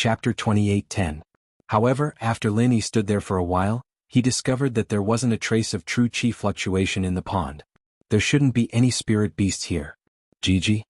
Chapter 28:10. However, after Linny stood there for a while, he discovered that there wasn't a trace of true chi fluctuation in the pond. There shouldn't be any spirit beasts here. Gigi?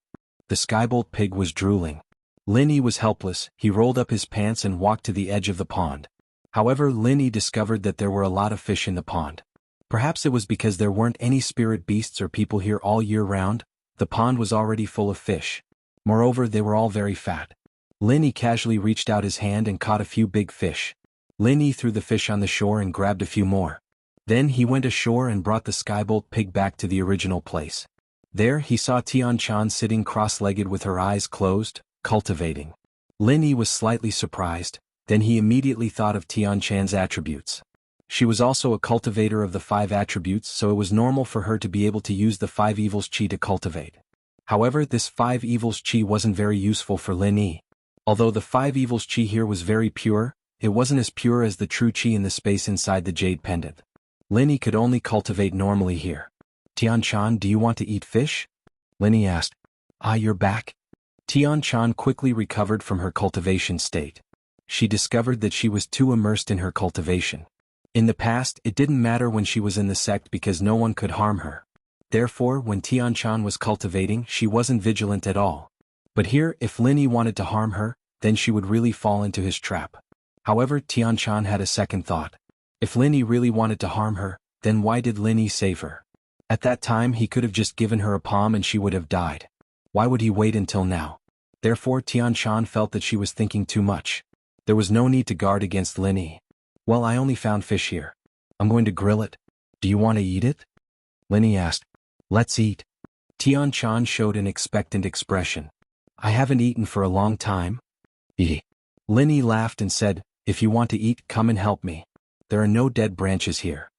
The skybolt pig was drooling. Linny was helpless. He rolled up his pants and walked to the edge of the pond. However, Linny discovered that there were a lot of fish in the pond. Perhaps it was because there weren't any spirit beasts or people here all year round. The pond was already full of fish. Moreover, they were all very fat. Linny casually reached out his hand and caught a few big fish. Linny threw the fish on the shore and grabbed a few more. Then he went ashore and brought the skybolt pig back to the original place. There he saw Tian-chan sitting cross-legged with her eyes closed, cultivating. Linny was slightly surprised, then he immediately thought of Tian-chan's attributes. She was also a cultivator of the 5 attributes, so it was normal for her to be able to use the 5 evils chi to cultivate. However, this 5 evils chi wasn't very useful for Linny. Although the 5 evils chi here was very pure, it wasn't as pure as the true chi in the space inside the jade pendant. Linny could only cultivate normally here. Tian-chan, do you want to eat fish? Linny asked. Ah, you're back? Tian-chan quickly recovered from her cultivation state. She discovered that she was too immersed in her cultivation. In the past, it didn't matter when she was in the sect because no one could harm her. Therefore, when Tian-chan was cultivating, she wasn't vigilant at all. But here, if Linny wanted to harm her, then she would really fall into his trap. However, Tian-chan had a second thought. If Linny really wanted to harm her, then why did Linny save her? At that time he could have just given her a palm and she would have died. Why would he wait until now? Therefore Tian-chan felt that she was thinking too much. There was no need to guard against Linny. Well, I only found fish here. I'm going to grill it. Do you want to eat it? Linny asked. Let's eat. Tian-chan showed an expectant expression. I haven't eaten for a long time. Linny laughed and said, if you want to eat, come and help me. There are no dead branches here.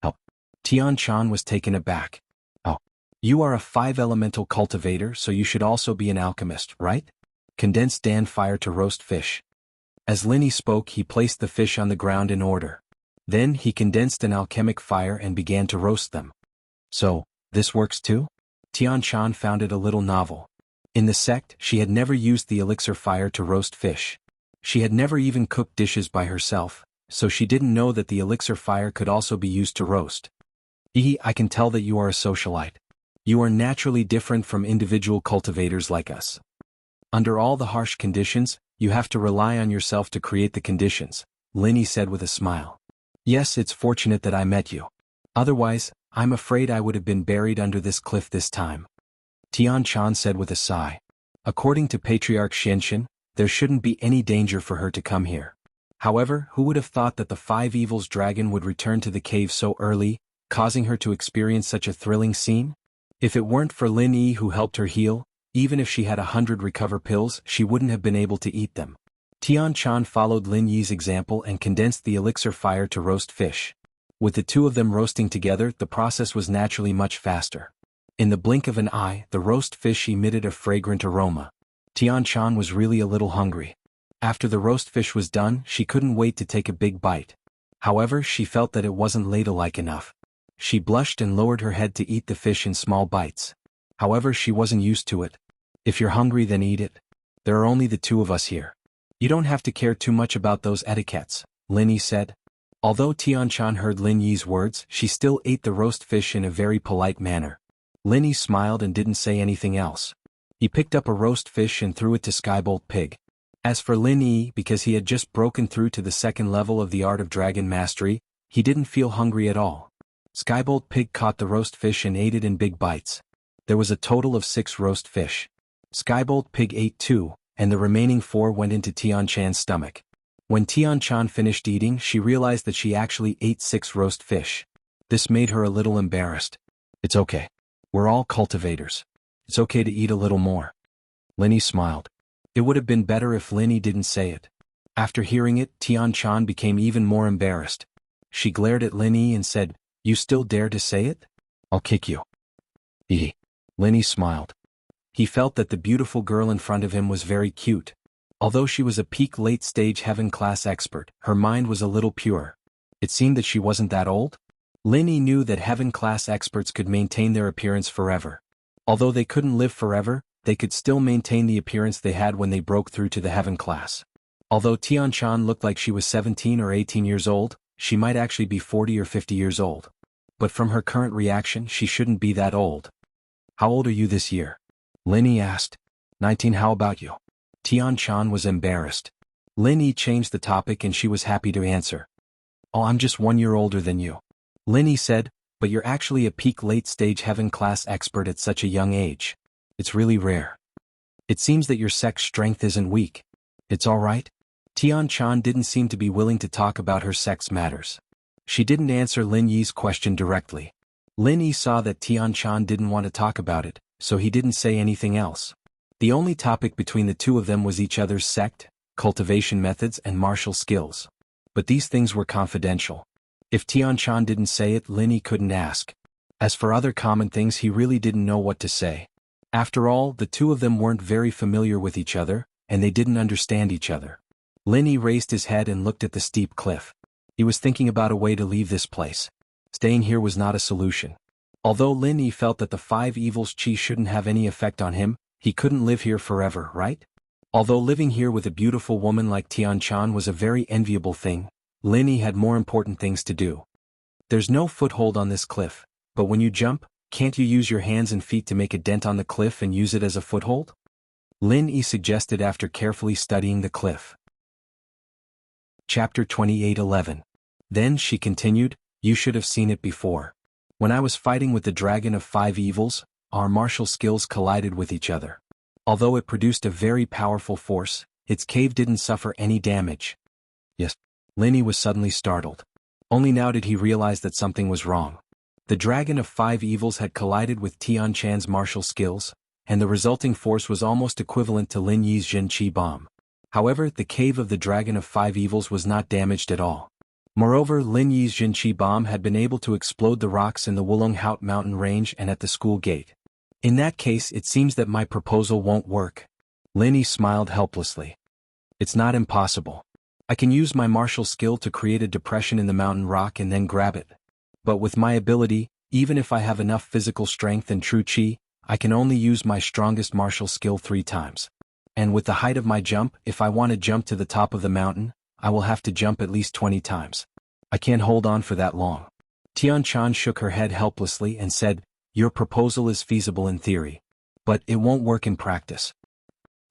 Help. Tian-chan was taken aback. Oh. You are a 5 elemental cultivator, so you should also be an alchemist, right? Condensed Dan fire to roast fish. As Linny spoke, he placed the fish on the ground in order. Then he condensed an alchemic fire and began to roast them. So, this works too? Tian-chan found it a little novel. In the sect, she had never used the elixir fire to roast fish. She had never even cooked dishes by herself, so she didn't know that the elixir fire could also be used to roast. I can tell that you are a socialite. You are naturally different from individual cultivators like us. Under all the harsh conditions, you have to rely on yourself to create the conditions, Linny said with a smile. Yes, it's fortunate that I met you. Otherwise, I'm afraid I would have been buried under this cliff this time. Tian-chan said with a sigh. According to Patriarch Xianxian, there shouldn't be any danger for her to come here. However, who would have thought that the 5 evils dragon would return to the cave so early, causing her to experience such a thrilling scene? If it weren't for Lin Yi who helped her heal, even if she had 100 recover pills, she wouldn't have been able to eat them. Tian-chan followed Lin Yi's example and condensed the elixir fire to roast fish. With the two of them roasting together, the process was naturally much faster. In the blink of an eye, the roast fish emitted a fragrant aroma. Tian-chan was really a little hungry. After the roast fish was done, she couldn't wait to take a big bite. However, she felt that it wasn't ladle-like enough. She blushed and lowered her head to eat the fish in small bites. However, she wasn't used to it. If you're hungry, then eat it. There are only the two of us here. You don't have to care too much about those etiquettes, Lin Yi said. Although Tian-chan heard Lin Yi's words, she still ate the roast fish in a very polite manner. Lin Yi smiled and didn't say anything else. He picked up a roast fish and threw it to Skybolt Pig. As for Lin Yi, because he had just broken through to the 2nd level of the art of dragon mastery, he didn't feel hungry at all. Skybolt Pig caught the roast fish and ate it in big bites. There was a total of 6 roast fish. Skybolt Pig ate 2, and the remaining 4 went into Tian-chan's stomach. When Tian-chan finished eating, she realized that she actually ate 6 roast fish. This made her a little embarrassed. It's okay. We're all cultivators. It's okay to eat a little more. Lin Yi smiled. It would have been better if Lin Yi didn't say it. After hearing it, Tian-chan became even more embarrassed. She glared at Lin Yi and said, "You still dare to say it? I'll kick you." Lin Yi smiled. He felt that the beautiful girl in front of him was very cute. Although she was a peak late-stage heaven-class expert, her mind was a little pure. It seemed that she wasn't that old. Lin Yi knew that heaven-class experts could maintain their appearance forever. Although they couldn't live forever, they could still maintain the appearance they had when they broke through to the heaven class. Although Tian-chan looked like she was 17 or 18 years old, she might actually be 40 or 50 years old. But from her current reaction, she shouldn't be that old. How old are you this year? Lin Yi asked. 19. How about you? Tian-chan was embarrassed. Lin Yi changed the topic and she was happy to answer. Oh, I'm just 1 year older than you. Lin Yi said, but you're actually a peak late-stage heaven class expert at such a young age. It's really rare. It seems that your sex strength isn't weak. It's all right? Tian-chan didn't seem to be willing to talk about her sex matters. She didn't answer Lin Yi's question directly. Lin Yi saw that Tian-chan didn't want to talk about it, so he didn't say anything else. The only topic between the two of them was each other's sect, cultivation methods and martial skills. But these things were confidential. If Tian-chan didn't say it, Lin Yi couldn't ask. As for other common things, he really didn't know what to say. After all, the two of them weren't very familiar with each other, and they didn't understand each other. Lin Yi raised his head and looked at the steep cliff. He was thinking about a way to leave this place. Staying here was not a solution. Although Lin Yi felt that the 5 evils chi shouldn't have any effect on him, he couldn't live here forever, right? Although living here with a beautiful woman like Tian-chan was a very enviable thing, Lin Yi had more important things to do. There's no foothold on this cliff, but when you jump, can't you use your hands and feet to make a dent on the cliff and use it as a foothold? Lin Yi suggested after carefully studying the cliff. Chapter 28:11. Then she continued, you should have seen it before. When I was fighting with the dragon of 5 evils, our martial skills collided with each other. Although it produced a very powerful force, its cave didn't suffer any damage. Yes. Lin Yi was suddenly startled. Only now did he realize that something was wrong. The dragon of 5 evils had collided with Tian-chan's martial skills, and the resulting force was almost equivalent to Lin Yi's Jin Qi bomb. However, the cave of the dragon of 5 evils was not damaged at all. Moreover, Lin Yi's Jin Qi bomb had been able to explode the rocks in the Wulonghout mountain range and at the school gate. In that case, it seems that my proposal won't work. Lin Yi smiled helplessly. It's not impossible. I can use my martial skill to create a depression in the mountain rock and then grab it. But with my ability, even if I have enough physical strength and true chi, I can only use my strongest martial skill 3 times. And with the height of my jump, if I want to jump to the top of the mountain, I will have to jump at least 20 times. I can't hold on for that long. Tian-chan shook her head helplessly and said, your proposal is feasible in theory. But it won't work in practice.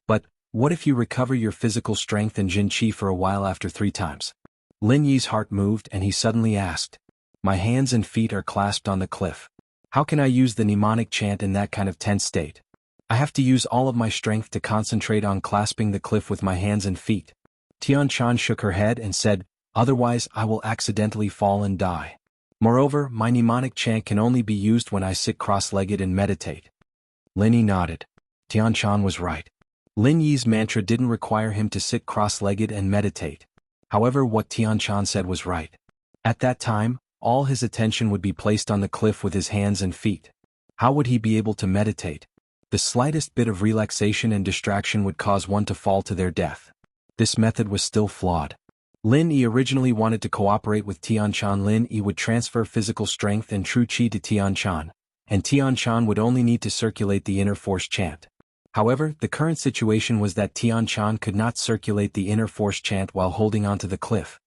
But, what if you recover your physical strength and Jin Qi for a while after 3 times? Lin Yi's heart moved and he suddenly asked. My hands and feet are clasped on the cliff. How can I use the mnemonic chant in that kind of tense state? I have to use all of my strength to concentrate on clasping the cliff with my hands and feet. Tian-chan shook her head and said, otherwise I will accidentally fall and die. Moreover, my mnemonic chant can only be used when I sit cross-legged and meditate. Lin Yi nodded. Tian-chan was right. Lin Yi's mantra didn't require him to sit cross-legged and meditate. However, what Tian-chan said was right. At that time, all his attention would be placed on the cliff with his hands and feet. How would he be able to meditate? The slightest bit of relaxation and distraction would cause one to fall to their death. This method was still flawed. Lin Yi originally wanted to cooperate with Tian-chan. Lin Yi would transfer physical strength and true chi to Tian-chan, and Tian-chan would only need to circulate the inner force chant. However, the current situation was that Tian-chan could not circulate the inner force chant while holding onto the cliff.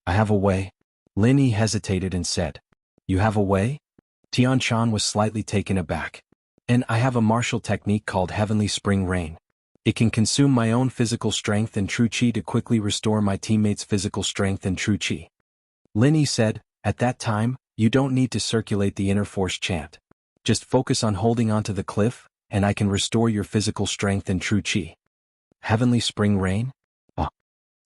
I have a way. Lin Yi hesitated and said. You have a way? Tian-chan was slightly taken aback. And I have a martial technique called Heavenly Spring Rain. It can consume my own physical strength and true chi to quickly restore my teammates' physical strength and true chi. Lin Yi said, at that time, you don't need to circulate the inner force chant. Just focus on holding onto the cliff, and I can restore your physical strength and true chi. Heavenly Spring Rain? Oh.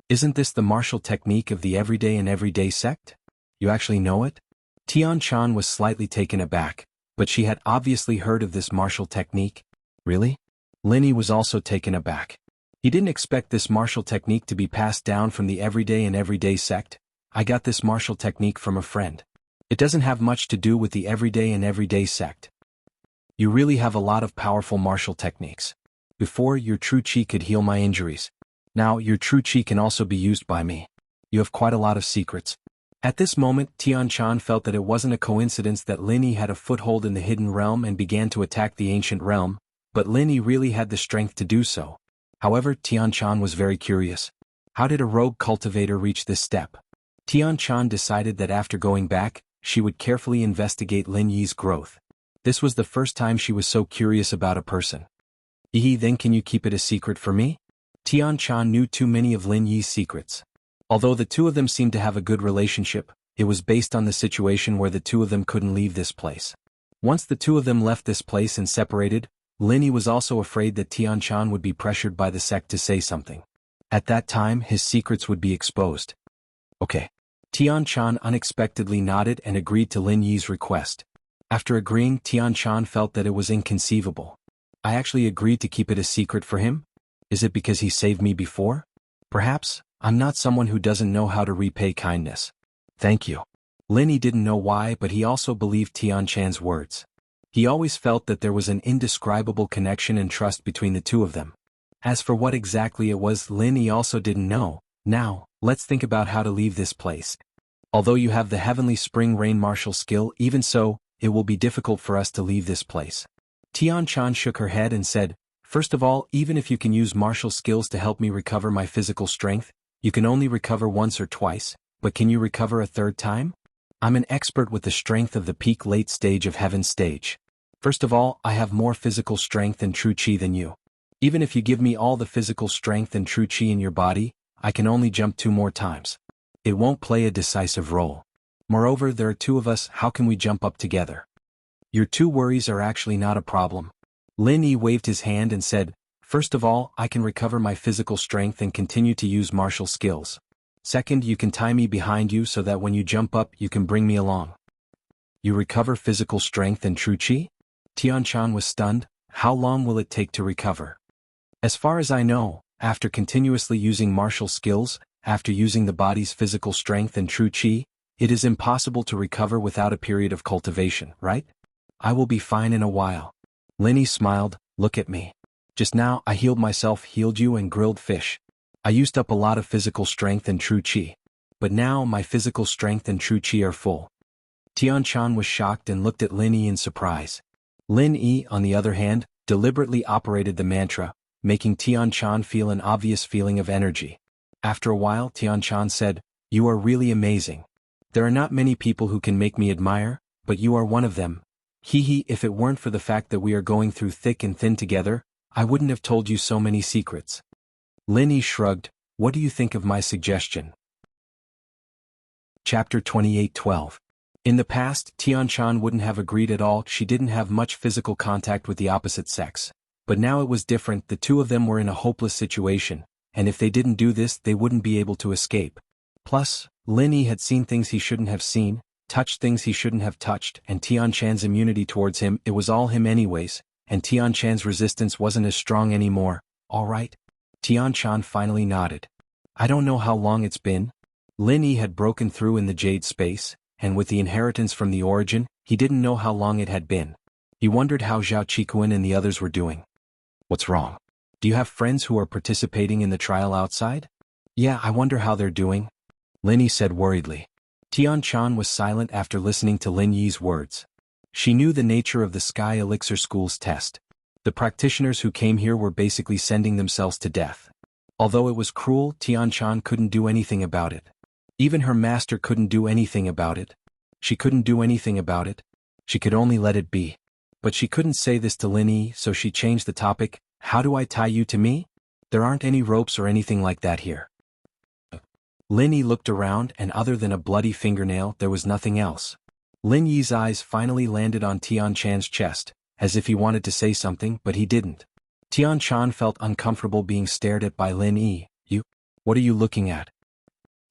Isn't this the martial technique of the everyday and everyday sect? You actually know it? Tian-chan was slightly taken aback, but she had obviously heard of this martial technique. Really? Lin Yi was also taken aback. He didn't expect this martial technique to be passed down from the everyday and everyday sect. I got this martial technique from a friend. It doesn't have much to do with the everyday and everyday sect. You really have a lot of powerful martial techniques. Before, your true chi could heal my injuries. Now, your true chi can also be used by me. You have quite a lot of secrets. At this moment, Tian-chan felt that it wasn't a coincidence that Lin Yi had a foothold in the hidden realm and began to attack the ancient realm, but Lin Yi really had the strength to do so. However, Tian-chan was very curious. How did a rogue cultivator reach this step? Tian Chan decided that after going back, she would carefully investigate Lin Yi's growth. This was the first time she was so curious about a person. Then can you keep it a secret for me? Tian Chan knew too many of Lin Yi's secrets. Although the two of them seemed to have a good relationship, it was based on the situation where the two of them couldn't leave this place. Once the two of them left this place and separated, Lin Yi was also afraid that Tian Chan would be pressured by the sect to say something. At that time, his secrets would be exposed. Okay. Tian Chan unexpectedly nodded and agreed to Lin Yi's request. After agreeing, Tian Chan felt that it was inconceivable. I actually agreed to keep it a secret for him? Is it because he saved me before? Perhaps, I'm not someone who doesn't know how to repay kindness. Thank you. Lin Yi didn't know why, but he also believed Tian Chan's words. He always felt that there was an indescribable connection and trust between the two of them. As for what exactly it was, Lin Yi also didn't know. Now, let's think about how to leave this place. Although you have the heavenly spring rain martial skill, even so, it will be difficult for us to leave this place. Tian Chan shook her head and said, first of all, even if you can use martial skills to help me recover my physical strength, you can only recover once or twice, but can you recover a third time? I'm an expert with the strength of the peak late stage of heaven stage. First of all, I have more physical strength and true chi than you. Even if you give me all the physical strength and true chi in your body, I can only jump 2 more times. It won't play a decisive role. Moreover, there are 2 of us, how can we jump up together? Your 2 worries are actually not a problem. Lin Yi waved his hand and said, first of all, I can recover my physical strength and continue to use martial skills. Second, you can tie me behind you so that when you jump up you can bring me along. You recover physical strength and true chi? Tian Chan was stunned. How long will it take to recover? As far as I know, after continuously using martial skills, after using the body's physical strength and true chi, it is impossible to recover without a period of cultivation, right? I will be fine in a while. Lin Yi smiled, look at me. Just now I healed myself, healed you and grilled fish. I used up a lot of physical strength and true chi. But now my physical strength and true chi are full. Tian Chan was shocked and looked at Lin Yi in surprise. Lin Yi, on the other hand, deliberately operated the mantra, making Tian Chan feel an obvious feeling of energy. After a while, Tian Chan said, you are really amazing. There are not many people who can make me admire, but you are one of them. If it weren't for the fact that we are going through thick and thin together, I wouldn't have told you so many secrets. Lin Yi shrugged, what do you think of my suggestion? Chapter 28:12. In the past, Tian Chan wouldn't have agreed at all, she didn't have much physical contact with the opposite sex. But now it was different, the two of them were in a hopeless situation, and if they didn't do this they wouldn't be able to escape. Plus, Lin Yi had seen things he shouldn't have seen, touched things he shouldn't have touched, and Tian Chan's immunity towards him, it was all him anyways, and Tian Chan's resistance wasn't as strong anymore. Alright? Tian Chan finally nodded. I don't know how long it's been. Lin Yi had broken through in the jade space, and with the inheritance from the origin, he didn't know how long it had been. He wondered how Zhao Qikuan and the others were doing. What's wrong? Do you have friends who are participating in the trial outside? Yeah, I wonder how they're doing. Lin Yi said worriedly. Tian Chan was silent after listening to Lin Yi's words. She knew the nature of the Sky Elixir School's test. The practitioners who came here were basically sending themselves to death. Although it was cruel, Tian Chan couldn't do anything about it. Even her master couldn't do anything about it. She couldn't do anything about it. She could only let it be. But she couldn't say this to Lin Yi, so she changed the topic. How do I tie you to me? There aren't any ropes or anything like that here. Lin Yi looked around, and other than a bloody fingernail, there was nothing else. Lin Yi's eyes finally landed on Tian Chan's chest, as if he wanted to say something, but he didn't. Tian Chan felt uncomfortable being stared at by Lin Yi. What are you looking at?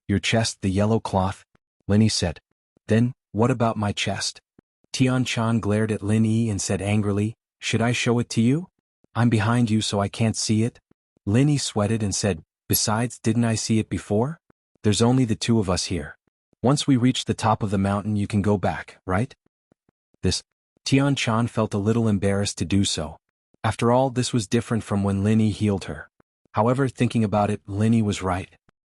Your chest, the yellow cloth? Lin Yi said. Then, what about my chest? Tian Chan glared at Lin Yi and said angrily, should I show it to you? I'm behind you so I can't see it. Lin Yi sweated and said, besides, didn't I see it before? There's only the 2 of us here. Once we reach the top of the mountain you can go back, right? Tian Chan felt a little embarrassed to do so. After all, this was different from when Lin Yi healed her. However, thinking about it, Lin Yi was right.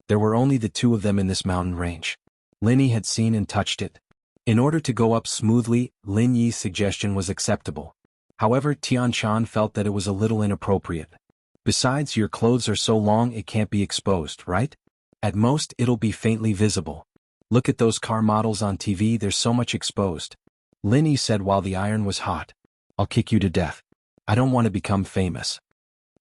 There were only the 2 of them in this mountain range. Lin Yi had seen and touched it. In order to go up smoothly, Lin Yi's suggestion was acceptable. However, Tian Chan felt that it was a little inappropriate. Besides, your clothes are so long it can't be exposed, right? At most, it'll be faintly visible. Look at those car models on TV, there's so much exposed. Lin Yi said while the iron was hot. I'll kick you to death. I don't want to become famous.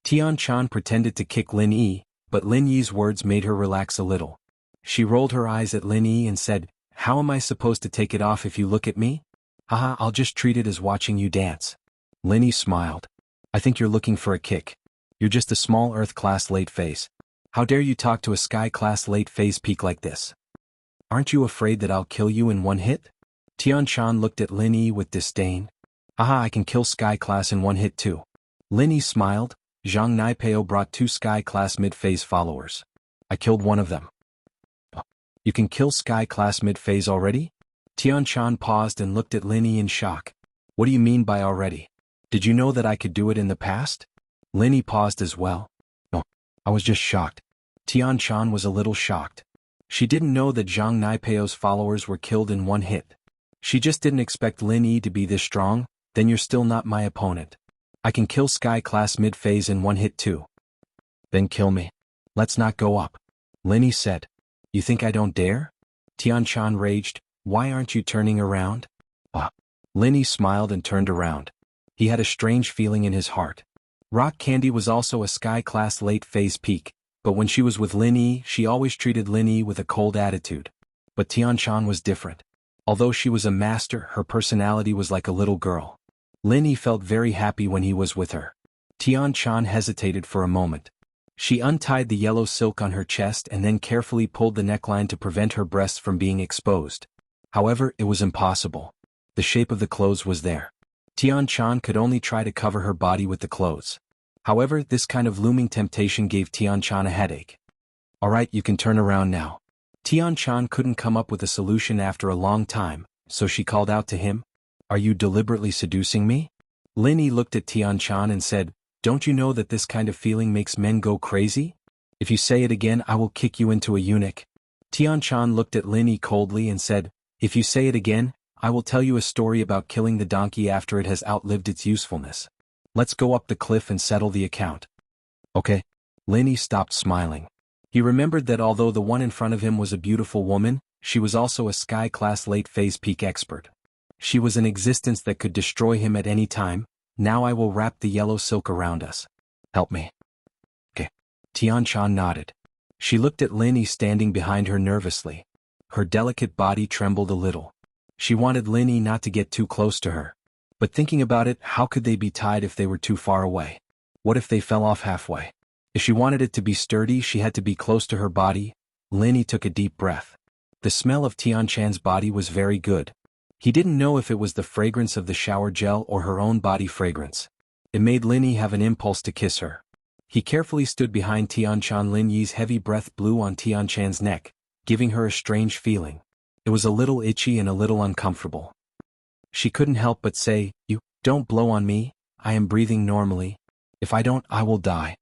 Tian Chan pretended to kick Lin Yi, but Lin Yi's words made her relax a little. She rolled her eyes at Lin Yi and said, how am I supposed to take it off if you look at me? Haha, I'll just treat it as watching you dance. Lin Yi smiled. I think you're looking for a kick. You're just a small Earth-class late phase. How dare you talk to a Sky-class late phase peak like this? Aren't you afraid that I'll kill you in one hit? Tian Chan looked at Lin Yi with disdain. Haha, I can kill Sky-class in one hit too. Lin Yi smiled. Zhang Naipeo brought 2 Sky-class mid-phase followers. I killed one of them. You can kill Sky-class mid-phase already? Tian Chan paused and looked at Lin Yi in shock. What do you mean by already? Did you know that I could do it in the past? Lin Yi paused as well. No, I was just shocked. Tian Chan was a little shocked. She didn't know that Zhang Naipeo's followers were killed in one hit. She just didn't expect Lin Yi to be this strong. Then you're still not my opponent. I can kill Sky-class mid-phase in one hit too. Then kill me. Let's not go up. Lin Yi said. You think I don't dare? Tian Chan raged. Why aren't you turning around? Lin Yi smiled and turned around. He had a strange feeling in his heart. Rock Candy was also a Sky-class late phase peak, but when she was with Lin Yi, she always treated Lin Yi with a cold attitude. But Tian Chan was different. Although she was a master, her personality was like a little girl. Lin Yi felt very happy when he was with her. Tian Chan hesitated for a moment. She untied the yellow silk on her chest and then carefully pulled the neckline to prevent her breasts from being exposed. However, it was impossible. The shape of the clothes was there. Tian Chan could only try to cover her body with the clothes. However, this kind of looming temptation gave Tian Chan a headache. Alright, you can turn around now. Tian Chan couldn't come up with a solution after a long time, so she called out to him. Are you deliberately seducing me? Lin Yi looked at Tian Chan and said, don't you know that this kind of feeling makes men go crazy? If you say it again, I will kick you into a eunuch. Tian Chan looked at Lin Yi coldly and said, if you say it again, I will tell you a story about killing the donkey after it has outlived its usefulness. Let's go up the cliff and settle the account. Okay. Lin Yi stopped smiling. He remembered that although the one in front of him was a beautiful woman, she was also a Sky-class late phase peak expert. She was an existence that could destroy him at any time. Now I will wrap the yellow silk around us. Help me. Okay. Tian Chan nodded. She looked at Lin Yi standing behind her nervously. Her delicate body trembled a little. She wanted Lin Yi not to get too close to her. But thinking about it, how could they be tied if they were too far away? What if they fell off halfway? If she wanted it to be sturdy, she had to be close to her body. Lin Yi took a deep breath. The smell of Tian Chan's body was very good. He didn't know if it was the fragrance of the shower gel or her own body fragrance. It made Lin Yi have an impulse to kiss her. He carefully stood behind Tian Chan. Lin Yi's heavy breath blew on Tian Chan's neck, giving her a strange feeling. It was a little itchy and a little uncomfortable. She couldn't help but say, you, don't blow on me, I am breathing normally. If I don't, I will die.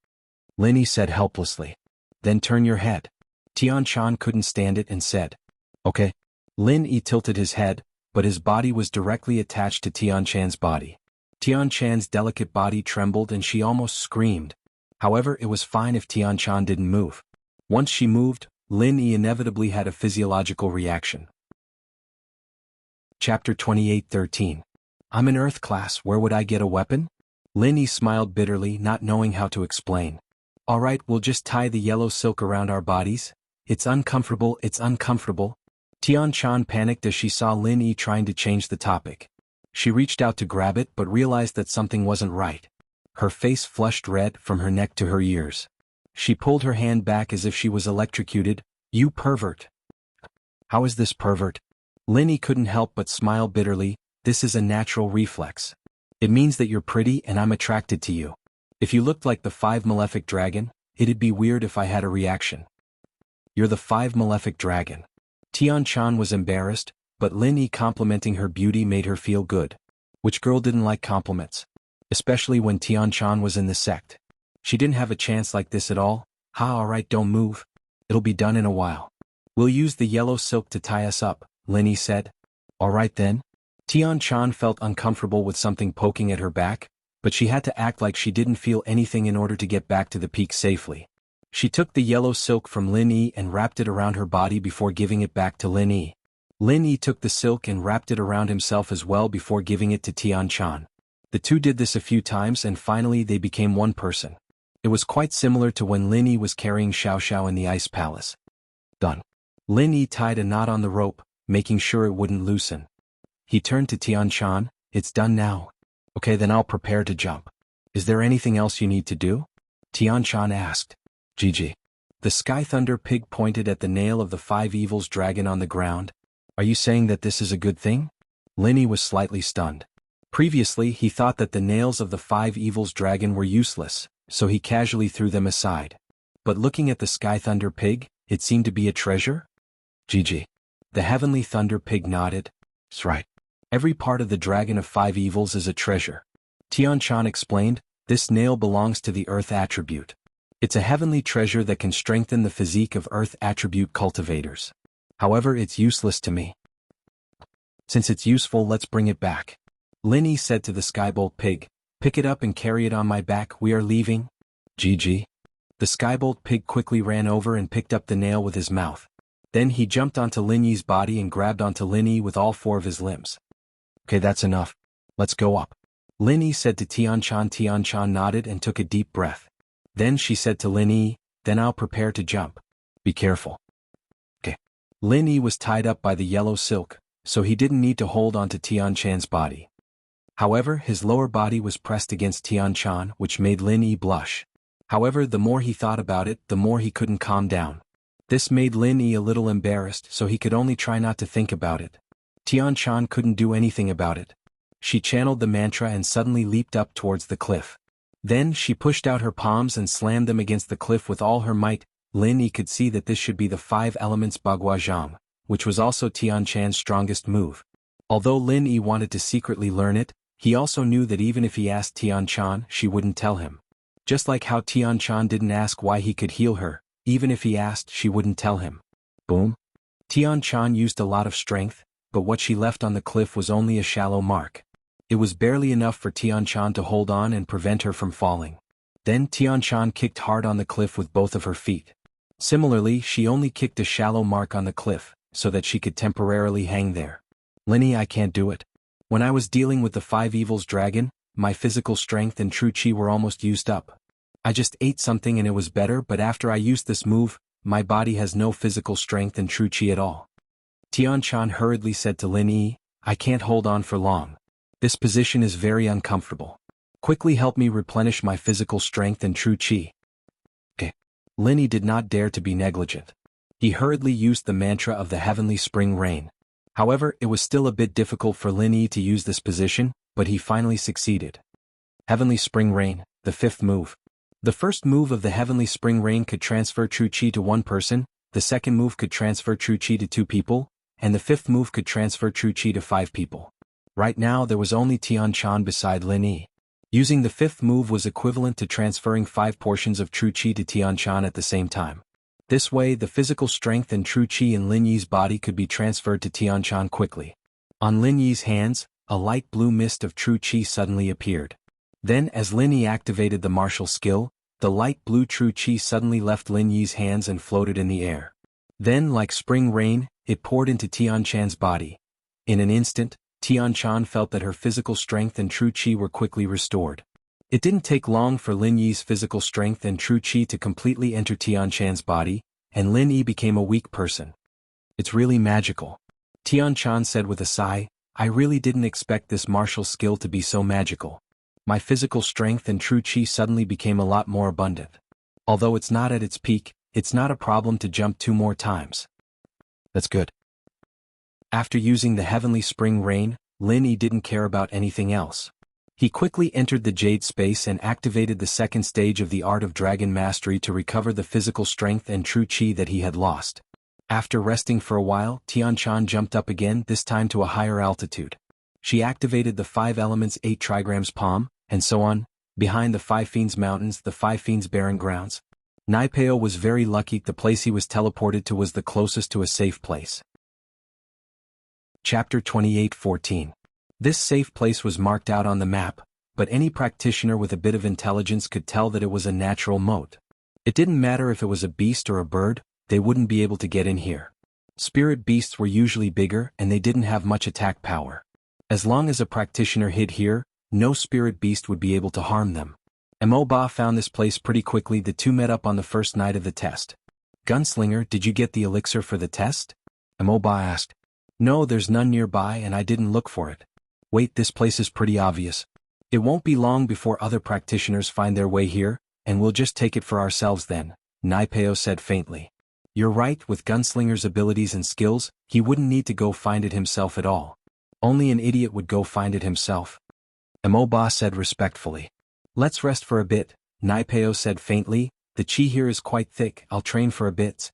Lin Yi said helplessly. Then turn your head. Tian Chan couldn't stand it and said, okay. Lin Yi tilted his head, but his body was directly attached to Tian Chan's body. Tian Chan's delicate body trembled and she almost screamed. However, it was fine if Tian Chan didn't move. Once she moved, Lin Yi inevitably had a physiological reaction. Chapter 28:13. I'm in Earth class, where would I get a weapon? Lin Yi smiled bitterly, not knowing how to explain. Alright, we'll just tie the yellow silk around our bodies. It's uncomfortable, it's uncomfortable. Tian Chan panicked as she saw Lin Yi trying to change the topic. She reached out to grab it but realized that something wasn't right. Her face flushed red from her neck to her ears. She pulled her hand back as if she was electrocuted. You pervert. How is this pervert? Lin Yi couldn't help but smile bitterly. This is a natural reflex. It means that you're pretty and I'm attracted to you. If you looked like the 5 Malefic Dragon, it'd be weird if I had a reaction. You're the 5 Malefic Dragon. Tian Chan was embarrassed, but Lin Yi complimenting her beauty made her feel good. Which girl didn't like compliments? Especially when Tian Chan was in the sect. She didn't have a chance like this at all. Alright, don't move. It'll be done in a while. We'll use the yellow silk to tie us up, Lin Yi said. Alright then. Tian Chan felt uncomfortable with something poking at her back. but she had to act like she didn't feel anything in order to get back to the peak safely. She took the yellow silk from Lin Yi and wrapped it around her body before giving it back to Lin Yi. Lin Yi took the silk and wrapped it around himself as well before giving it to Tian Chan. The two did this a few times and finally they became one person. It was quite similar to when Lin Yi was carrying Xiao Xiao in the ice palace. Done. Lin Yi tied a knot on the rope, making sure it wouldn't loosen. He turned to Tian Chan. It's done now. Okay, then I'll prepare to jump. Is there anything else you need to do? Tian Chan asked. Gigi. The Sky Thunder Pig pointed at the nail of the Five Evils dragon on the ground. Are you saying that this is a good thing? Lin Yi was slightly stunned. Previously he thought that the nails of the Five Evils dragon were useless, so he casually threw them aside. But looking at the Sky Thunder Pig, it seemed to be a treasure? Gigi. The Heavenly Thunder Pig nodded. That's right. Every part of the Dragon of Five Evils is a treasure. Tian Chan explained, this nail belongs to the Earth attribute. It's a heavenly treasure that can strengthen the physique of Earth attribute cultivators. However, it's useless to me. Since it's useful, let's bring it back. Lin Yi said to the Skybolt Pig, pick it up and carry it on my back, we are leaving. Gigi. The Skybolt Pig quickly ran over and picked up the nail with his mouth. Then he jumped onto Lin Yi's body and grabbed onto Lin Yi with all four of his limbs. Okay, that's enough. Let's go up. Lin Yi said to Tian Chan. Tian Chan nodded and took a deep breath. Then she said to Lin Yi, then I'll prepare to jump. Be careful. Okay. Lin Yi was tied up by the yellow silk, so he didn't need to hold on to Tian Chan's body. However, his lower body was pressed against Tian Chan, which made Lin Yi blush. However, the more he thought about it, the more he couldn't calm down. This made Lin Yi a little embarrassed, so he could only try not to think about it. Tian Chan couldn't do anything about it. She channeled the mantra and suddenly leaped up towards the cliff. Then she pushed out her palms and slammed them against the cliff with all her might. Lin Yi could see that this should be the Five Elements Baguazhang, which was also Tian Chan's strongest move. Although Lin Yi wanted to secretly learn it, he also knew that even if he asked Tian Chan, she wouldn't tell him. Just like how Tian Chan didn't ask why he could heal her, even if he asked, she wouldn't tell him. Boom. Tian Chan used a lot of strength, but what she left on the cliff was only a shallow mark. It was barely enough for Tian Chan to hold on and prevent her from falling. Then Tian Chan kicked hard on the cliff with both of her feet. Similarly, she only kicked a shallow mark on the cliff, so that she could temporarily hang there. Lin Yi, I can't do it. When I was dealing with the Five Evils dragon, my physical strength and true chi were almost used up. I just ate something and it was better, but after I used this move, my body has no physical strength and true chi at all. Tian Chan hurriedly said to Lin Yi, I can't hold on for long. This position is very uncomfortable. Quickly help me replenish my physical strength and true chi. Okay. Lin Yi did not dare to be negligent. He hurriedly used the mantra of the heavenly spring rain. However, it was still a bit difficult for Lin Yi to use this position, but he finally succeeded. Heavenly spring rain, the fifth move. The first move of the heavenly spring rain could transfer true chi to one person, the second move could transfer true chi to two people, and the fifth move could transfer true chi to 5 people. Right now there was only Tian Chan beside Lin Yi. Using the fifth move was equivalent to transferring 5 portions of true chi to Tian Chan at the same time. This way the physical strength and true chi in Lin Yi's body could be transferred to Tian Chan quickly. On Lin Yi's hands, a light blue mist of true chi suddenly appeared. Then as Lin Yi activated the martial skill, the light blue true chi suddenly left Lin Yi's hands and floated in the air. Then like spring rain, it poured into Tian Chan's body. In an instant, Tian Chan felt that her physical strength and true chi were quickly restored. It didn't take long for Lin Yi's physical strength and true chi to completely enter Tian Chan's body, and Lin Yi became a weak person. It's really magical. Tian Chan said with a sigh, I really didn't expect this martial skill to be so magical. My physical strength and true chi suddenly became a lot more abundant. Although it's not at its peak, it's not a problem to jump 2 more times. That's good. After using the heavenly spring rain, Lin Yi didn't care about anything else. He quickly entered the Jade Space and activated the second stage of the Art of Dragon Mastery to recover the physical strength and true chi that he had lost. After resting for a while, Tian Chan jumped up again, this time to a higher altitude. She activated the 5 elements 8 trigrams palm, and so on, behind the 5 Fiends Mountains, the 5 Fiends Barren Grounds. Naipeo was very lucky. The place he was teleported to was the closest to a safe place. Chapter 28:14. This safe place was marked out on the map, but any practitioner with a bit of intelligence could tell that it was a natural moat. It didn't matter if it was a beast or a bird, they wouldn't be able to get in here. Spirit beasts were usually bigger and they didn't have much attack power. As long as a practitioner hid here, no spirit beast would be able to harm them. Ba found this place pretty quickly. The two met up on the first night of the test. Gunslinger, did you get the elixir for the test? Ba asked. No, there's none nearby and I didn't look for it. Wait, this place is pretty obvious. It won't be long before other practitioners find their way here, and we'll just take it for ourselves then, Naipeo said faintly. You're right, with Gunslinger's abilities and skills, he wouldn't need to go find it himself at all. Only an idiot would go find it himself. Ba said respectfully. Let's rest for a bit, Naipeo said faintly, the chi here is quite thick, I'll train for a bit.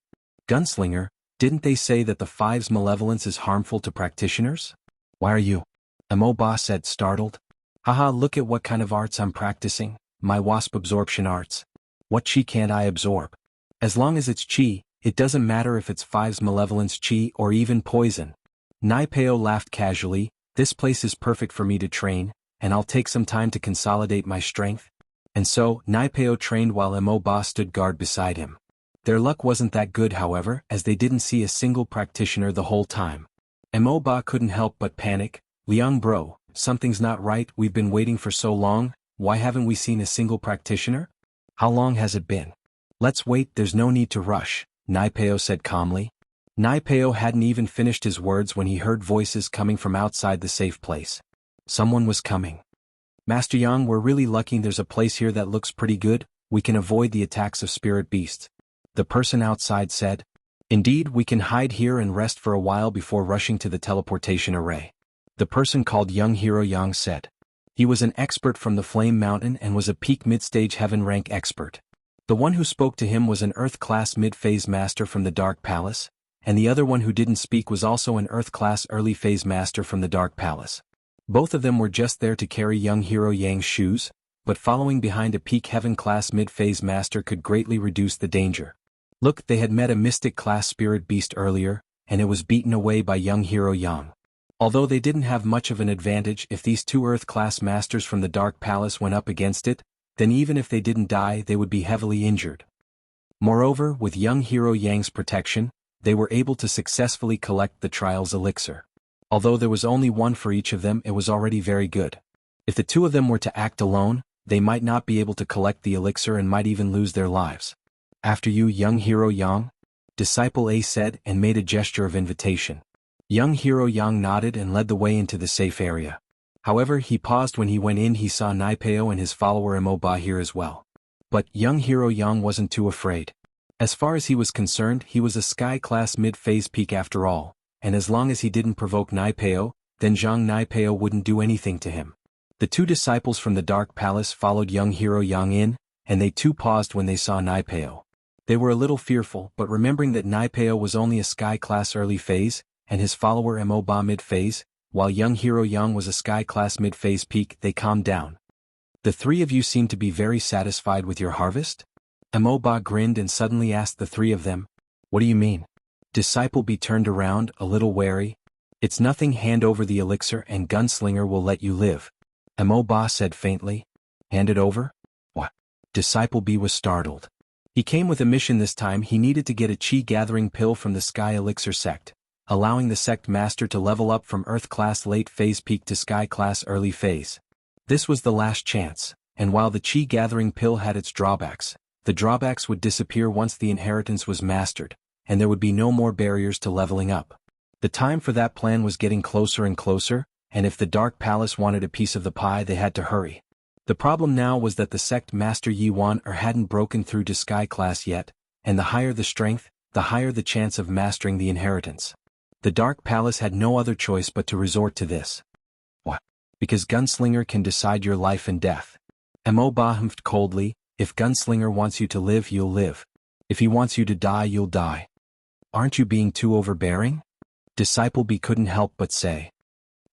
Gunslinger, didn't they say that the Five's malevolence is harmful to practitioners? Why are you? Ba said startled. Haha, look at what kind of arts I'm practicing, my wasp absorption arts. What chi can't I absorb? As long as it's chi, it doesn't matter if it's Five's malevolence chi or even poison. Naipeo laughed casually, this place is perfect for me to train, and I'll take some time to consolidate my strength. And so, Naipeo trained while Ba stood guard beside him. Their luck wasn't that good however, as they didn't see a single practitioner the whole time. Ba couldn't help but panic. Liang bro, something's not right, we've been waiting for so long, why haven't we seen a single practitioner? How long has it been? Let's wait, there's no need to rush, Naipeo said calmly. Naipeo hadn't even finished his words when he heard voices coming from outside the safe place. Someone was coming. Master Yang, we're really lucky there's a place here that looks pretty good, we can avoid the attacks of spirit beasts. The person outside said. Indeed, we can hide here and rest for a while before rushing to the teleportation array. The person called Young Hero Yang said. He was an expert from the Flame Mountain and was a peak mid-stage heaven rank expert. The one who spoke to him was an Earth-class mid-phase master from the Dark Palace, and the other one who didn't speak was also an Earth-class early-phase master from the Dark Palace. Both of them were just there to carry Young Hero Yang's shoes, but following behind a peak heaven-class mid-phase master could greatly reduce the danger. Look, they had met a mystic-class spirit beast earlier, and it was beaten away by Young Hero Yang. Although they didn't have much of an advantage if these two Earth-class masters from the Dark Palace went up against it, then even if they didn't die they would be heavily injured. Moreover, with Young Hero Yang's protection, they were able to successfully collect the trial's elixir. Although there was only one for each of them, it was already very good. If the two of them were to act alone, they might not be able to collect the elixir and might even lose their lives. After you, Young Hero Yang? Disciple A said and made a gesture of invitation. Young Hero Yang nodded and led the way into the safe area. However, he paused when he went in. He saw Naipeo and his follower Ba here as well. But Young Hero Yang wasn't too afraid. As far as he was concerned, he was a sky-class mid-phase peak after all, and as long as he didn't provoke Naipeo, then Zhang Naipeo wouldn't do anything to him. The two disciples from the Dark Palace followed Young Hero Yang in, and they too paused when they saw Naipeo. They were a little fearful, but remembering that Naipeo was only a sky-class early phase, and his follower Ba mid-phase, while Young Hero Yang was a sky-class mid-phase peak, they calmed down. The three of you seem to be very satisfied with your harvest? Ba grinned and suddenly asked the three of them, what do you mean? Disciple B turned around, a little wary. It's nothing, hand over the elixir and Gunslinger will let you live. Ba said faintly. Hand it over? What? Disciple B was startled. He came with a mission this time. He needed to get a chi-gathering pill from the Sky Elixir sect, allowing the sect master to level up from Earth-class late-phase peak to Sky-class early phase. This was the last chance, and while the chi-gathering pill had its drawbacks, the drawbacks would disappear once the inheritance was mastered, and there would be no more barriers to leveling up. The time for that plan was getting closer and closer, and if the Dark Palace wanted a piece of the pie they had to hurry. The problem now was that the sect master Yi Wan hadn't broken through to Sky class yet, and the higher the strength, the higher the chance of mastering the inheritance. The Dark Palace had no other choice but to resort to this. What? Because Gunslinger can decide your life and death. Ba humphed coldly, if Gunslinger wants you to live, you'll live. If he wants you to die, you'll die. Aren't you being too overbearing? Disciple B couldn't help but say.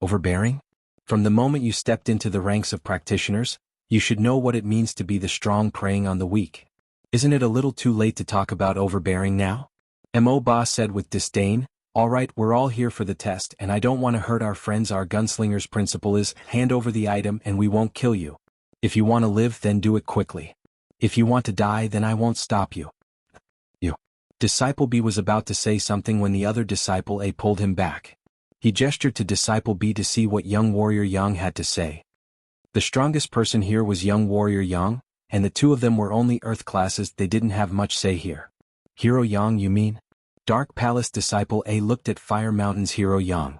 Overbearing? From the moment you stepped into the ranks of practitioners, you should know what it means to be the strong preying on the weak. Isn't it a little too late to talk about overbearing now? Ba said with disdain, alright, we're all here for the test and I don't want to hurt our friends. Our Gunslinger's principle is, hand over the item and we won't kill you. If you want to live, then do it quickly. If you want to die, then I won't stop you. Disciple B was about to say something when the other Disciple A pulled him back. He gestured to Disciple B to see what young warrior Yang had to say. The strongest person here was young warrior Yang, and the two of them were only earth classes. They didn't have much say here. Hero Yang, you mean? Dark Palace Disciple A looked at Fire Mountain's Hero Yang.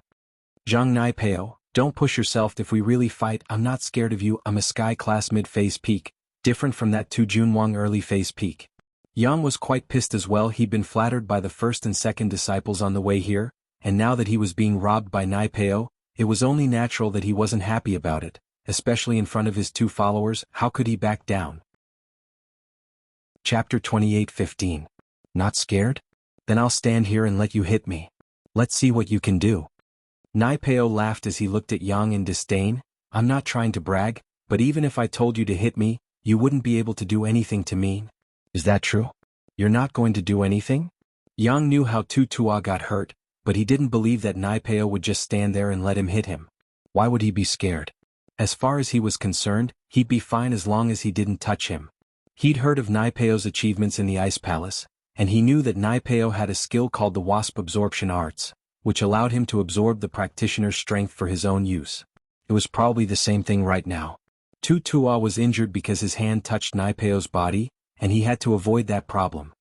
Zhang Nai Peo, don't push yourself. If we really fight, I'm not scared of you. I'm a sky class mid-phase peak, different from that Tu Junwang early phase peak. Yang was quite pissed as well. He'd been flattered by the first and second disciples on the way here, and now that he was being robbed by Nai Peo, it was only natural that he wasn't happy about it, especially in front of his two followers. How could he back down? Chapter 28:15. Not scared? Then I'll stand here and let you hit me. Let's see what you can do. Nai Peo laughed as he looked at Yang in disdain. I'm not trying to brag, but even if I told you to hit me, you wouldn't be able to do anything to me. Is that true? You're not going to do anything? Yang knew how Tu Tua got hurt, but he didn't believe that Nai Peo would just stand there and let him hit him. Why would he be scared? As far as he was concerned, he'd be fine as long as he didn't touch him. He'd heard of Nai Peo's achievements in the Ice Palace, and he knew that Nai Peo had a skill called the Wasp Absorption Arts, which allowed him to absorb the practitioner's strength for his own use. It was probably the same thing right now. Tu Tua was injured because his hand touched Nai Peo's body, and he had to avoid that problem.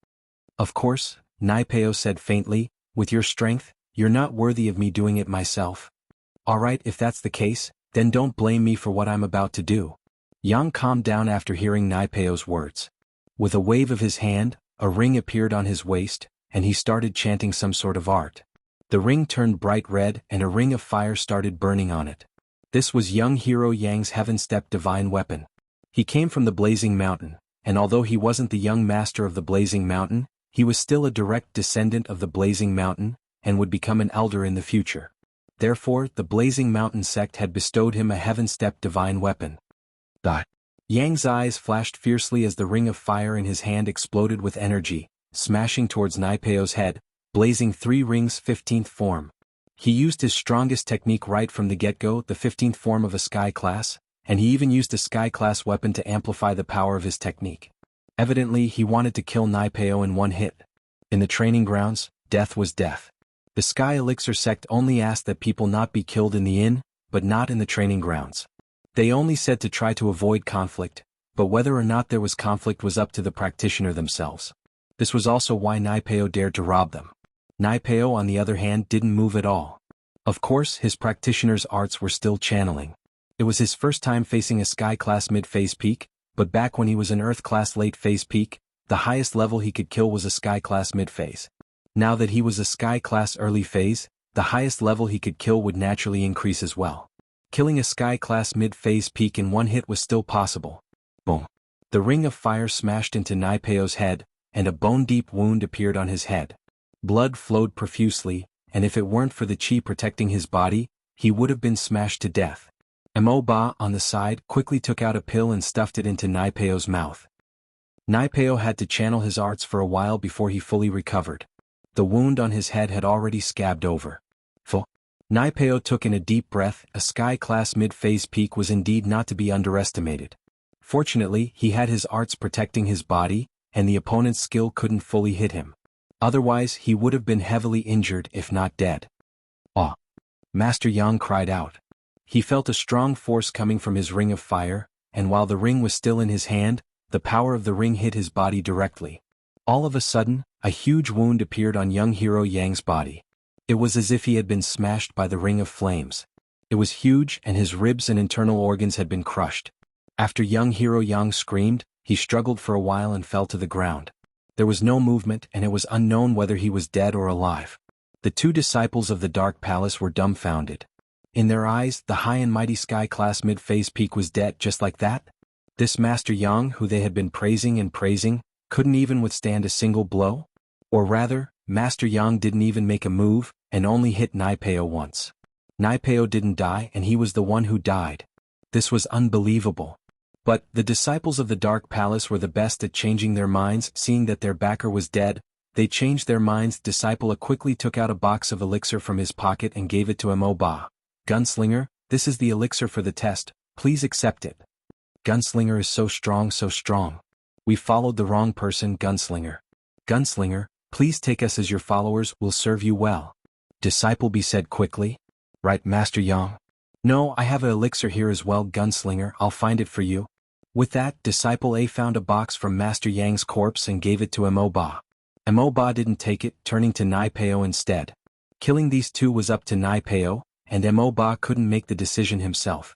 Of course, Nai Peo said faintly, with your strength, you're not worthy of me doing it myself. Alright, if that's the case, then don't blame me for what I'm about to do. Yang calmed down after hearing Nai Peo's words. With a wave of his hand, a ring appeared on his waist, and he started chanting some sort of art. The ring turned bright red and a ring of fire started burning on it. This was young hero Yang's heaven-step divine weapon. He came from the Blazing Mountain, and although he wasn't the young master of the Blazing Mountain, he was still a direct descendant of the Blazing Mountain, and would become an elder in the future. Therefore, the Blazing Mountain sect had bestowed him a heaven-step divine weapon. Yang's eyes flashed fiercely as the ring of fire in his hand exploded with energy, smashing towards Nai Peo's head, blazing 3 rings 15th form. He used his strongest technique right from the get-go, the 15th form of a sky class, and he even used a sky class weapon to amplify the power of his technique. Evidently, he wanted to kill Nai Peo in one hit. In the training grounds, death was death. The Sky Elixir sect only asked that people not be killed in the inn, but not in the training grounds. They only said to try to avoid conflict, but whether or not there was conflict was up to the practitioner themselves. This was also why Nai Peo dared to rob them. Nai Peo, on the other hand, didn't move at all. Of course, his practitioner's arts were still channeling. It was his first time facing a Sky Class mid-phase peak, but back when he was an Earth Class late-phase peak, the highest level he could kill was a Sky Class mid-phase. Now that he was a Sky Class early phase, the highest level he could kill would naturally increase as well. Killing a Sky Class mid-phase peak in one hit was still possible. Boom. The ring of fire smashed into Nai Peo's head, and a bone-deep wound appeared on his head. Blood flowed profusely, and if it weren't for the chi protecting his body, he would have been smashed to death. Mo Ba, on the side, quickly took out a pill and stuffed it into Nai Peo's mouth. Nai Peo had to channel his arts for a while before he fully recovered. The wound on his head had already scabbed over. Nai Peo took in a deep breath. A Sky Class mid-phase peak was indeed not to be underestimated. Fortunately, he had his arts protecting his body, and the opponent's skill couldn't fully hit him. Otherwise, he would have been heavily injured if not dead. Ah! Master Yang cried out. He felt a strong force coming from his ring of fire, and while the ring was still in his hand, the power of the ring hit his body directly. All of a sudden, a huge wound appeared on young hero Yang's body. It was as if he had been smashed by the ring of flames. It was huge and his ribs and internal organs had been crushed. After young hero Yang screamed, he struggled for a while and fell to the ground. There was no movement and it was unknown whether he was dead or alive. The two disciples of the Dark Palace were dumbfounded. In their eyes, the high and mighty Sky Class mid-phase peak was dead just like that? This Master Yang, who they had been praising and praising, couldn't even withstand a single blow? Or rather, Master Yang didn't even make a move, and only hit Nai Peo once. Nai Peo didn't die and he was the one who died. This was unbelievable. But, the disciples of the Dark Palace were the best at changing their minds. Seeing that their backer was dead, they changed their minds. Disciple A quickly took out a box of elixir from his pocket and gave it to Mo Ba. Gunslinger, this is the elixir for the test, please accept it. Gunslinger is so strong, so strong. We followed the wrong person, Gunslinger. Gunslinger, please take us as your followers, we'll serve you well. Disciple B said quickly. Right, Master Yang? No, I have an elixir here as well, Gunslinger, I'll find it for you. With that, Disciple A found a box from Master Yang's corpse and gave it to Mo Ba. Mo Ba didn't take it, turning to Nai Peo instead. Killing these two was up to Nai Peo, and Mo Ba couldn't make the decision himself.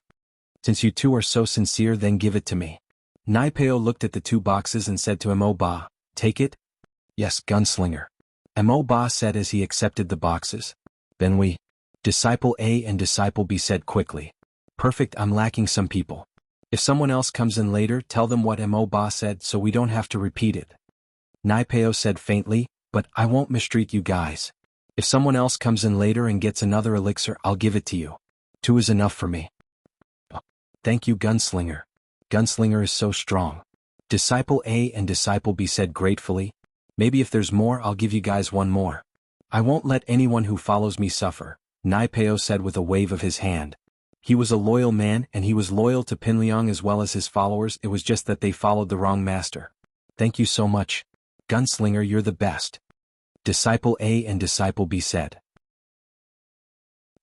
Since you two are so sincere, then give it to me. Nai Peo looked at the two boxes and said to Mo Ba, take it? Yes, Gunslinger. Mo Ba said as he accepted the boxes. Then we. Disciple A and Disciple B said quickly. Perfect, I'm lacking some people. If someone else comes in later, tell them what Mo Ba said so we don't have to repeat it. Nai Peo said faintly, but I won't mistreat you guys. If someone else comes in later and gets another elixir, I'll give it to you. 2 is enough for me. Oh, thank you, Gunslinger. Gunslinger is so strong. Disciple A and Disciple B said gratefully. Maybe if there's more, I'll give you guys one more. I won't let anyone who follows me suffer, Nai Peo said with a wave of his hand. He was a loyal man and he was loyal to Pinliang as well as his followers, it was just that they followed the wrong master. Thank you so much. Gunslinger, you're the best. Disciple A and Disciple B said.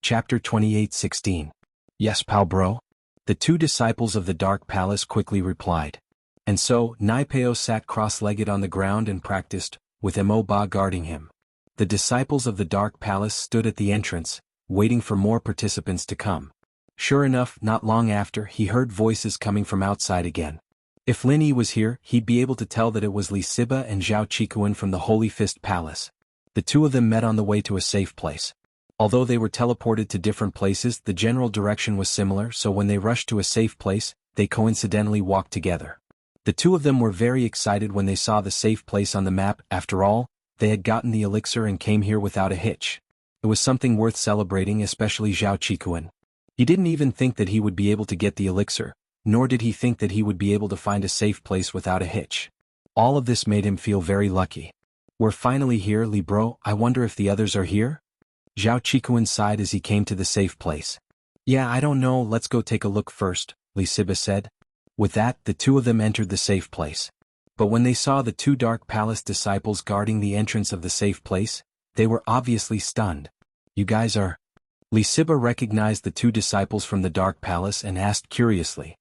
Chapter 28:16. Yes, pal bro? The two disciples of the Dark Palace quickly replied. And so, Nai Peo sat cross-legged on the ground and practiced, with Mo Ba guarding him. The disciples of the Dark Palace stood at the entrance, waiting for more participants to come. Sure enough, not long after, he heard voices coming from outside again. If Lin Yi was here, he'd be able to tell that it was Li Siba and Zhao Qikuan from the Holy Fist Palace. The two of them met on the way to a safe place. Although they were teleported to different places, the general direction was similar, so when they rushed to a safe place, they coincidentally walked together. The two of them were very excited when they saw the safe place on the map. After all, they had gotten the elixir and came here without a hitch. It was something worth celebrating, especially Zhao Qikuan. He didn't even think that he would be able to get the elixir, nor did he think that he would be able to find a safe place without a hitch. All of this made him feel very lucky. We're finally here, Li bro, I wonder if the others are here? Zhao Qikuan sighed as he came to the safe place. Yeah, I don't know, let's go take a look first, Li Siba said. With that, the two of them entered the safe place. But when they saw the two Dark Palace disciples guarding the entrance of the safe place, they were obviously stunned. You guys are... Li Siba recognized the two disciples from the Dark Palace and asked curiously.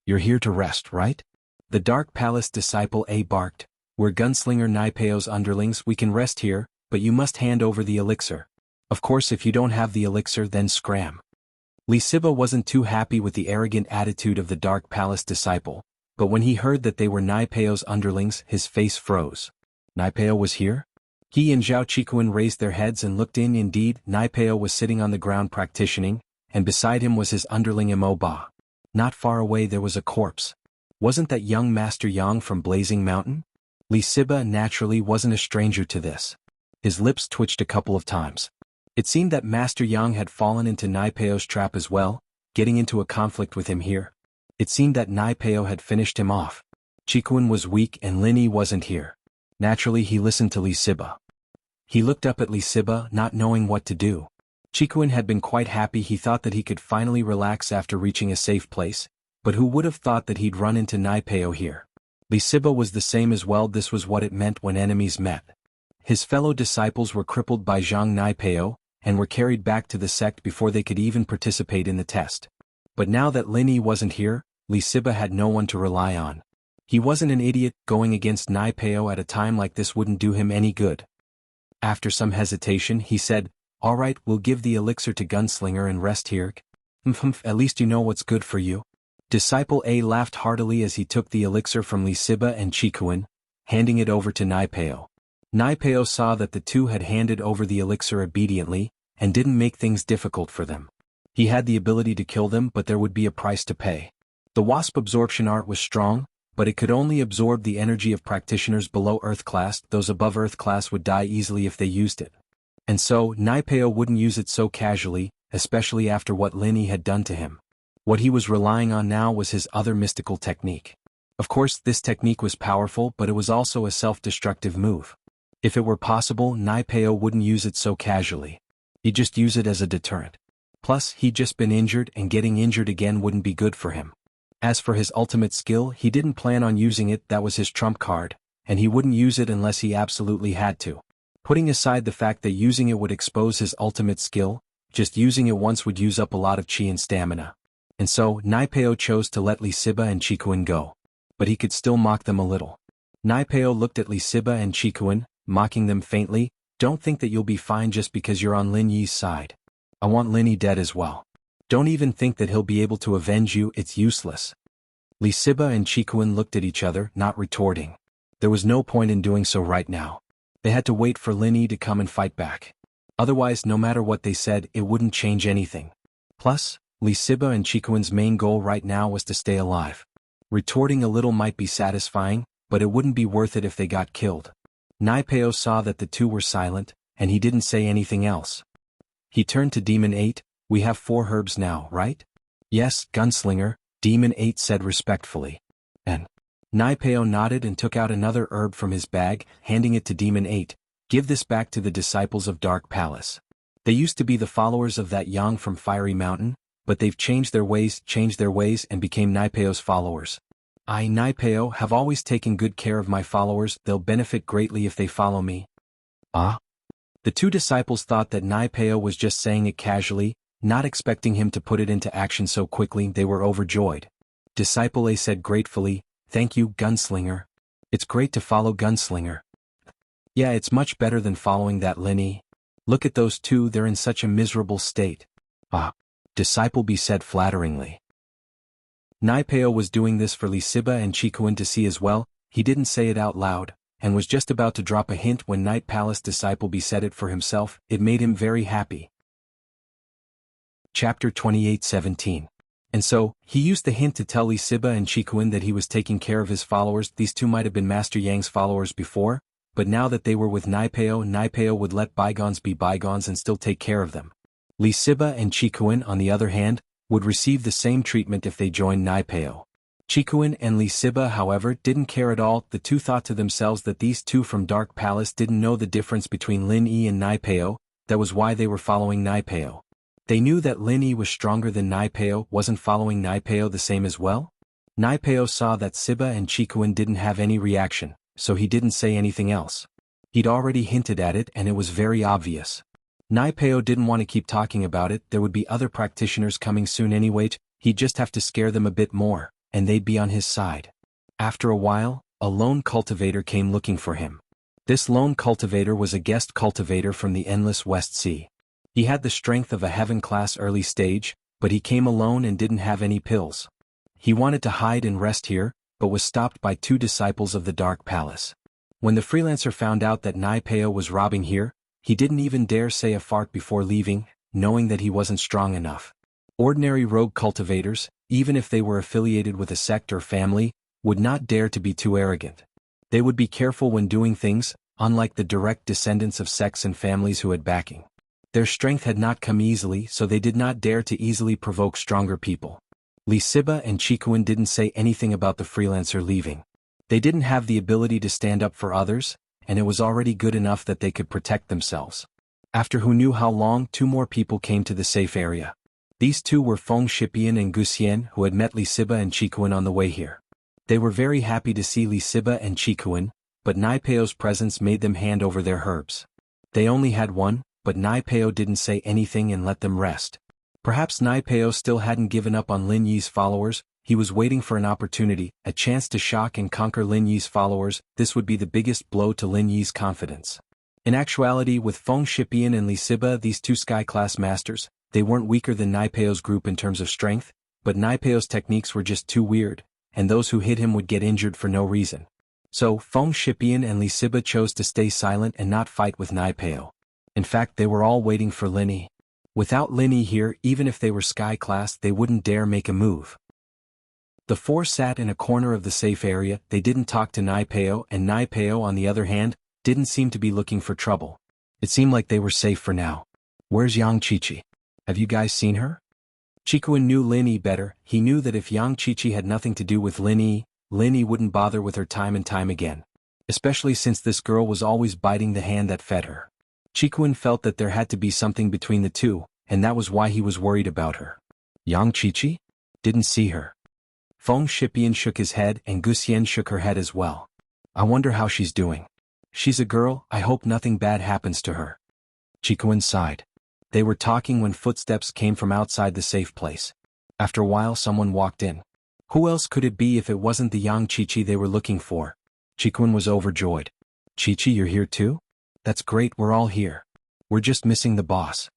You're here to rest, right? The Dark Palace disciple A barked. We're Gunslinger Nai Peo's underlings, we can rest here, but you must hand over the elixir. Of course, if you don't have the elixir, then scram. Li Siba wasn't too happy with the arrogant attitude of the Dark Palace disciple, but when he heard that they were Nai Peo's underlings, his face froze. Nai Peo was here? He and Zhao Qikuan raised their heads and looked in. Indeed, Nai Peo was sitting on the ground practicing, and beside him was his underling Mo Ba. Not far away there was a corpse. Wasn't that young Master Yang from Blazing Mountain? Li Siba naturally wasn't a stranger to this. His lips twitched a couple of times. It seemed that Master Yang had fallen into Nai Peo's trap as well, getting into a conflict with him here. It seemed that Nai Peo had finished him off. Qikuan was weak and Lin Yi wasn't here. Naturally he listened to Li Siba. He looked up at Li Siba, not knowing what to do. Qikuan had been quite happy, he thought that he could finally relax after reaching a safe place, but who would have thought that he'd run into Nai Peo here? Li Siba was the same as well, this was what it meant when enemies met. His fellow disciples were crippled by Zhang Nai Peo, and were carried back to the sect before they could even participate in the test. But now that Lin Yi wasn't here, Li Siba had no one to rely on. He wasn't an idiot, going against Nai Peo at a time like this wouldn't do him any good. After some hesitation he said, Alright, we'll give the elixir to Gunslinger and rest here. At least you know what's good for you. Disciple A laughed heartily as he took the elixir from Li Siba and Qikuan, handing it over to Nai Peo. Nai Peo saw that the two had handed over the elixir obediently, and didn't make things difficult for them. He had the ability to kill them, but there would be a price to pay. The wasp absorption art was strong, but it could only absorb the energy of practitioners below Earth class, those above Earth class would die easily if they used it. And so, Nai Peo wouldn't use it so casually, especially after what Lin Yi had done to him. What he was relying on now was his other mystical technique. Of course, this technique was powerful, but it was also a self-destructive move. If it were possible, Nai Peo wouldn't use it so casually. He'd just use it as a deterrent. Plus, he'd just been injured, and getting injured again wouldn't be good for him. As for his ultimate skill, he didn't plan on using it, that was his trump card, and he wouldn't use it unless he absolutely had to. Putting aside the fact that using it would expose his ultimate skill, just using it once would use up a lot of chi and stamina. And so, Naipeo chose to let Lee Siba and Chikuin go. But he could still mock them a little. Naipeo looked at Lee Siba and Chikuin, mocking them faintly. Don't think that you'll be fine just because you're on Lin Yi's side. I want Lin Yi dead as well. Don't even think that he'll be able to avenge you, it's useless. Lee Siba and Chikuin looked at each other, not retorting. There was no point in doing so right now. They had to wait for Lin Yi to come and fight back. Otherwise, no matter what they said, it wouldn't change anything. Plus, Lee Siba and Chikuin's main goal right now was to stay alive. Retorting a little might be satisfying, but it wouldn't be worth it if they got killed. Naipeo saw that the two were silent, and he didn't say anything else. He turned to Demon 8, we have 4 herbs now, right? Yes, Gunslinger, Demon 8 said respectfully. And Naipeo nodded and took out another herb from his bag, handing it to Demon 8. Give this back to the disciples of Dark Palace. They used to be the followers of that Yang from Fiery Mountain, but they've changed their ways and became Naipeo's followers. I, Naipeo, have always taken good care of my followers, they'll benefit greatly if they follow me. Ah? The 2 disciples thought that Naipeo was just saying it casually, not expecting him to put it into action so quickly. They were overjoyed. Disciple A said gratefully, thank you, Gunslinger. It's great to follow Gunslinger. Yeah, it's much better than following that Lin Yi. Look at those 2, they're in such a miserable state. Ah. Disciple B said flatteringly. Naipeo was doing this for Lee Siba and Chikuin to see as well. He didn't say it out loud, and was just about to drop a hint when Night Palace Disciple B said it for himself. It made him very happy. Chapter 28:17. And so, he used the hint to tell Lee Siba and Chikuin that he was taking care of his followers. These 2 might have been Master Yang's followers before, but now that they were with Naipeo, Naipeo would let bygones be bygones and still take care of them. Lee Siba and Chikuin, on the other hand, would receive the same treatment if they joined Naipeo. Chikuin and Lee Siba, however, didn't care at all. The 2 thought to themselves that these 2 from Dark Palace didn't know the difference between Lin Yi and Naipeo. That was why they were following Naipeo. They knew that Lin Yi was stronger than Naipeo. Wasn't following Naipeo the same as well? Naipeo saw that Siba and Chikuin didn't have any reaction, so he didn't say anything else. He'd already hinted at it and it was very obvious. Naipeo didn't want to keep talking about it. There would be other practitioners coming soon anyway. He'd just have to scare them a bit more, and they'd be on his side. After a while, a lone cultivator came looking for him. This lone cultivator was a guest cultivator from the endless West Sea. He had the strength of a heaven-class early stage, but he came alone and didn't have any pills. He wanted to hide and rest here, but was stopped by 2 disciples of the Dark Palace. When the freelancer found out that Naipeo was robbing here, he didn't even dare say a fart before leaving, knowing that he wasn't strong enough. Ordinary rogue cultivators, even if they were affiliated with a sect or family, would not dare to be too arrogant. They would be careful when doing things, unlike the direct descendants of sects and families who had backing. Their strength had not come easily, so they did not dare to easily provoke stronger people. Lee Siba and Chikuin didn't say anything about the freelancer leaving. They didn't have the ability to stand up for others, and it was already good enough that they could protect themselves. After who knew how long, 2 more people came to the safe area. These 2 were Feng Shipian and Guxian, who had met Lee Siba and Chikuin on the way here. They were very happy to see Lee Siba and Chikuin, but Naipeo's presence made them hand over their herbs. They only had 1, but Naipeo didn't say anything and let them rest. Perhaps Naipeo still hadn't given up on Lin Yi's followers. He was waiting for an opportunity, a chance to shock and conquer Lin Yi's followers. This would be the biggest blow to Lin Yi's confidence. In actuality, with Feng Shipian and Lee Siba, these 2 sky-class masters, they weren't weaker than Naipeo's group in terms of strength, but Naipeo's techniques were just too weird, and those who hit him would get injured for no reason. So, Feng Shipian and Lee Siba chose to stay silent and not fight with Naipeo. In fact, they were all waiting for Lin Yi. Without Lin Yi here, even if they were sky-class, they wouldn't dare make a move. The 4 sat in a corner of the safe area. They didn't talk to Naipeo, and Naipeo, on the other hand, didn't seem to be looking for trouble. It seemed like they were safe for now. Where's Yang Chichi? Have you guys seen her? Chikuin knew Lin Yi better. He knew that if Yang Chichi had nothing to do with Lin Yi wouldn't bother with her time and time again. Especially since this girl was always biting the hand that fed her. Chikuin felt that there had to be something between the 2, and that was why he was worried about her. Yang Chichi? Didn't see her. Feng Shipian shook his head and Guxian shook her head as well. I wonder how she's doing. She's a girl, I hope nothing bad happens to her. Chikuan sighed. They were talking when footsteps came from outside the safe place. After a while someone walked in. Who else could it be if it wasn't the young Chichi they were looking for? Chikuan was overjoyed. Chichi, you're here too? That's great, we're all here. We're just missing the boss.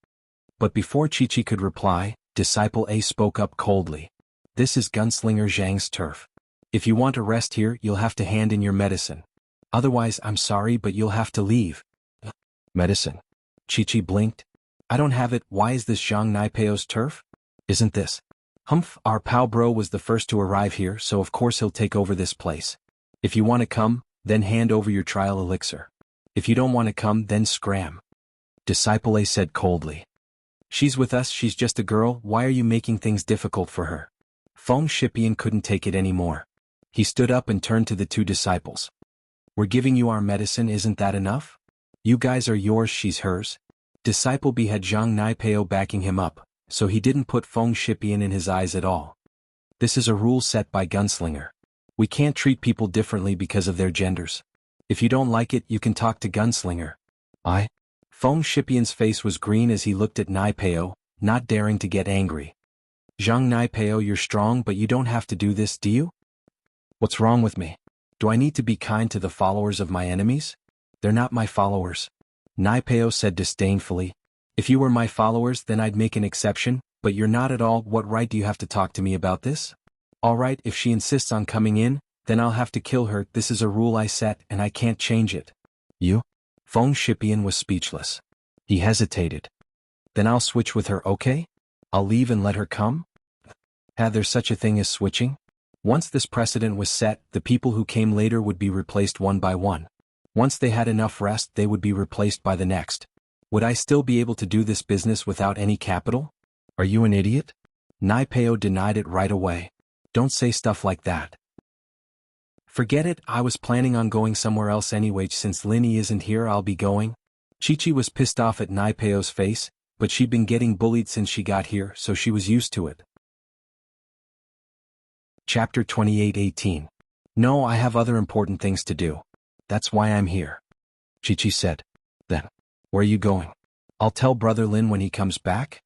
But before Chichi could reply, Disciple A spoke up coldly. This is Gunslinger Zhang's turf. If you want to rest here, you'll have to hand in your medicine. Otherwise, I'm sorry, but you'll have to leave. Medicine? Chichi blinked. I don't have it, why is this Zhang Naipeo's turf? Isn't this? Humph, our Pao bro was the first to arrive here, so of course he'll take over this place. If you want to come, then hand over your trial elixir. If you don't want to come, then scram. Disciple A said coldly. She's with us, she's just a girl, why are you making things difficult for her? Feng Shipian couldn't take it anymore. He stood up and turned to the two disciples. We're giving you our medicine, isn't that enough? You guys are yours, she's hers. Disciple B had Zhang Naipeo backing him up, so he didn't put Feng Shipian in his eyes at all. This is a rule set by Gunslinger. We can't treat people differently because of their genders. If you don't like it, you can talk to Gunslinger. Feng Shipian's face was green as he looked at Naipeo, not daring to get angry. Zhang Naipeo, you're strong, but you don't have to do this, do you? What's wrong with me? Do I need to be kind to the followers of my enemies? They're not my followers. Naipeo said disdainfully. If you were my followers, then I'd make an exception, but you're not at all. What right do you have to talk to me about this? All right, if she insists on coming in, then I'll have to kill her. This is a rule I set and I can't change it. You? Feng Shipian was speechless. He hesitated. Then I'll switch with her, okay? I'll leave and let her come? Had there such a thing as switching? Once this precedent was set, the people who came later would be replaced one by one. Once they had enough rest, they would be replaced by the next. Would I still be able to do this business without any capital? Are you an idiot? Naipeo denied it right away. Don't say stuff like that. Forget it, I was planning on going somewhere else anyway. Since Linny isn't here, I'll be going. Chichi was pissed off at Naipeo's face, but she'd been getting bullied since she got here, so she was used to it. Chapter 28:18. No, I have other important things to do. That's why I'm here. Chichi said. Then, where are you going? I'll tell Brother Lin when he comes back.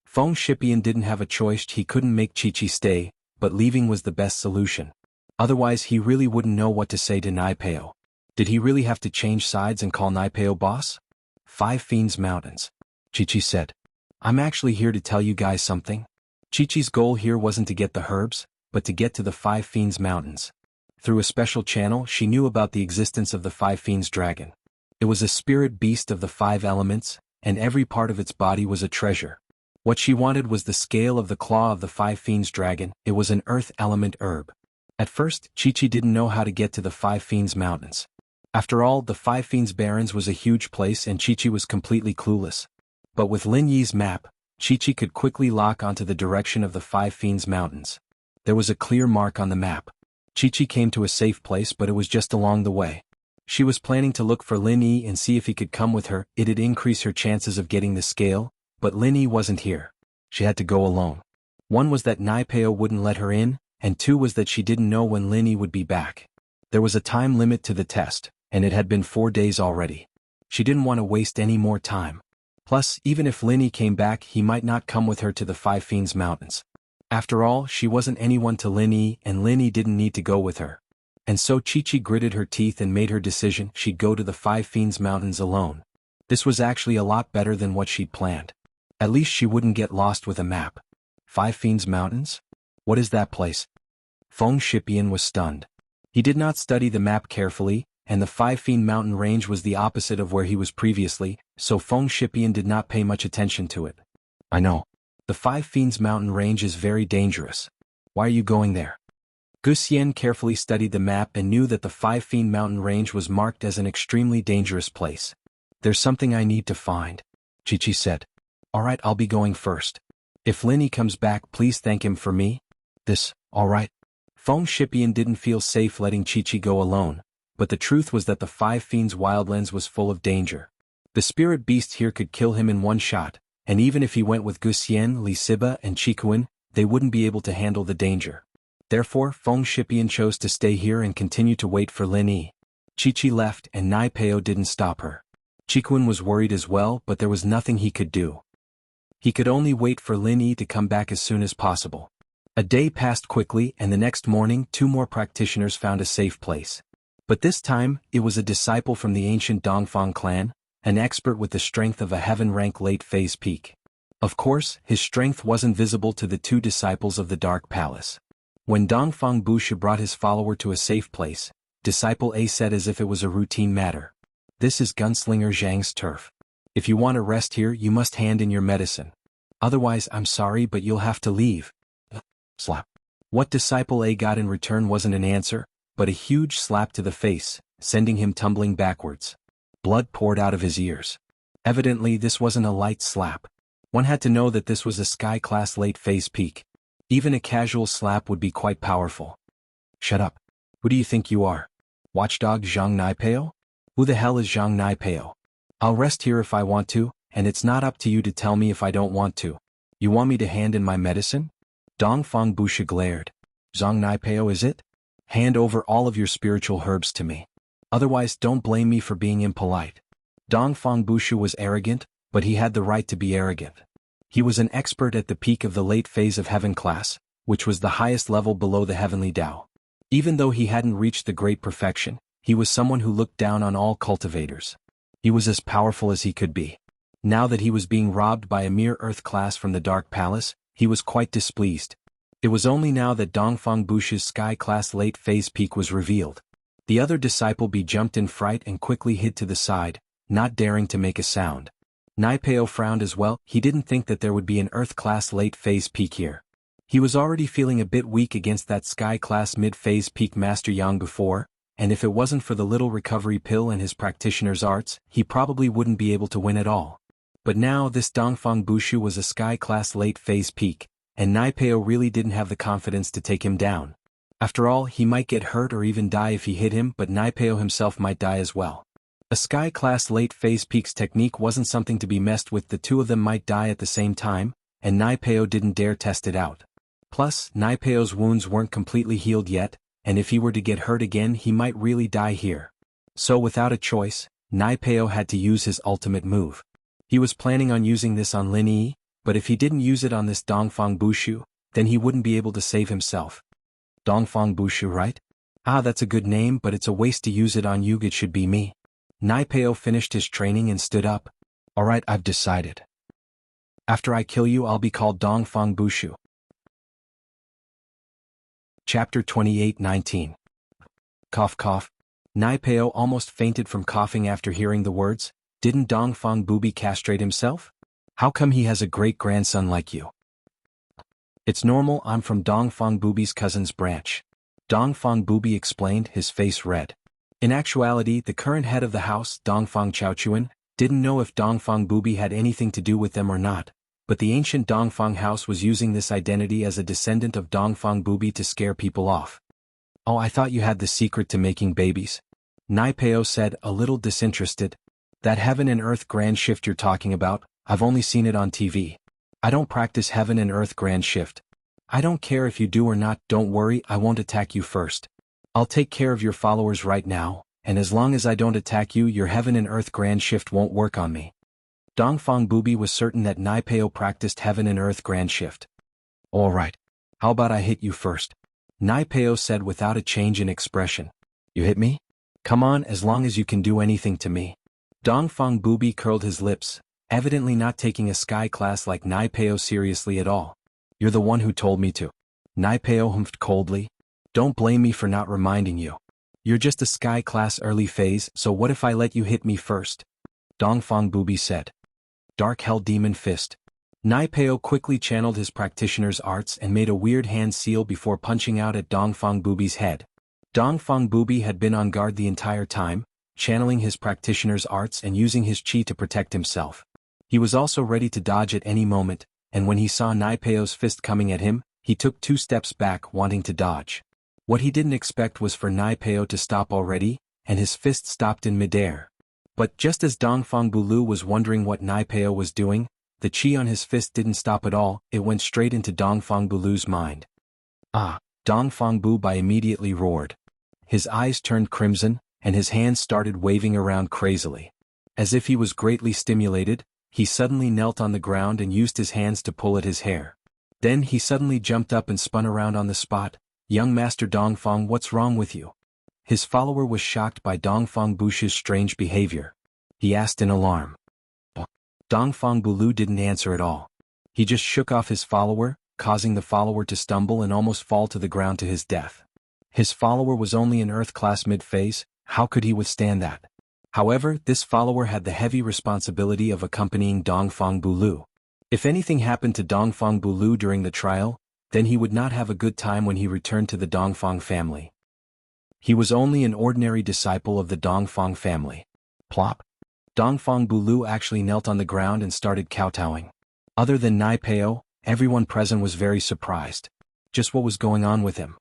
Feng Shipian didn't have a choice, he couldn't make Chichi stay, but leaving was the best solution. Otherwise he really wouldn't know what to say to Naipeo. Did he really have to change sides and call Naipeo boss? 5 Fiends Mountains. Chichi said. I'm actually here to tell you guys something. Chichi's goal here wasn't to get the herbs, but to get to the 5 Fiends Mountains. Through a special channel she knew about the existence of the 5 Fiends dragon. It was a spirit beast of the 5 elements, and every part of its body was a treasure. What she wanted was the scale of the claw of the 5 Fiends dragon. It was an earth element herb. At first, Chichi didn't know how to get to the 5 Fiends Mountains. After all, the 5 Fiends Barrens was a huge place and Chichi was completely clueless. But with Lin Yi's map, Chichi could quickly lock onto the direction of the 5 Fiends Mountains. There was a clear mark on the map. Chichi came to a safe place, but it was just along the way. She was planning to look for Lin Yi and see if he could come with her. It'd increase her chances of getting the scale, but Lin Yi wasn't here. She had to go alone. One was that Naipeo wouldn't let her in, and 2 was that she didn't know when Lin Yi would be back. There was a time limit to the test, and it had been 4 days already. She didn't want to waste any more time. Plus, even if Lin Yi came back, he might not come with her to the 5 Fiends Mountains. After all, she wasn't anyone to Lin Yi, and Lin Yi didn't need to go with her. And so Chichi gritted her teeth and made her decision. She'd go to the 5 Fiends Mountains alone. This was actually a lot better than what she'd planned. At least she wouldn't get lost with a map. 5 Fiends Mountains? What is that place? Feng Shipian was stunned. He did not study the map carefully, and the 5 Fiend Mountain range was the opposite of where he was previously, so Feng Shipian did not pay much attention to it. I know. The 5 Fiends Mountain range is very dangerous. Why are you going there? Guxian carefully studied the map and knew that the 5 Fiend Mountain range was marked as an extremely dangerous place. There's something I need to find, Chichi said. Alright, I'll be going first. If Lin Yi comes back, please thank him for me. Alright. Feng Shipian didn't feel safe letting Chichi go alone, but the truth was that the 5 Fiends Wildlands was full of danger. The spirit beast here could kill him in one shot, and even if he went with Guxian, Li Siba, and Chikuan, they wouldn't be able to handle the danger. Therefore, Feng Shipian chose to stay here and continue to wait for Lin Yi. Chi-Chi left and Nai Peo didn't stop her. Chikun was worried as well, but there was nothing he could do. He could only wait for Lin Yi to come back as soon as possible. A day passed quickly and the next morning 2 more practitioners found a safe place. But this time, it was a disciple from the ancient Dongfang clan, an expert with the strength of a heaven-rank late-phase peak. Of course, his strength wasn't visible to the 2 disciples of the Dark Palace. When Dongfang Bushu brought his follower to a safe place, Disciple A said as if it was a routine matter. This is Gunslinger Zhang's turf. If you want to rest here you must hand in your medicine. Otherwise I'm sorry but you'll have to leave. Slap. What Disciple A got in return wasn't an answer, but a huge slap to the face, sending him tumbling backwards. Blood poured out of his ears. Evidently this wasn't a light slap. One had to know that this was a sky-class late-phase peak. Even a casual slap would be quite powerful. Shut up. Who do you think you are? Watchdog Zhang Naipeo? Who the hell is Zhang Naipeo? I'll rest here if I want to, and it's not up to you to tell me if I don't want to. You want me to hand in my medicine? Dongfang Bushu glared. Zhang Naipeo is it? Hand over all of your spiritual herbs to me. Otherwise don't blame me for being impolite. Dongfang Bushu was arrogant, but he had the right to be arrogant. He was an expert at the peak of the late phase of heaven class, which was the highest level below the heavenly Tao. Even though he hadn't reached the great perfection, he was someone who looked down on all cultivators. He was as powerful as he could be. Now that he was being robbed by a mere earth class from the Dark Palace, he was quite displeased. It was only now that Dongfang Bushu's sky-class late-phase peak was revealed. The other disciple B jumped in fright and quickly hid to the side, not daring to make a sound. Naipeo frowned as well. He didn't think that there would be an earth-class late-phase peak here. He was already feeling a bit weak against that sky-class mid-phase peak Master Yang before, and if it wasn't for the little recovery pill and his practitioner's arts, he probably wouldn't be able to win at all. But now this Dongfang Bushu was a sky-class late-phase peak, and Naipeo really didn't have the confidence to take him down. After all, he might get hurt or even die if he hit him, but Naipeo himself might die as well. A sky-class late-phase peak's technique wasn't something to be messed with. The 2 of them might die at the same time, and Naipeo didn't dare test it out. Plus, Naipeo's wounds weren't completely healed yet, and if he were to get hurt again he might really die here. So without a choice, Naipeo had to use his ultimate move. He was planning on using this on Lin Yi, but if he didn't use it on this Dongfang Bushu, then he wouldn't be able to save himself. Dongfang Bushu, right? Ah, that's a good name, but it's a waste to use it on you. It should be me. Naipeo finished his training and stood up. Alright, I've decided. After I kill you I'll be called Dongfang Bushu. Chapter 28:19. Cough cough. Naipeo almost fainted from coughing after hearing the words. Didn't Dongfang Bubi castrate himself? How come he has a great-grandson like you? It's normal, I'm from Dongfang Bubi's cousin's branch. Dongfang Bubi explained, his face red. In actuality, the current head of the house, Dongfang Chaochuan, didn't know if Dongfang Bubi had anything to do with them or not, but the ancient Dongfang house was using this identity as a descendant of Dongfang Bubi to scare people off. Oh, I thought you had the secret to making babies. Naipeo said, a little disinterested. That heaven and earth grand shift you're talking about, I've only seen it on TV. I don't practice heaven and earth grand shift. I don't care if you do or not, don't worry, I won't attack you first. I'll take care of your followers right now, and as long as I don't attack you, your heaven and earth grand shift won't work on me. Dongfang Bubi was certain that Naipeo practiced heaven and earth grand shift. Alright. How about I hit you first? Naipeo said without a change in expression. You hit me? Come on, as long as you can do anything to me. Dongfang Bubi curled his lips, evidently not taking a sky class like Naipeo seriously at all. You're the one who told me to. Naipeo humphed coldly. Don't blame me for not reminding you. You're just a sky class early phase, so what if I let you hit me first? Dongfang Bubi said. Dark Hell Demon Fist. Naipeo quickly channeled his practitioner's arts and made a weird hand seal before punching out at Dongfang Bubi's head. Dongfang Bubi had been on guard the entire time, channeling his practitioner's arts and using his chi to protect himself. He was also ready to dodge at any moment, and when he saw Naipeo's fist coming at him, he took 2 steps back, wanting to dodge. What he didn't expect was for Naipeo to stop already, and his fist stopped in midair. But just as Dongfang Bulu was wondering what Naipeo was doing, the chi on his fist didn't stop at all, it went straight into Dongfang Bulu's mind. Ah, Dongfang Bu Bai immediately roared. His eyes turned crimson, and his hands started waving around crazily. As if he was greatly stimulated, he suddenly knelt on the ground and used his hands to pull at his hair. Then he suddenly jumped up and spun around on the spot. "Young Master Dongfang, what's wrong with you?" His follower was shocked by Dongfang Bushu's strange behavior. He asked in alarm. Dongfang Bulu didn't answer at all. He just shook off his follower, causing the follower to stumble and almost fall to the ground to his death. His follower was only in Earth class mid-phase, how could he withstand that? However, this follower had the heavy responsibility of accompanying Dongfang Bulu. If anything happened to Dongfang Bulu during the trial, then he would not have a good time when he returned to the Dongfang family. He was only an ordinary disciple of the Dongfang family. Plop. Dongfang Bulu actually knelt on the ground and started kowtowing. Other than Nai Peo, everyone present was very surprised. Just what was going on with him?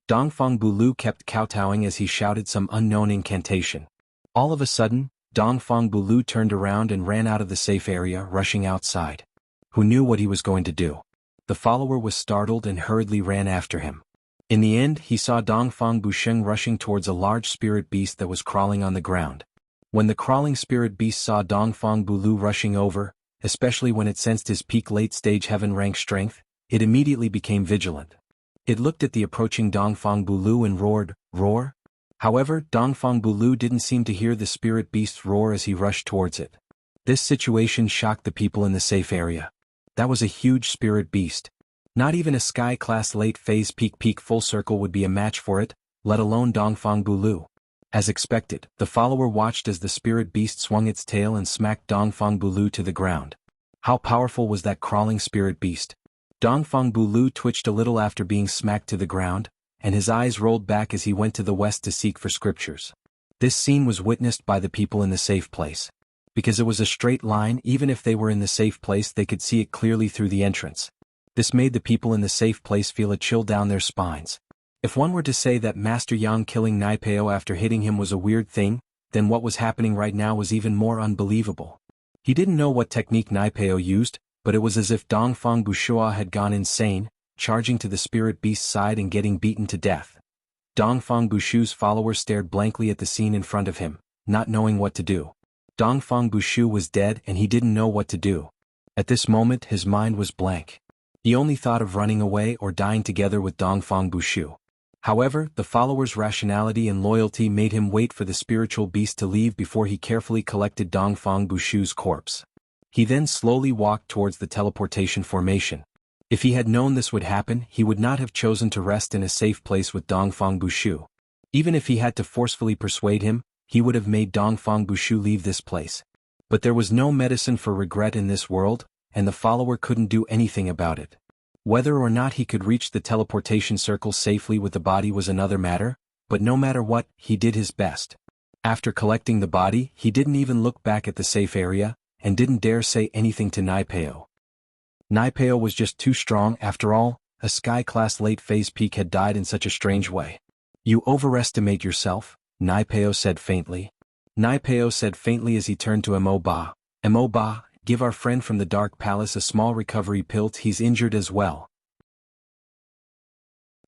Dongfang Bulu kept kowtowing as he shouted some unknown incantation. All of a sudden, Dongfang Bulu turned around and ran out of the safe area, rushing outside. Who knew what he was going to do? The follower was startled and hurriedly ran after him. In the end, he saw Dongfang Busheng rushing towards a large spirit beast that was crawling on the ground. When the crawling spirit beast saw Dongfang Bulu rushing over, especially when it sensed his peak late-stage heaven rank strength, it immediately became vigilant. It looked at the approaching Dongfang Bulu and roared, "Roar?" However, Dongfang Bulu didn't seem to hear the spirit beast's roar as he rushed towards it. This situation shocked the people in the safe area. That was a huge spirit beast. Not even a sky-class late-phase peak full circle would be a match for it, let alone Dongfang Bulu. As expected, the follower watched as the spirit beast swung its tail and smacked Dongfang Bulu to the ground. How powerful was that crawling spirit beast? Dongfang Bulu twitched a little after being smacked to the ground, and his eyes rolled back as he went to the west to seek for scriptures. This scene was witnessed by the people in the safe place. Because it was a straight line, even if they were in the safe place they could see it clearly through the entrance. This made the people in the safe place feel a chill down their spines. If one were to say that Master Yang killing Nai Peo after hitting him was a weird thing, then what was happening right now was even more unbelievable. He didn't know what technique Nai Peo used, but it was as if Dongfang Bushua had gone insane, charging to the spirit beast's side and getting beaten to death. Dongfang Bushu's follower stared blankly at the scene in front of him, not knowing what to do. Dongfang Bushu was dead and he didn't know what to do. At this moment his mind was blank. He only thought of running away or dying together with Dongfang Bushu. However, the follower's rationality and loyalty made him wait for the spiritual beast to leave before he carefully collected Dongfang Bushu's corpse. He then slowly walked towards the teleportation formation. If he had known this would happen, he would not have chosen to rest in a safe place with Dongfang Bushu. Even if he had to forcefully persuade him, he would have made Dongfang Bushu leave this place. But there was no medicine for regret in this world, and the follower couldn't do anything about it. Whether or not he could reach the teleportation circle safely with the body was another matter, but no matter what, he did his best. After collecting the body, he didn't even look back at the safe area, and didn't dare say anything to Nai Peo. Nai Peo was just too strong after all, a sky-class late-phase peak had died in such a strange way. "You overestimate yourself," Nai Peo said faintly. Nai Peo said faintly as he turned to Mo Ba. "Mo Ba, give our friend from the Dark Palace a small recovery pill, he's injured as well."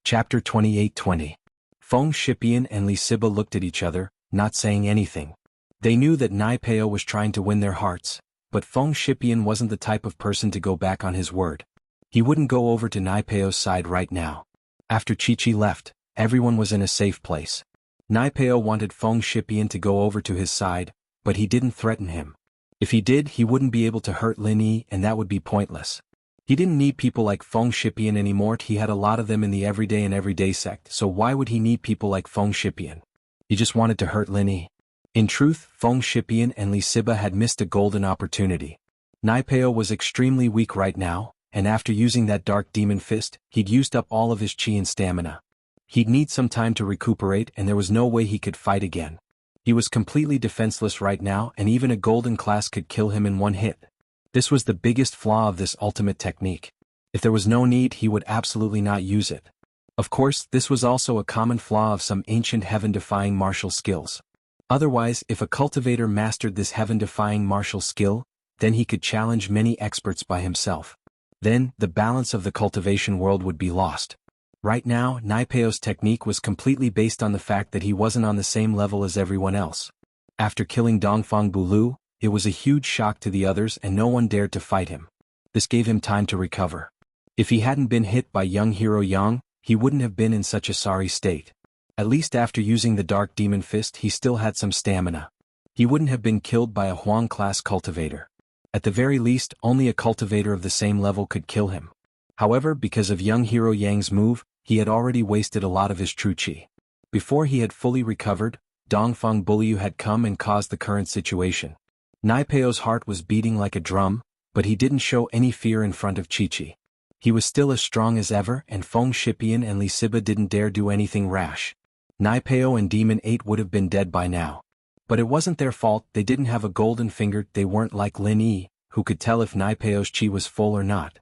Chapter 28-20. Feng Shipian and Li Siba looked at each other, not saying anything. They knew that Nai Peo was trying to win their hearts, but Feng Shipian wasn't the type of person to go back on his word. He wouldn't go over to Nai Peo's side right now. After Chi-Chi left, everyone was in a safe place. Nai Peo wanted Feng Shipian to go over to his side, but he didn't threaten him. If he did, he wouldn't be able to hurt Lin Yi, and that would be pointless. He didn't need people like Feng Shipian anymore. He had a lot of them in the everyday sect, so why would he need people like Feng Shipian? He just wanted to hurt Lin Yi. In truth, Feng Shipian and Li Siba had missed a golden opportunity. Nai Peo was extremely weak right now, and after using that dark demon fist, he'd used up all of his chi and stamina. He'd need some time to recuperate, and there was no way he could fight again. He was completely defenseless right now, and even a golden class could kill him in one hit. This was the biggest flaw of this ultimate technique. If there was no need, he would absolutely not use it. Of course, this was also a common flaw of some ancient heaven-defying martial skills. Otherwise, if a cultivator mastered this heaven-defying martial skill, then he could challenge many experts by himself. Then, the balance of the cultivation world would be lost. Right now, Naipeo's technique was completely based on the fact that he wasn't on the same level as everyone else. After killing Dongfang Bulu, it was a huge shock to the others and no one dared to fight him. This gave him time to recover. If he hadn't been hit by young hero Yang, he wouldn't have been in such a sorry state. At least after using the Dark Demon Fist he still had some stamina. He wouldn't have been killed by a Huang-class cultivator. At the very least, only a cultivator of the same level could kill him. However, because of young hero Yang's move, he had already wasted a lot of his true chi. Before he had fully recovered, Dongfang Bulu had come and caused the current situation. Naipeo's heart was beating like a drum, but he didn't show any fear in front of Chi-Chi. He was still as strong as ever, and Feng Shipian and Li Siba didn't dare do anything rash. Naipeo and Demon 8 would have been dead by now. But it wasn't their fault, they didn't have a golden finger, they weren't like Lin Yi, who could tell if Naipeo's chi was full or not.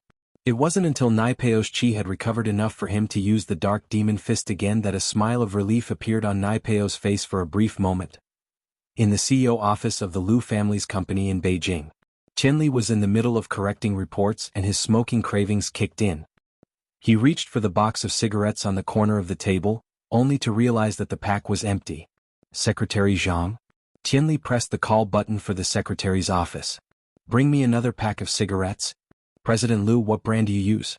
It wasn't until Naipeo's chi had recovered enough for him to use the Dark Demon Fist again that a smile of relief appeared on Naipeo's face for a brief moment. In the CEO office of the Liu family's company in Beijing, Qianli was in the middle of correcting reports and his smoking cravings kicked in. He reached for the box of cigarettes on the corner of the table, only to realize that the pack was empty. Secretary Zhang? Qianli pressed the call button for the secretary's office. Bring me another pack of cigarettes. President Liu, what brand do you use?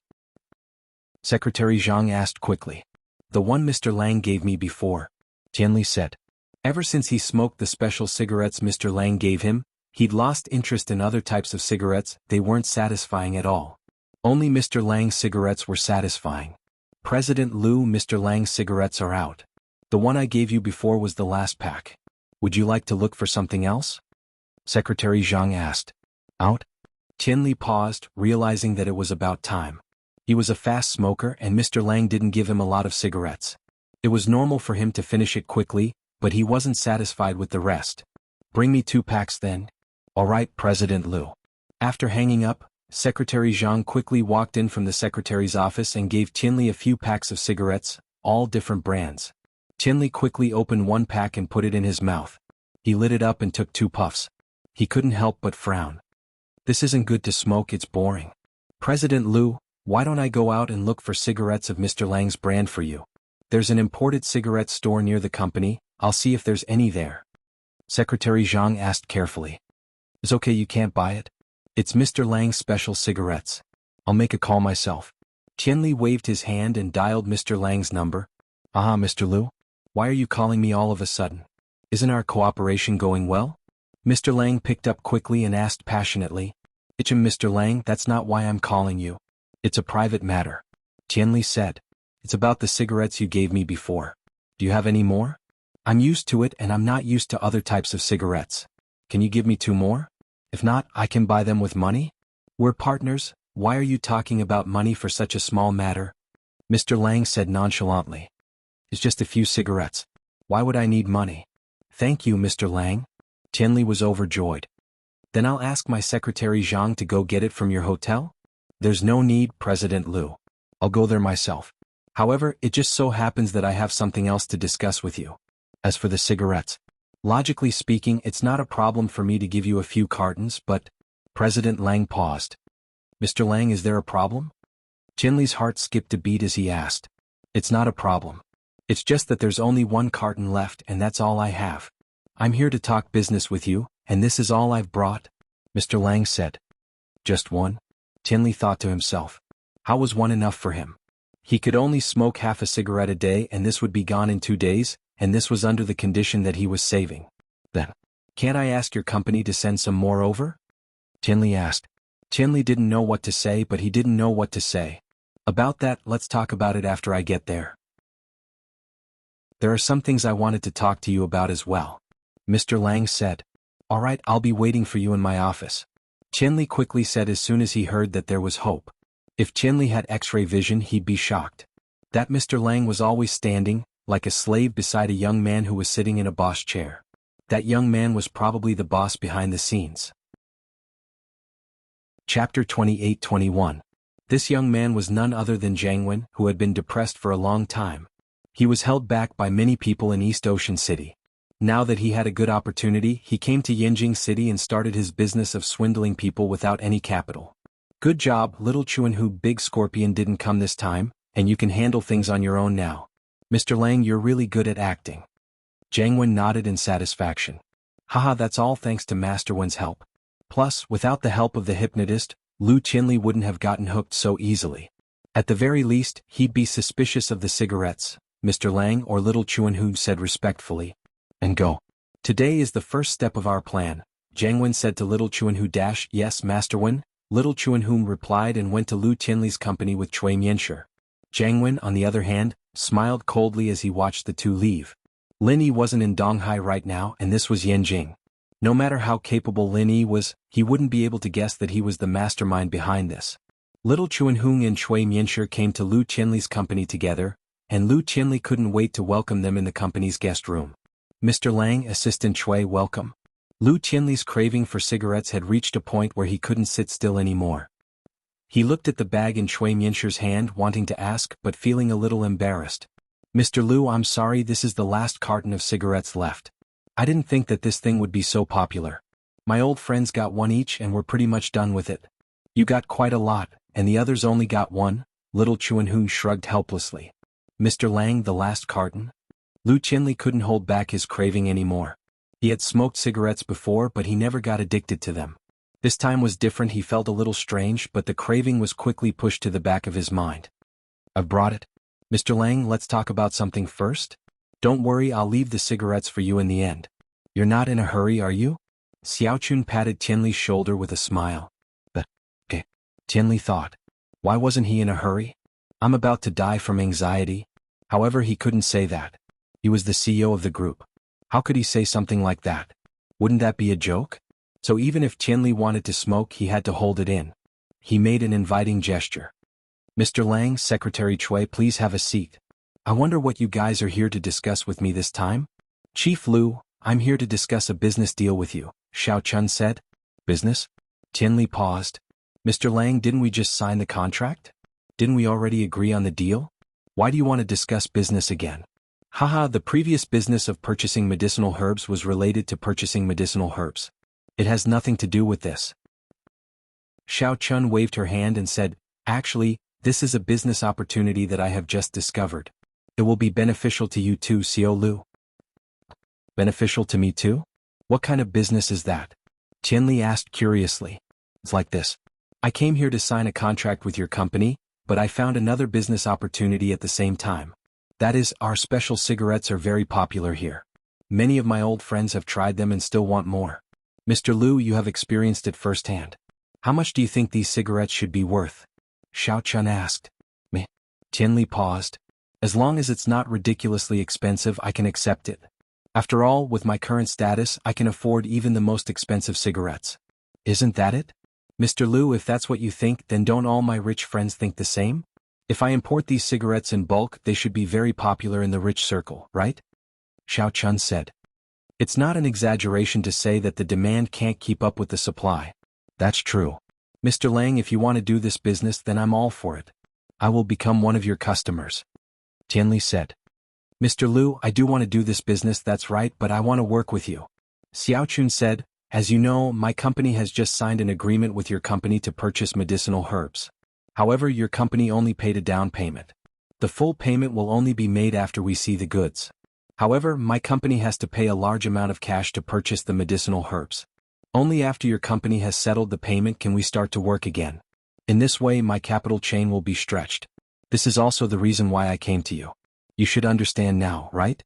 Secretary Zhang asked quickly. The one Mr. Lang gave me before, Qianli said. Ever since he smoked the special cigarettes Mr. Lang gave him, he'd lost interest in other types of cigarettes, they weren't satisfying at all. Only Mr. Lang's cigarettes were satisfying. President Liu, Mr. Lang's cigarettes are out. The one I gave you before was the last pack. Would you like to look for something else? Secretary Zhang asked. Out? Qianli paused, realizing that it was about time. He was a fast smoker and Mr. Lang didn't give him a lot of cigarettes. It was normal for him to finish it quickly, but he wasn't satisfied with the rest. Bring me 2 packs then. All right, President Liu. After hanging up, Secretary Zhang quickly walked in from the secretary's office and gave Qianli a few packs of cigarettes, all different brands. Qianli quickly opened one pack and put it in his mouth. He lit it up and took 2 puffs. He couldn't help but frown. This isn't good to smoke, it's boring. President Liu, why don't I go out and look for cigarettes of Mr. Lang's brand for you? There's an imported cigarette store near the company, I'll see if there's any there. Secretary Zhang asked carefully. It's okay, you can't buy it? It's Mr. Lang's special cigarettes. I'll make a call myself. Qianli waved his hand and dialed Mr. Lang's number. Mr. Liu? Why are you calling me all of a sudden? Isn't our cooperation going well? Mr. Lang picked up quickly and asked passionately. Mr. Lang, that's not why I'm calling you. It's a private matter. Qianli said. It's about the cigarettes you gave me before. Do you have any more? I'm used to it and I'm not used to other types of cigarettes. Can you give me 2 more? If not, I can buy them with money? We're partners, why are you talking about money for such a small matter? Mr. Lang said nonchalantly. It's just a few cigarettes. Why would I need money? Thank you, Mr. Lang. Qianli was overjoyed. Then I'll ask my secretary Zhang to go get it from your hotel? There's no need, President Liu. I'll go there myself. However, it just so happens that I have something else to discuss with you. As for the cigarettes, logically speaking, it's not a problem for me to give you a few cartons, but... President Lang paused. Mr. Lang, is there a problem? Qianli's heart skipped a beat as he asked. It's not a problem. It's just that there's only 1 carton left and that's all I have. I'm here to talk business with you, and this is all I've brought, Mr. Lang said. Just 1? Qianli thought to himself. How was 1 enough for him? He could only smoke half a cigarette a day and this would be gone in 2 days, and this was under the condition that he was saving. Then, can't I ask your company to send some more over? Qianli asked. Qianli didn't know what to say, but he didn't know what to say. About that, let's talk about it after I get there. There are some things I wanted to talk to you about as well, Mr. Lang said. All right, I'll be waiting for you in my office. Qianli quickly said as soon as he heard that there was hope. If Qianli had X-ray vision, he'd be shocked. That Mr. Lang was always standing, like a slave beside a young man who was sitting in a boss chair. That young man was probably the boss behind the scenes. Chapter 28-21. This young man was none other than Zhang Wen, who had been depressed for a long time. He was held back by many people in East Ocean City. Now that he had a good opportunity, he came to Yinjing City and started his business of swindling people without any capital. Good job, little Chuan. Who Big Scorpion didn't come this time, and you can handle things on your own now. Mr. Lang, you're really good at acting. Jiang Wen nodded in satisfaction. Haha, that's all thanks to Master Wen's help. Plus, without the help of the hypnotist, Lu Qinli wouldn't have gotten hooked so easily. At the very least, he'd be suspicious of the cigarettes, Mr. Lang or Little Chuanhu said respectfully. And go. Today is the first step of our plan, Jiang Wen said to Little Chuanhu. Yes, Master Wen, Little Chuanhu replied and went to Lu Qinli's company with Cui Mianshi. Jiang Wen, on the other hand, smiled coldly as he watched the two leave. Lin Yi wasn't in Donghai right now, and this was Yanjing. No matter how capable Lin Yi was, he wouldn't be able to guess that he was the mastermind behind this. Little Chuanhu and Cui Mianshi came to Lu Qinli's company together, and Lu Qinli couldn't wait to welcome them in the company's guest room. Mr. Lang, Assistant Cui, welcome. Lu Qinli's craving for cigarettes had reached a point where he couldn't sit still anymore. He looked at the bag in Cui Mianshi's hand, wanting to ask but feeling a little embarrassed. Mr. Lu, I'm sorry, this is the last carton of cigarettes left. I didn't think that this thing would be so popular. My old friends got one each and we're pretty much done with it. You got quite a lot, and the others only got one, Little Chuanhu shrugged helplessly. Mr. Lang, the last carton? Lu Qinli couldn't hold back his craving anymore. He had smoked cigarettes before but he never got addicted to them. This time was different. He felt a little strange, but the craving was quickly pushed to the back of his mind. I've brought it. Mr. Lang, let's talk about something first? Don't worry, I'll leave the cigarettes for you in the end. You're not in a hurry, are you? Xiaochun patted Tianli's shoulder with a smile. Okay. Tianli thought. Why wasn't he in a hurry? I'm about to die from anxiety. However, he couldn't say that. He was the CEO of the group. How could he say something like that? Wouldn't that be a joke? So even if Tianli wanted to smoke, he had to hold it in. He made an inviting gesture. Mr. Lang, Secretary Cui, please have a seat. I wonder what you guys are here to discuss with me this time? Chief Lu, I'm here to discuss a business deal with you, Xiao Chun said. Business? Tianli paused. Mr. Lang, didn't we just sign the contract? Didn't we already agree on the deal? Why do you want to discuss business again? Haha, the previous business of purchasing medicinal herbs was related to purchasing medicinal herbs. It has nothing to do with this. Xiao Chun waved her hand and said, actually, this is a business opportunity that I have just discovered. It will be beneficial to you too, Xiao Lu. Beneficial to me too? What kind of business is that? Tianli asked curiously. It's like this. I came here to sign a contract with your company, but I found another business opportunity at the same time. That is, our special cigarettes are very popular here. Many of my old friends have tried them and still want more. Mr. Lu, you have experienced it firsthand. How much do you think these cigarettes should be worth? Xiao Chun asked. Meh. Tianli paused. As long as it's not ridiculously expensive, I can accept it. After all, with my current status, I can afford even the most expensive cigarettes. Isn't that it? Mr. Lu, if that's what you think, then don't all my rich friends think the same? If I import these cigarettes in bulk, they should be very popular in the rich circle, right? Xiao Chun said. It's not an exaggeration to say that the demand can't keep up with the supply. That's true. Mr. Lang, if you want to do this business, then I'm all for it. I will become one of your customers. Tianli said. Mr. Lu, I do want to do this business, that's right, but I want to work with you. Xiaochun said, as you know, my company has just signed an agreement with your company to purchase medicinal herbs. However, your company only paid a down payment. The full payment will only be made after we see the goods. However, my company has to pay a large amount of cash to purchase the medicinal herbs. Only after your company has settled the payment can we start to work again. In this way, my capital chain will be stretched. This is also the reason why I came to you. You should understand now, right?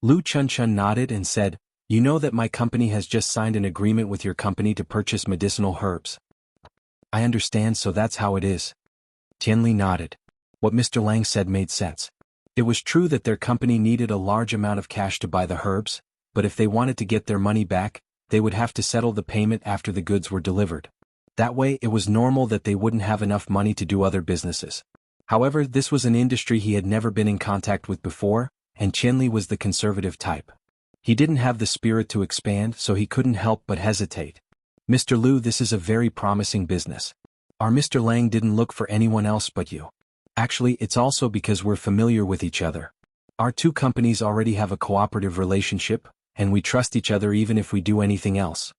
Lu Chunchun nodded and said, you know that my company has just signed an agreement with your company to purchase medicinal herbs. I understand, so that's how it is. Tianli nodded. What Mr. Lang said made sense. It was true that their company needed a large amount of cash to buy the herbs, but if they wanted to get their money back, they would have to settle the payment after the goods were delivered. That way, it was normal that they wouldn't have enough money to do other businesses. However, this was an industry he had never been in contact with before, and Tianli was the conservative type. He didn't have the spirit to expand, so he couldn't help but hesitate. Mr. Lu, this is a very promising business. Our Mr. Lang didn't look for anyone else but you. Actually, it's also because we're familiar with each other. Our two companies already have a cooperative relationship, and we trust each other even if we do anything else.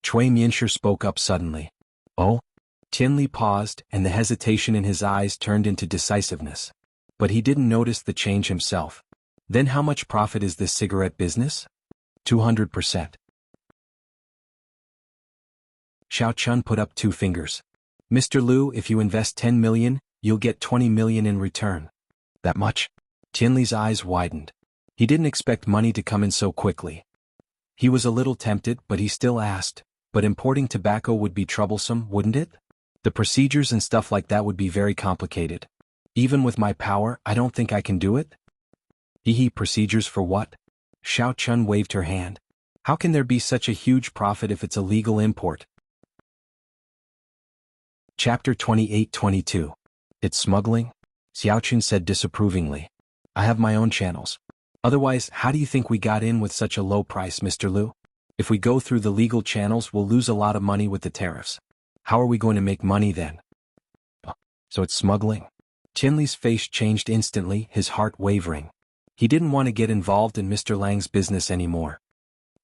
Cui Mianshi spoke up suddenly. Oh? Tianli paused, and the hesitation in his eyes turned into decisiveness. but he didn't notice the change himself. Then how much profit is this cigarette business? 200%. Xiao Chun put up 2 fingers. Mr. Liu, if you invest 10 million, you'll get 20 million in return. That much? Tianli's eyes widened. He didn't expect money to come in so quickly. He was a little tempted, but he still asked, but importing tobacco would be troublesome, wouldn't it? The procedures and stuff like that would be very complicated. Even with my power, I don't think I can do it. Procedures for what? Xiao Chun waved her hand. How can there be such a huge profit if it's a legal import? Chapter 28-22. It's smuggling? Xiao Chun said disapprovingly. I have my own channels. Otherwise, how do you think we got in with such a low price, Mr. Liu? If we go through the legal channels, we'll lose a lot of money with the tariffs. How are we going to make money then? So it's smuggling? Tianli's face changed instantly, his heart wavering. He didn't want to get involved in Mr. Lang's business anymore.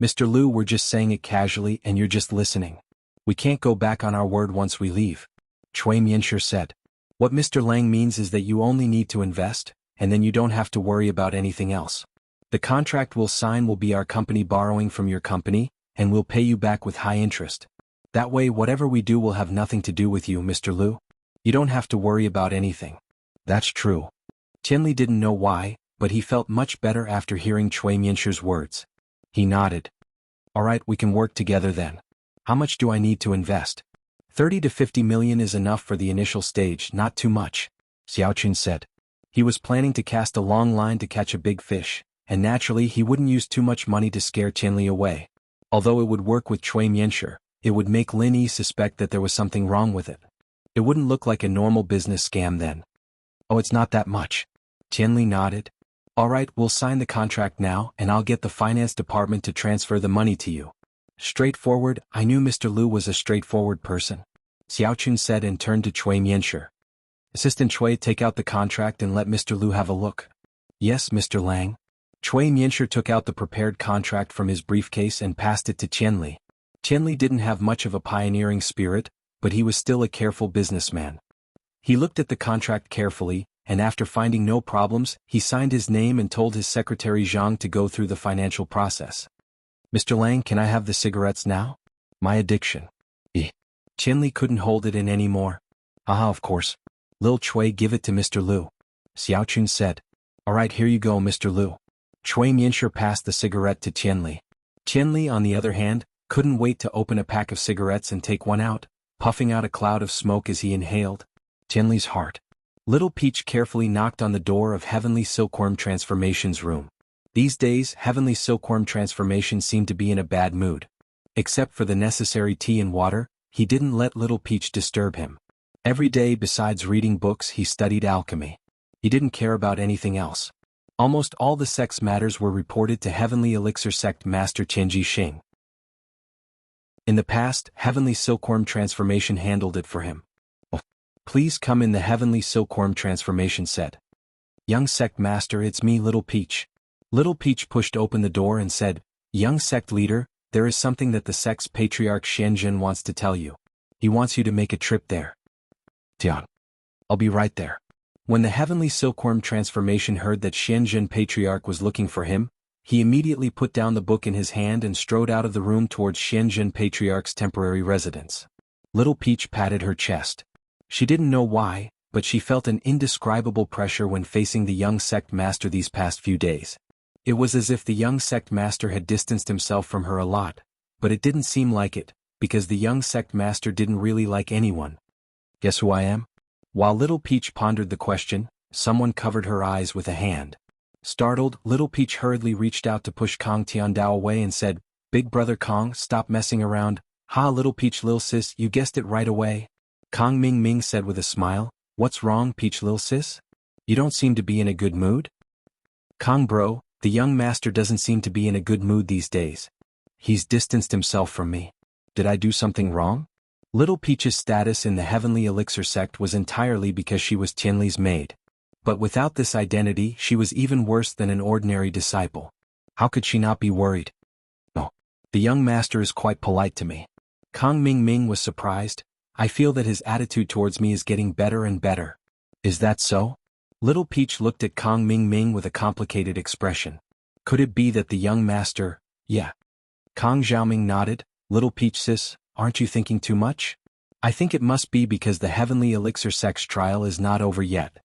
Mr. Liu, we're just saying it casually and you're just listening. We can't go back on our word once we leave. Cui Mianshi said. What Mr. Lang means is that you only need to invest, and then you don't have to worry about anything else. The contract we'll sign will be our company borrowing from your company, and we'll pay you back with high interest. That way whatever we do will have nothing to do with you, Mr. Liu. You don't have to worry about anything. That's true. Tianli didn't know why, but he felt much better after hearing Cui Mianshi's words. He nodded. Alright, we can work together then. How much do I need to invest? 30 to 50 million is enough for the initial stage, not too much, Xiao Chun said. He was planning to cast a long line to catch a big fish, and naturally he wouldn't use too much money to scare Tianli away. Although it would work with Cui Mianshi, it would make Lin Yi suspect that there was something wrong with it. It wouldn't look like a normal business scam then. Oh, it's not that much. Tianli nodded. Alright, we'll sign the contract now, and I'll get the finance department to transfer the money to you. Straightforward, I knew Mr. Liu was a straightforward person. Xiao Chun said and turned to Cui Mianshi. Assistant Cui, take out the contract and let Mr. Liu have a look. Yes, Mr. Lang. Cui Mianshi took out the prepared contract from his briefcase and passed it to Tianli. Tianli didn't have much of a pioneering spirit, but he was still a careful businessman. He looked at the contract carefully, and after finding no problems, he signed his name and told his secretary Zhang to go through the financial process. Mr. Lang, can I have the cigarettes now? My addiction. Tianli couldn't hold it in anymore. Of course. Lil Cui, give it to Mr. Liu. Xiao Chun said. Alright, here you go, Mr. Liu. Cui Mianshi passed the cigarette to Tianli. Tianli, on the other hand, couldn't wait to open a pack of cigarettes and take one out, puffing out a cloud of smoke as he inhaled. Tianli's heart. Little Peach carefully knocked on the door of Heavenly Silkworm Transformation's room. These days, Heavenly Silkworm Transformation seemed to be in a bad mood. Except for the necessary tea and water, he didn't let Little Peach disturb him. Every day besides reading books he studied alchemy. He didn't care about anything else. Almost all the sex matters were reported to Heavenly Elixir Sect Master Tianji Xing. In the past, Heavenly Silkworm Transformation handled it for him. Please come in, the Heavenly Silkworm Transformation said. Young Sect Master, it's me, Little Peach. Little Peach pushed open the door and said, Young Sect Leader, there is something that the sect's patriarch Xianjun wants to tell you. He wants you to make a trip there. Tian. I'll be right there. When the Heavenly Silkworm Transformation heard that Xianjun Patriarch was looking for him, he immediately put down the book in his hand and strode out of the room towards Xianjun Patriarch's temporary residence. Little Peach patted her chest. She didn't know why, but she felt an indescribable pressure when facing the young sect master these past few days. It was as if the young sect master had distanced himself from her a lot, but it didn't seem like it, because the young sect master didn't really like anyone. Guess who I am? While Little Peach pondered the question, someone covered her eyes with a hand. Startled, Little Peach hurriedly reached out to push Kong Tiandao away and said, Big brother Kong, stop messing around. Ha, Little Peach lil sis, you guessed it right away. Kong Ming Ming said with a smile, What's wrong, Peach lil sis? You don't seem to be in a good mood? Kong bro, the young master doesn't seem to be in a good mood these days. He's distanced himself from me. Did I do something wrong? Little Peach's status in the Heavenly Elixir sect was entirely because she was Tianli's maid. But without this identity, she was even worse than an ordinary disciple. How could she not be worried? Oh, the young master is quite polite to me. Kong Ming Ming was surprised. I feel that his attitude towards me is getting better and better. Is that so? Little Peach looked at Kong Ming Ming with a complicated expression. Could it be that the young master? Yeah. Kong Xiaoming nodded. Little Peach sis, aren't you thinking too much? I think it must be because the Heavenly Elixir sex trial is not over yet.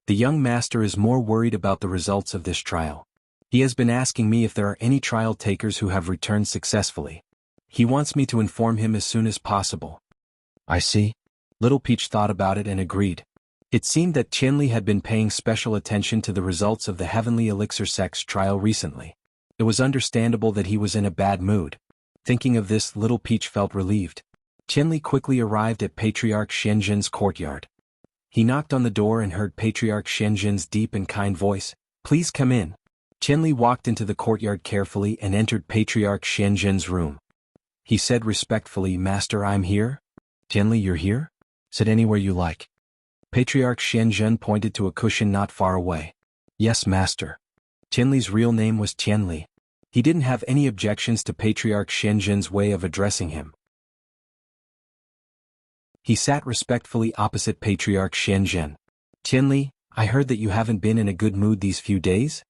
The young master is more worried about the results of this trial. He has been asking me if there are any trial takers who have returned successfully. He wants me to inform him as soon as possible. I see. Little Peach thought about it and agreed. It seemed that Qianli had been paying special attention to the results of the Heavenly Elixir sex trial recently. It was understandable that he was in a bad mood. Thinking of this, Little Peach felt relieved. Qianli quickly arrived at Patriarch Xianzhen's courtyard. He knocked on the door and heard Patriarch Xianzhen's deep and kind voice. Please come in. Qianli walked into the courtyard carefully and entered Patriarch Xianzhen's room. He said respectfully, Master, I'm here? Qianli, you're here? Sit anywhere you like. Patriarch Xianzhen pointed to a cushion not far away. Yes, Master. Qianli's real name was Qianli. He didn't have any objections to Patriarch Xianzhen's way of addressing him. He sat respectfully opposite Patriarch Xianzhen. Qianli, I heard that you haven't been in a good mood these few days?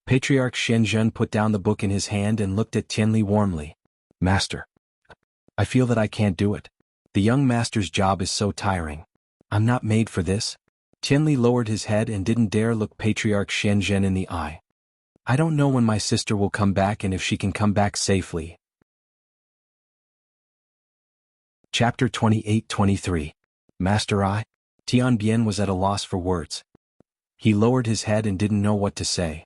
Patriarch Xianzhen put down the book in his hand and looked at Qianli warmly. Master. I feel that I can't do it. The young master's job is so tiring. I'm not made for this. Qianli lowered his head and didn't dare look Patriarch Xianzhen in the eye. I don't know when my sister will come back and if she can come back safely. Chapter 28-23. Master I? Tianbian was at a loss for words. He lowered his head and didn't know what to say.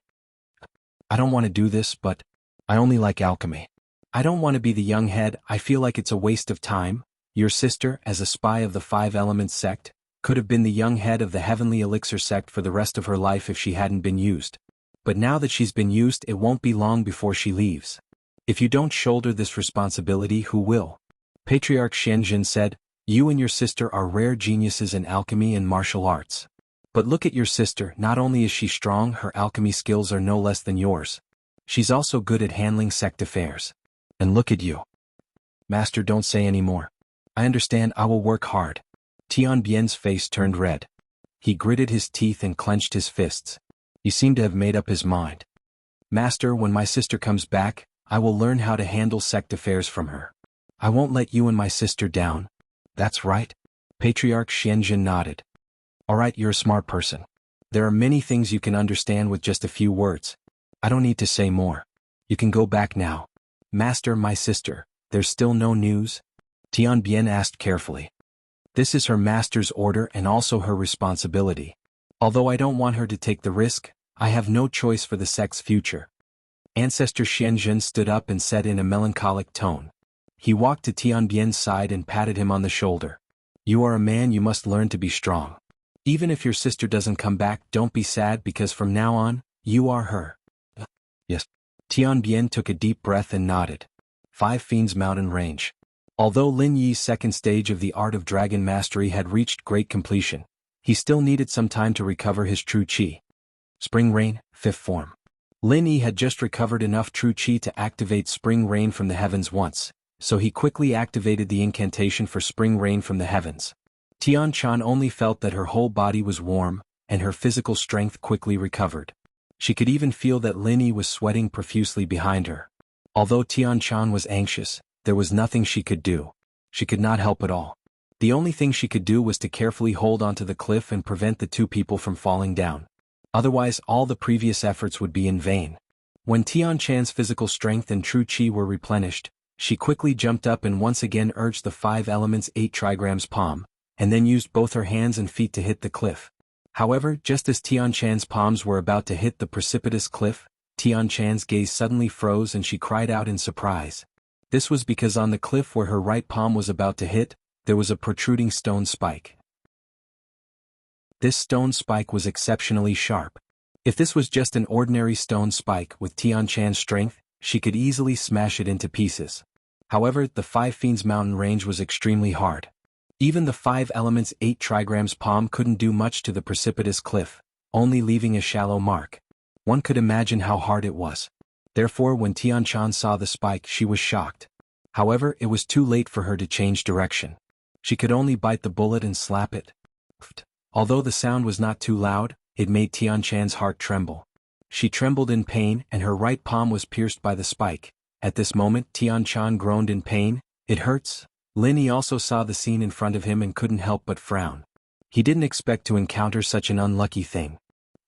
I don't want to do this, but I only like alchemy. I don't want to be the young head. I feel like it's a waste of time. Your sister, as a spy of the Five Elements sect, could have been the young head of the Heavenly Elixir sect for the rest of her life if she hadn't been used. But now that she's been used, it won't be long before she leaves. If you don't shoulder this responsibility, who will? Patriarch Xianzhen said, you and your sister are rare geniuses in alchemy and martial arts. But look at your sister, not only is she strong, her alchemy skills are no less than yours. She's also good at handling sect affairs. And look at you. Master, don't say any more. I understand, I will work hard. Tianbian's face turned red. He gritted his teeth and clenched his fists. He seemed to have made up his mind. Master, when my sister comes back, I will learn how to handle sect affairs from her. I won't let you and my sister down. That's right. Patriarch Xianzhen nodded. All right, you're a smart person. There are many things you can understand with just a few words. I don't need to say more. You can go back now. Master, my sister, there's still no news? Tianbian asked carefully. This is her master's order and also her responsibility. Although I don't want her to take the risk, I have no choice for the sect's future. Ancestor Xianzhen stood up and said in a melancholic tone. He walked to Tianbian's side and patted him on the shoulder. You are a man, you must learn to be strong. Even if your sister doesn't come back, don't be sad because from now on, you are her. Yes. Tianbian took a deep breath and nodded. 5 Fiends Mountain Range. Although Lin Yi's second stage of the art of dragon mastery had reached great completion, he still needed some time to recover his true qi. Spring Rain, 5th form. Lin Yi had just recovered enough true qi to activate Spring Rain from the heavens once, so he quickly activated the incantation for Spring Rain from the heavens. Tian Chan only felt that her whole body was warm, and her physical strength quickly recovered. She could even feel that Lin Yi was sweating profusely behind her. Although Tian Chan was anxious, there was nothing she could do. She could not help at all. The only thing she could do was to carefully hold onto the cliff and prevent the 2 people from falling down. Otherwise, all the previous efforts would be in vain. When Tian Chan's physical strength and true qi were replenished, she quickly jumped up and once again urged the 5 elements 8 trigrams palm, and then used both her hands and feet to hit the cliff. However, just as Tian Chan's palms were about to hit the precipitous cliff, Tian Chan's gaze suddenly froze and she cried out in surprise. This was because on the cliff where her right palm was about to hit, there was a protruding stone spike. This stone spike was exceptionally sharp. If this was just an ordinary stone spike with Tian Chan's strength, she could easily smash it into pieces. However, the 5 Fiends Mountain Range was extremely hard. Even the 5 elements 8 trigrams palm couldn't do much to the precipitous cliff, only leaving a shallow mark. One could imagine how hard it was. Therefore, when Tian Chan saw the spike, she was shocked. However, it was too late for her to change direction. She could only bite the bullet and slap it. Although the sound was not too loud, it made Tianchan's heart tremble. She trembled in pain and her right palm was pierced by the spike. At this moment Tianchan groaned in pain. "It hurts." Lin Yi also saw the scene in front of him and couldn't help but frown. He didn't expect to encounter such an unlucky thing.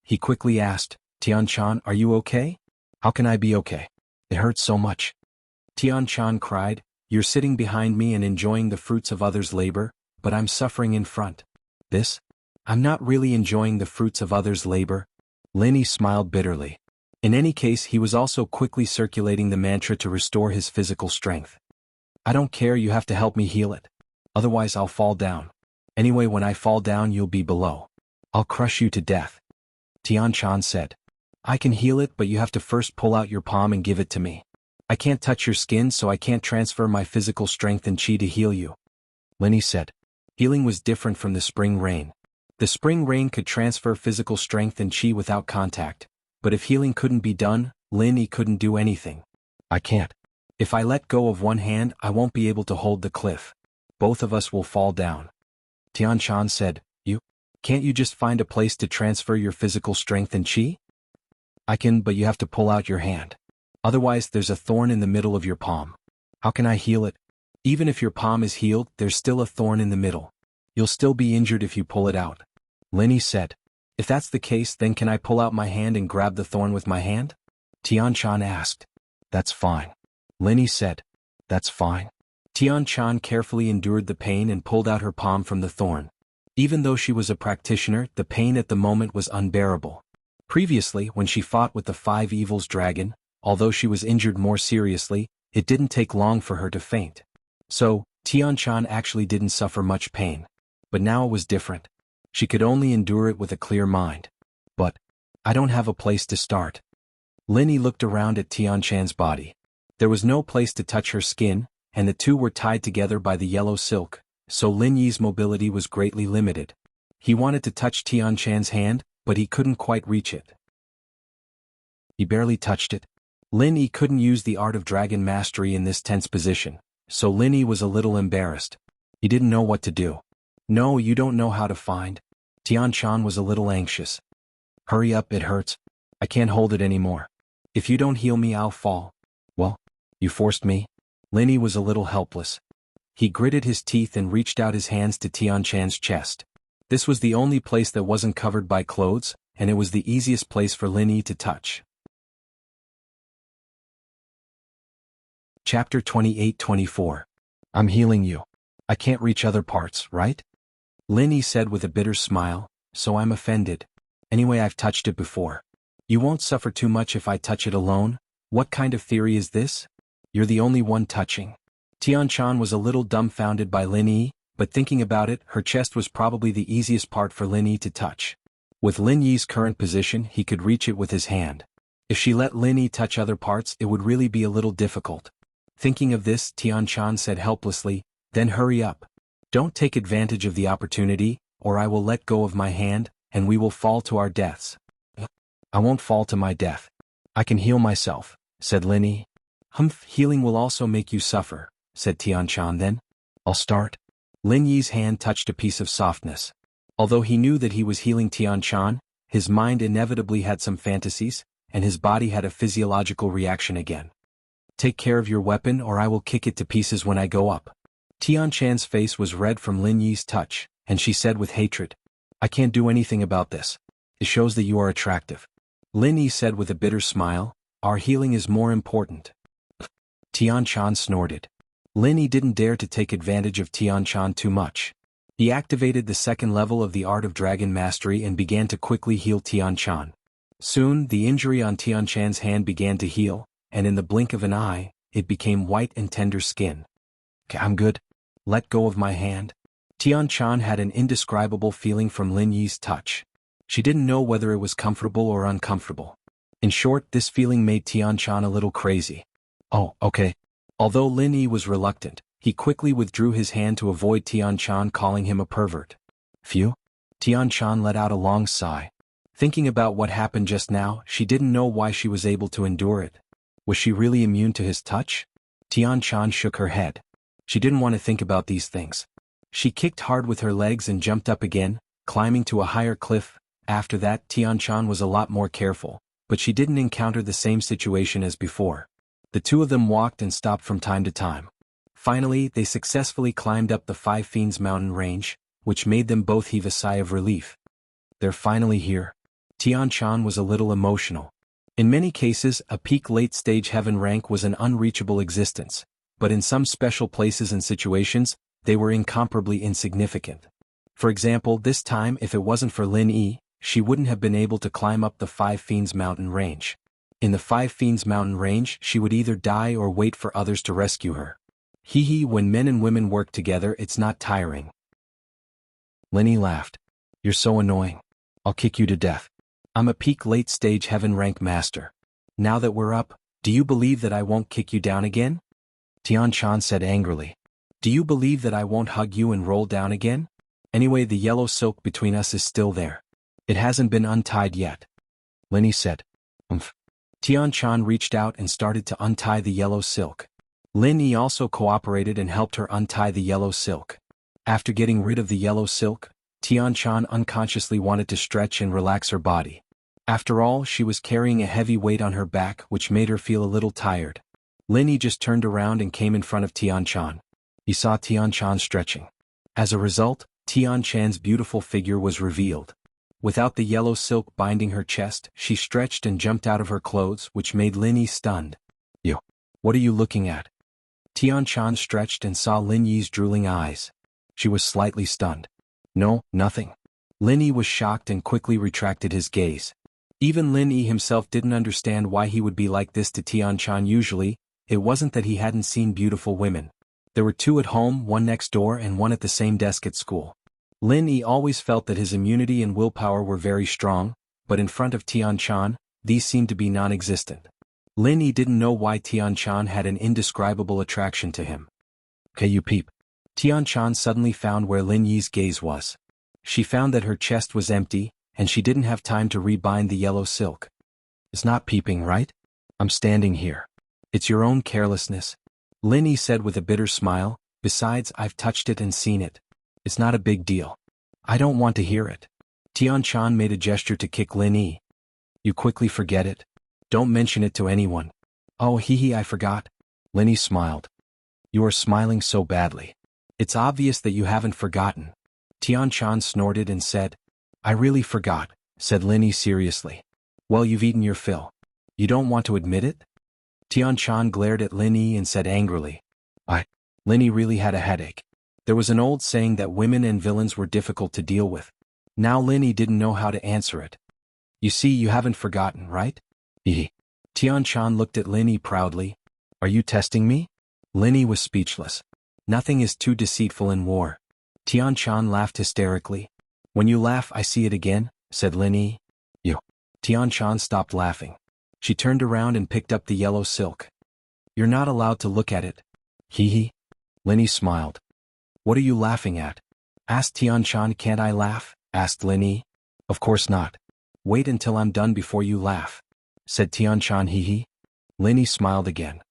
He quickly asked, "Tianchan, are you okay?" "How can I be okay? It hurts so much." Tianchan cried, "You're sitting behind me and enjoying the fruits of others' labor, but I'm suffering in front. This? I'm not really enjoying the fruits of others' labor." Lin Yi smiled bitterly. In any case he was also quickly circulating the mantra to restore his physical strength. "I don't care, you have to help me heal it. Otherwise I'll fall down. Anyway, when I fall down you'll be below. I'll crush you to death." Tianchan said, "I can heal it, but you have to first pull out your palm and give it to me. I can't touch your skin, so I can't transfer my physical strength and chi to heal you." Lin Yi said, "Healing was different from the spring rain. The spring rain could transfer physical strength and chi without contact, but if healing couldn't be done, Lin Yi couldn't do anything. I can't. If I let go of one hand, I won't be able to hold the cliff. Both of us will fall down." Tianchan said, Can't you just find a place to transfer your physical strength and chi?" "I can, but you have to pull out your hand. Otherwise there's a thorn in the middle of your palm. How can I heal it?" "Even if your palm is healed, there's still a thorn in the middle. You'll still be injured if you pull it out." Lin Yi said, "If that's the case, then can I pull out my hand and grab the thorn with my hand?" Tianchan asked. "That's fine." Lin Yi said, "That's fine." Tianchan carefully endured the pain and pulled out her palm from the thorn. Even though she was a practitioner, the pain at the moment was unbearable. Previously, when she fought with the Five Evils dragon, although she was injured more seriously, it didn't take long for her to faint. So, Tianchan actually didn't suffer much pain. But now it was different. She could only endure it with a clear mind. "But I don't have a place to start." Lin Yi looked around at Tianchan's body. There was no place to touch her skin, and the two were tied together by the yellow silk, so Lin Yi's mobility was greatly limited. He wanted to touch Tianchan's hand, but he couldn't quite reach it. He barely touched it. Lin Yi couldn't use the art of dragon mastery in this tense position, so Lin Yi was a little embarrassed. He didn't know what to do. "No, you don't know how to find." Tianchan was a little anxious. "Hurry up, it hurts. I can't hold it anymore. If you don't heal me, I'll fall." "Well, you forced me." Lin Yi was a little helpless. He gritted his teeth and reached out his hands to Tianchan's chest. This was the only place that wasn't covered by clothes, and it was the easiest place for Lin Yi to touch. Chapter 28-24. "I'm healing you. I can't reach other parts, right?" Lin Yi said with a bitter smile, "So I'm offended. Anyway, I've touched it before. You won't suffer too much if I touch it alone? What kind of theory is this? You're the only one touching." Tianchan was a little dumbfounded by Lin Yi, but thinking about it, her chest was probably the easiest part for Lin Yi to touch. With Lin Yi's current position, he could reach it with his hand. If she let Lin Yi touch other parts, it would really be a little difficult. Thinking of this, Tianchan said helplessly, "Then hurry up. Don't take advantage of the opportunity, or I will let go of my hand, and we will fall to our deaths." "I won't fall to my death. I can heal myself," said Lin Yi. "Humph, healing will also make you suffer," said Tianchan then. "I'll start." Lin Yi's hand touched a piece of softness. Although he knew that he was healing Tianchan, his mind inevitably had some fantasies, and his body had a physiological reaction again. "Take care of your weapon or I will kick it to pieces when I go up." Tianchan's face was red from Lin Yi's touch, and she said with hatred, "I can't do anything about this. It shows that you are attractive." Lin Yi said with a bitter smile, "Our healing is more important." Tianchan snorted. Lin Yi didn't dare to take advantage of Tianchan too much. He activated the second level of the art of dragon mastery and began to quickly heal Tianchan. Soon, the injury on Tianchan's hand began to heal, and in the blink of an eye, it became white and tender skin. "I'm good. Let go of my hand." Tianchan had an indescribable feeling from Lin Yi's touch. She didn't know whether it was comfortable or uncomfortable. In short, this feeling made Tianchan a little crazy. "Oh, okay." Although Lin Yi was reluctant, he quickly withdrew his hand to avoid Tianchan calling him a pervert. "Phew." Tianchan let out a long sigh. Thinking about what happened just now, she didn't know why she was able to endure it. Was she really immune to his touch? Tianchan shook her head. She didn't want to think about these things. She kicked hard with her legs and jumped up again, climbing to a higher cliff. After that, Tian-chan was a lot more careful, but she didn't encounter the same situation as before. The two of them walked and stopped from time to time. Finally, they successfully climbed up the Five Fiends mountain range, which made them both heave a sigh of relief. They're finally here. Tian-chan was a little emotional. In many cases, a peak late-stage heaven rank was an unreachable existence, but in some special places and situations, they were incomparably insignificant. For example, this time if it wasn't for Lin Yi, she wouldn't have been able to climb up the Five Fiends mountain range. In the Five Fiends mountain range, she would either die or wait for others to rescue her. When men and women work together, it's not tiring. Lin Yi laughed. You're so annoying. I'll kick you to death. I'm a peak late-stage heaven rank master. Now that we're up, do you believe that I won't kick you down again? Tian-chan said angrily. Do you believe that I won't hug you and roll down again? Anyway, the yellow silk between us is still there. It hasn't been untied yet. Lin Yi said. Tian-chan reached out and started to untie the yellow silk. Lin Yi also cooperated and helped her untie the yellow silk. After getting rid of the yellow silk, Tian-chan unconsciously wanted to stretch and relax her body. After all, she was carrying a heavy weight on her back, which made her feel a little tired. Lin Yi just turned around and came in front of Tian-chan. He saw Tian-chan stretching. As a result, Tian-chan's beautiful figure was revealed. Without the yellow silk binding her chest, she stretched and jumped out of her clothes, which made Lin Yi stunned. You. What are you looking at? Tian-chan stretched and saw Lin Yi's drooling eyes. She was slightly stunned. No, nothing. Lin Yi was shocked and quickly retracted his gaze. Even Lin Yi himself didn't understand why he would be like this to Tian-chan usually. It wasn't that he hadn't seen beautiful women. There were two at home, one next door and one at the same desk at school. Lin Yi always felt that his immunity and willpower were very strong, but in front of Tian-chan, these seemed to be non-existent. Lin Yi didn't know why Tian-chan had an indescribable attraction to him. Okay, you peep. Tian-chan suddenly found where Lin Yi's gaze was. She found that her chest was empty, and she didn't have time to rebind the yellow silk. It's not peeping, right? I'm standing here. It's your own carelessness. Lin Yi said with a bitter smile, besides I've touched it and seen it. It's not a big deal. I don't want to hear it. Tian-chan made a gesture to kick Lin Yi. You quickly forget it. Don't mention it to anyone. Oh I forgot. Lin Yi smiled. You are smiling so badly. It's obvious that you haven't forgotten. Tian-chan snorted and said. I really forgot, said Lin Yi seriously. Well, you've eaten your fill. You don't want to admit it? Tian-chan glared at Lin Yi and said angrily. Lin Yi really had a headache. There was an old saying that women and villains were difficult to deal with. Now Lin Yi didn't know how to answer it. You see, you haven't forgotten, right? Tian-chan looked at Lin Yi proudly. Are you testing me? Lin Yi was speechless. Nothing is too deceitful in war. Tian-chan laughed hysterically. When you laugh, I see it again, said Lin Yi. You. Tian-chan stopped laughing. She turned around and picked up the yellow silk. You're not allowed to look at it. Lin Yi smiled. What are you laughing at? Asked Tian-chan. Can't I laugh? Asked Lin Yi. Of course not. Wait until I'm done before you laugh, said Tian-chan. Lin Yi smiled again.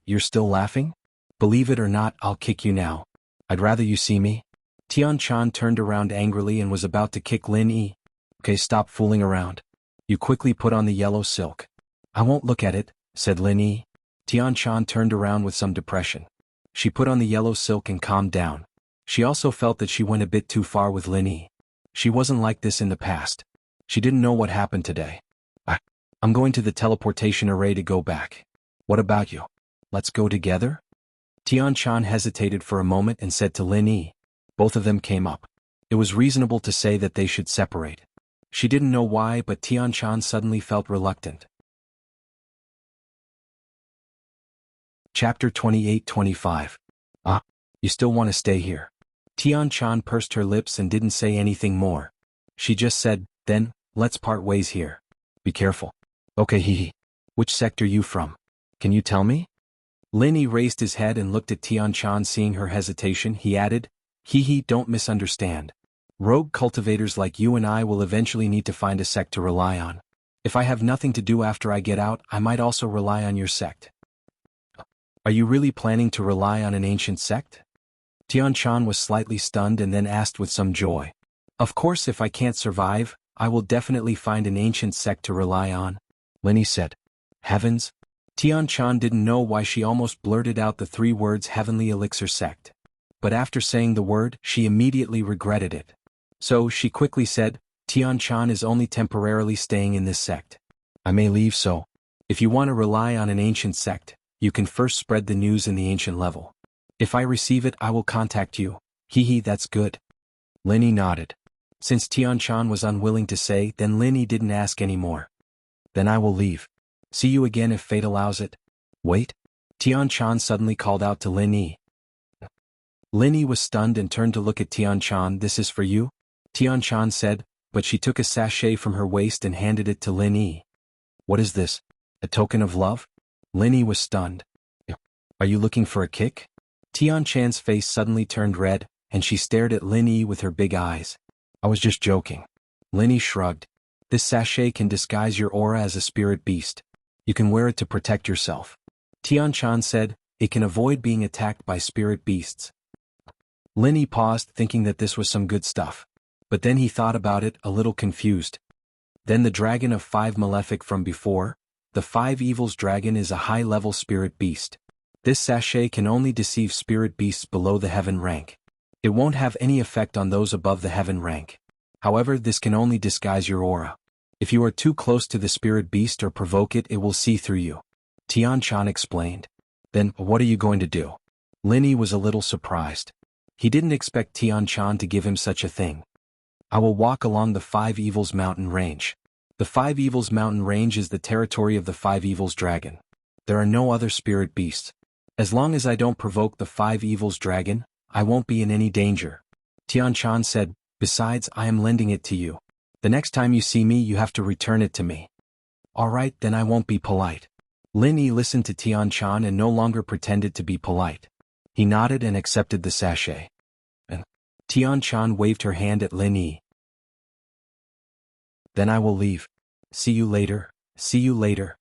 You're still laughing? Believe it or not, I'll kick you now. I'd rather you see me. Tian-chan turned around angrily and was about to kick Lin Yi. Okay, stop fooling around. You quickly put on the yellow silk. I won't look at it, said Lin Yi. Tian-chan turned around with some depression. She put on the yellow silk and calmed down. She also felt that she went a bit too far with Lin Yi. She wasn't like this in the past. She didn't know what happened today. I'm going to the teleportation array to go back. What about you? Let's go together? Tian-chan hesitated for a moment and said to Lin Yi. Both of them came up. It was reasonable to say that they should separate. She didn't know why, but Tian-chan suddenly felt reluctant. Chapter 28-25. You still want to stay here? Tian-chan pursed her lips and didn't say anything more. She just said, then, let's part ways here. Be careful. Okay, Which sector you from? Can you tell me? Lin Yi raised his head and looked at Tian-chan. Seeing her hesitation, he added, don't misunderstand. Rogue cultivators like you and I will eventually need to find a sect to rely on. If I have nothing to do after I get out, I might also rely on your sect. Are you really planning to rely on an ancient sect? Tian-chan was slightly stunned and then asked with some joy. Of course, if I can't survive, I will definitely find an ancient sect to rely on, Linny said. Heavens? Tian-chan didn't know why she almost blurted out the 3 words Heavenly Elixir Sect. But after saying the word, she immediately regretted it. So she quickly said, Tian-chan is only temporarily staying in this sect. I may leave, so if you want to rely on an ancient sect, you can first spread the news in the ancient level. If I receive it, I will contact you. Hee, that's good. Linny nodded. Since Tian-chan was unwilling to say, then Linny didn't ask any more. Then I will leave. See you again if fate allows it. Wait. Tian-chan suddenly called out to Linny. Linny was stunned and turned to look at Tian-chan. This is for you? Tian-chan said, but she took a sachet from her waist and handed it to Linny. What is this? A token of love? Linny was stunned. Are you looking for a kick? Tian-chan's face suddenly turned red, and she stared at Linny with her big eyes. I was just joking. Linny shrugged. This sachet can disguise your aura as a spirit beast. You can wear it to protect yourself. Tian-chan said, it can avoid being attacked by spirit beasts. Linny paused, thinking that this was some good stuff. But then he thought about it, a little confused. Then the dragon of 5 malefic from before, the 5 evils dragon is a high-level spirit beast. This sachet can only deceive spirit beasts below the heaven rank. It won't have any effect on those above the heaven rank. However, this can only disguise your aura. If you are too close to the spirit beast or provoke it, it will see through you. Tian-chan explained. Then, what are you going to do? Linny was a little surprised. He didn't expect Tian-chan to give him such a thing. I will walk along the 5 evils mountain range. The 5 evils mountain range is the territory of the 5 evils dragon. There are no other spirit beasts. As long as I don't provoke the 5 evils dragon, I won't be in any danger. Tian-chan said, besides, I am lending it to you. The next time you see me, you have to return it to me. Alright, then I won't be polite. Linny listened to Tian-chan and no longer pretended to be polite. He nodded and accepted the sachet. And Tian-chan waved her hand at Linny. Then I will leave. See you later. See you later.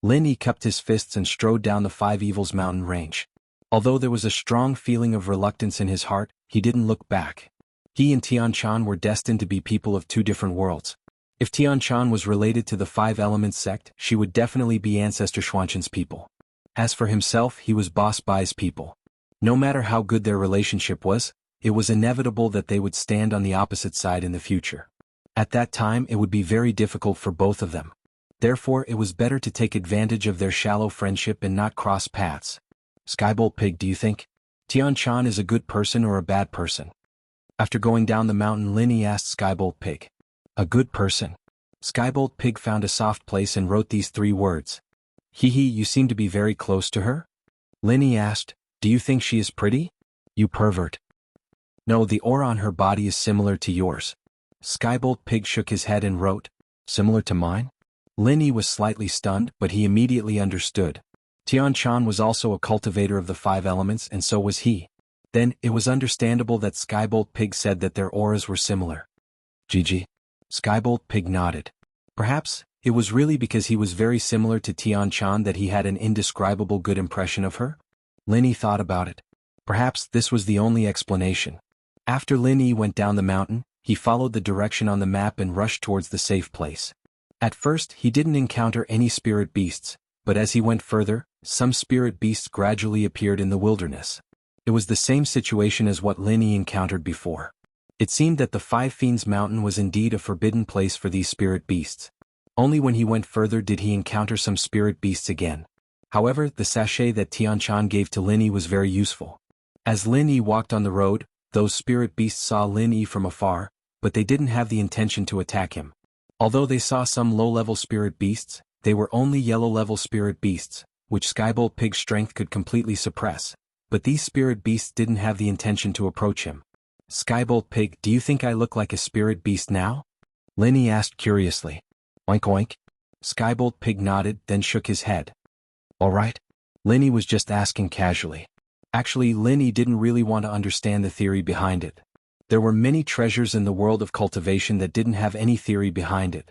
Linny cupped his fists and strode down the 5 evils mountain range. Although there was a strong feeling of reluctance in his heart, he didn't look back. He and Tian-chan were destined to be people of 2 different worlds. If Tian-chan was related to the 5 Elements sect, she would definitely be Ancestor Xuanshan's people. As for himself, he was Boss Bai's people. No matter how good their relationship was, it was inevitable that they would stand on the opposite side in the future. At that time, it would be very difficult for both of them. Therefore, it was better to take advantage of their shallow friendship and not cross paths. Skybolt Pig, do you think Tian-chan is a good person or a bad person? After going down the mountain, Linny asked Skybolt Pig. A good person. Skybolt Pig found a soft place and wrote these 3 words. Hee, you seem to be very close to her? Linny asked, do you think she is pretty? You pervert. No, the aura on her body is similar to yours. Skybolt Pig shook his head and wrote, similar to mine? Linny was slightly stunned, but he immediately understood. Tian-chan was also a cultivator of the 5 elements, and so was he. Then, it was understandable that Skybolt Pig said that their auras were similar. GG. Skybolt Pig nodded. Perhaps, it was really because he was very similar to Tian-chan that he had an indescribable good impression of her? Linny thought about it. Perhaps this was the only explanation. After Linny went down the mountain, he followed the direction on the map and rushed towards the safe place. At first, he didn't encounter any spirit beasts, but as he went further, some spirit beasts gradually appeared in the wilderness. It was the same situation as what Linny encountered before. It seemed that the 5 Fiends Mountain was indeed a forbidden place for these spirit beasts. Only when he went further did he encounter some spirit beasts again. However, the sachet that Tian-chan gave to Linny was very useful. As Linny walked on the road, those spirit beasts saw Linny from afar, but they didn't have the intention to attack him. Although they saw some low-level spirit beasts, they were only yellow-level spirit beasts, which Skybolt Pig's strength could completely suppress. But these spirit beasts didn't have the intention to approach him. Skybolt Pig, do you think I look like a spirit beast now? Linny asked curiously. Oink oink. Skybolt Pig nodded, then shook his head. Alright. Linny was just asking casually. Actually, Linny didn't really want to understand the theory behind it. There were many treasures in the world of cultivation that didn't have any theory behind it.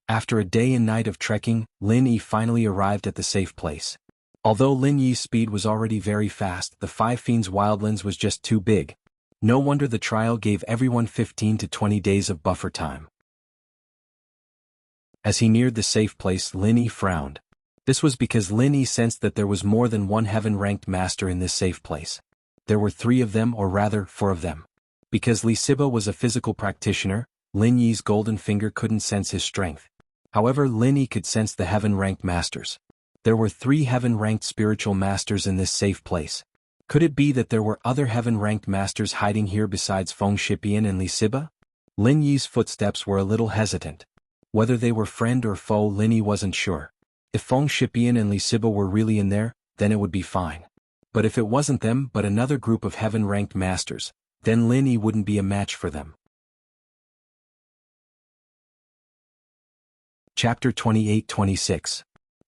After a day and night of trekking, Linny finally arrived at the safe place. Although Lin Yi's speed was already very fast, the Five Fiends' wildlands was just too big. No wonder the trial gave everyone 15 to 20 days of buffer time. As he neared the safe place, Lin Yi frowned. This was because Lin Yi sensed that there was more than one heaven-ranked master in this safe place. There were 3 of them, or rather 4 of them. Because Li Siba was a physical practitioner, Lin Yi's golden finger couldn't sense his strength. However, Lin Yi could sense the heaven-ranked masters. There were 3 heaven-ranked spiritual masters in this safe place. Could it be that there were other heaven-ranked masters hiding here besides Feng Shipian and Li Siba? Lin Yi's footsteps were a little hesitant. Whether they were friend or foe, Lin Yi wasn't sure. If Feng Shipian and Li Siba were really in there, then it would be fine. But if it wasn't them but another group of heaven-ranked masters, then Lin Yi wouldn't be a match for them. Chapter 28-26.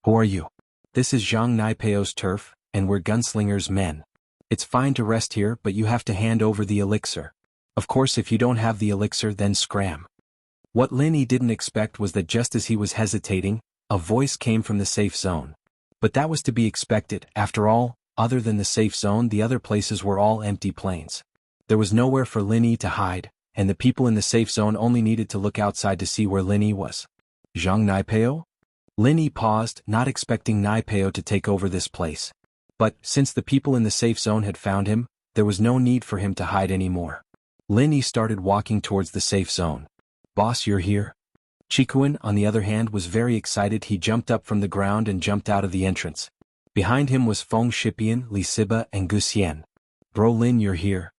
Who are you? This is Zhang Naipeo's turf, and we're gunslingers' men. It's fine to rest here, but you have to hand over the elixir. Of course, if you don't have the elixir, then scram. What Lin Yi didn't expect was that just as he was hesitating, a voice came from the safe zone. But that was to be expected. After all, other than the safe zone, the other places were all empty plains. There was nowhere for Lin Yi to hide, and the people in the safe zone only needed to look outside to see where Lin Yi was. Zhang Naipeo? Lin Yi paused, not expecting Naipeo to take over this place. But, since the people in the safe zone had found him, there was no need for him to hide anymore. Lin Yi started walking towards the safe zone. Boss, you're here? Chikuan, on the other hand, was very excited. He jumped up from the ground and jumped out of the entrance. Behind him was Feng Shipian, Li Siba, and Gu Xian. Bro, Lin, you're here.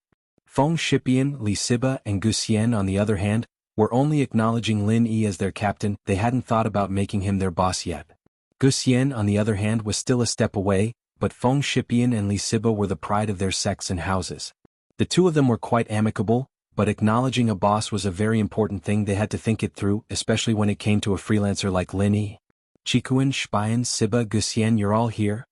Feng Shipian, Li Siba, and Gu Xian, on the other hand, were only acknowledging Lin Yi as their captain. They hadn't thought about making him their boss yet. Gu Xian, on the other hand, was still a step away, but Feng Shipian and Li Siba were the pride of their sects and houses. The 2 of them were quite amicable, but acknowledging a boss was a very important thing. They had to think it through, especially when it came to a freelancer like Lin Yi. Chikuan, Spian, Siba, Gu Xian, you're all here?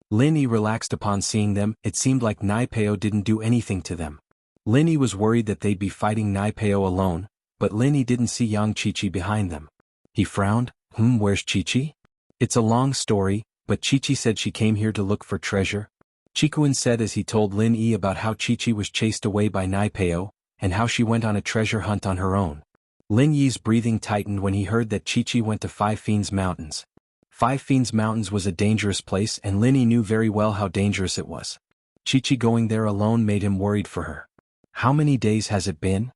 Lin Yi relaxed upon seeing them. It seemed like Naipeo didn't do anything to them. Lin Yi was worried that they'd be fighting Naipeo alone, but Lin Yi didn't see Yang Qiqi behind them. He frowned. Where's Qiqi? It's a long story, but Qiqi said she came here to look for treasure. Chikuan said as he told Lin Yi about how Qiqi was chased away by Naipeo, and how she went on a treasure hunt on her own. Lin Yi's breathing tightened when he heard that Qiqi went to Five Fiends Mountains. Five Fiends Mountains was a dangerous place, and Lin Yi knew very well how dangerous it was. Qiqi going there alone made him worried for her. How many days has it been?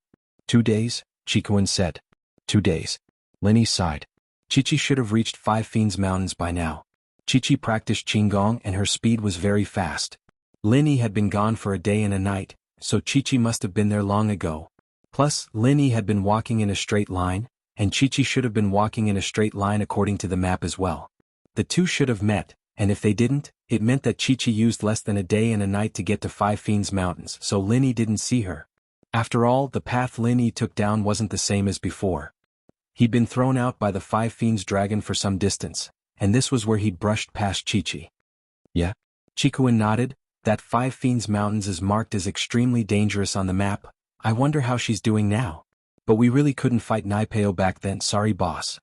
2 days, Chikuan said. 2 days. Lin Yi sighed. Qiqi should have reached Five Fiends Mountains by now. Qiqi practiced Qigong and her speed was very fast. Lin Yi had been gone for a day and a night, so Qiqi must have been there long ago. Plus, Lin Yi had been walking in a straight line, and Qiqi should have been walking in a straight line according to the map as well. The 2 should have met, and if they didn't, it meant that Qiqi used less than a day and a night to get to Five Fiends Mountains, so Lin Yi didn't see her. After all, the path Lin Yi took down wasn't the same as before. He'd been thrown out by the Five Fiends dragon for some distance, and this was where he'd brushed past Qiqi. Yeah? Chikuan nodded. That Five Fiends Mountains is marked as extremely dangerous on the map. I wonder how she's doing now. But we really couldn't fight Naipeo back then, sorry boss.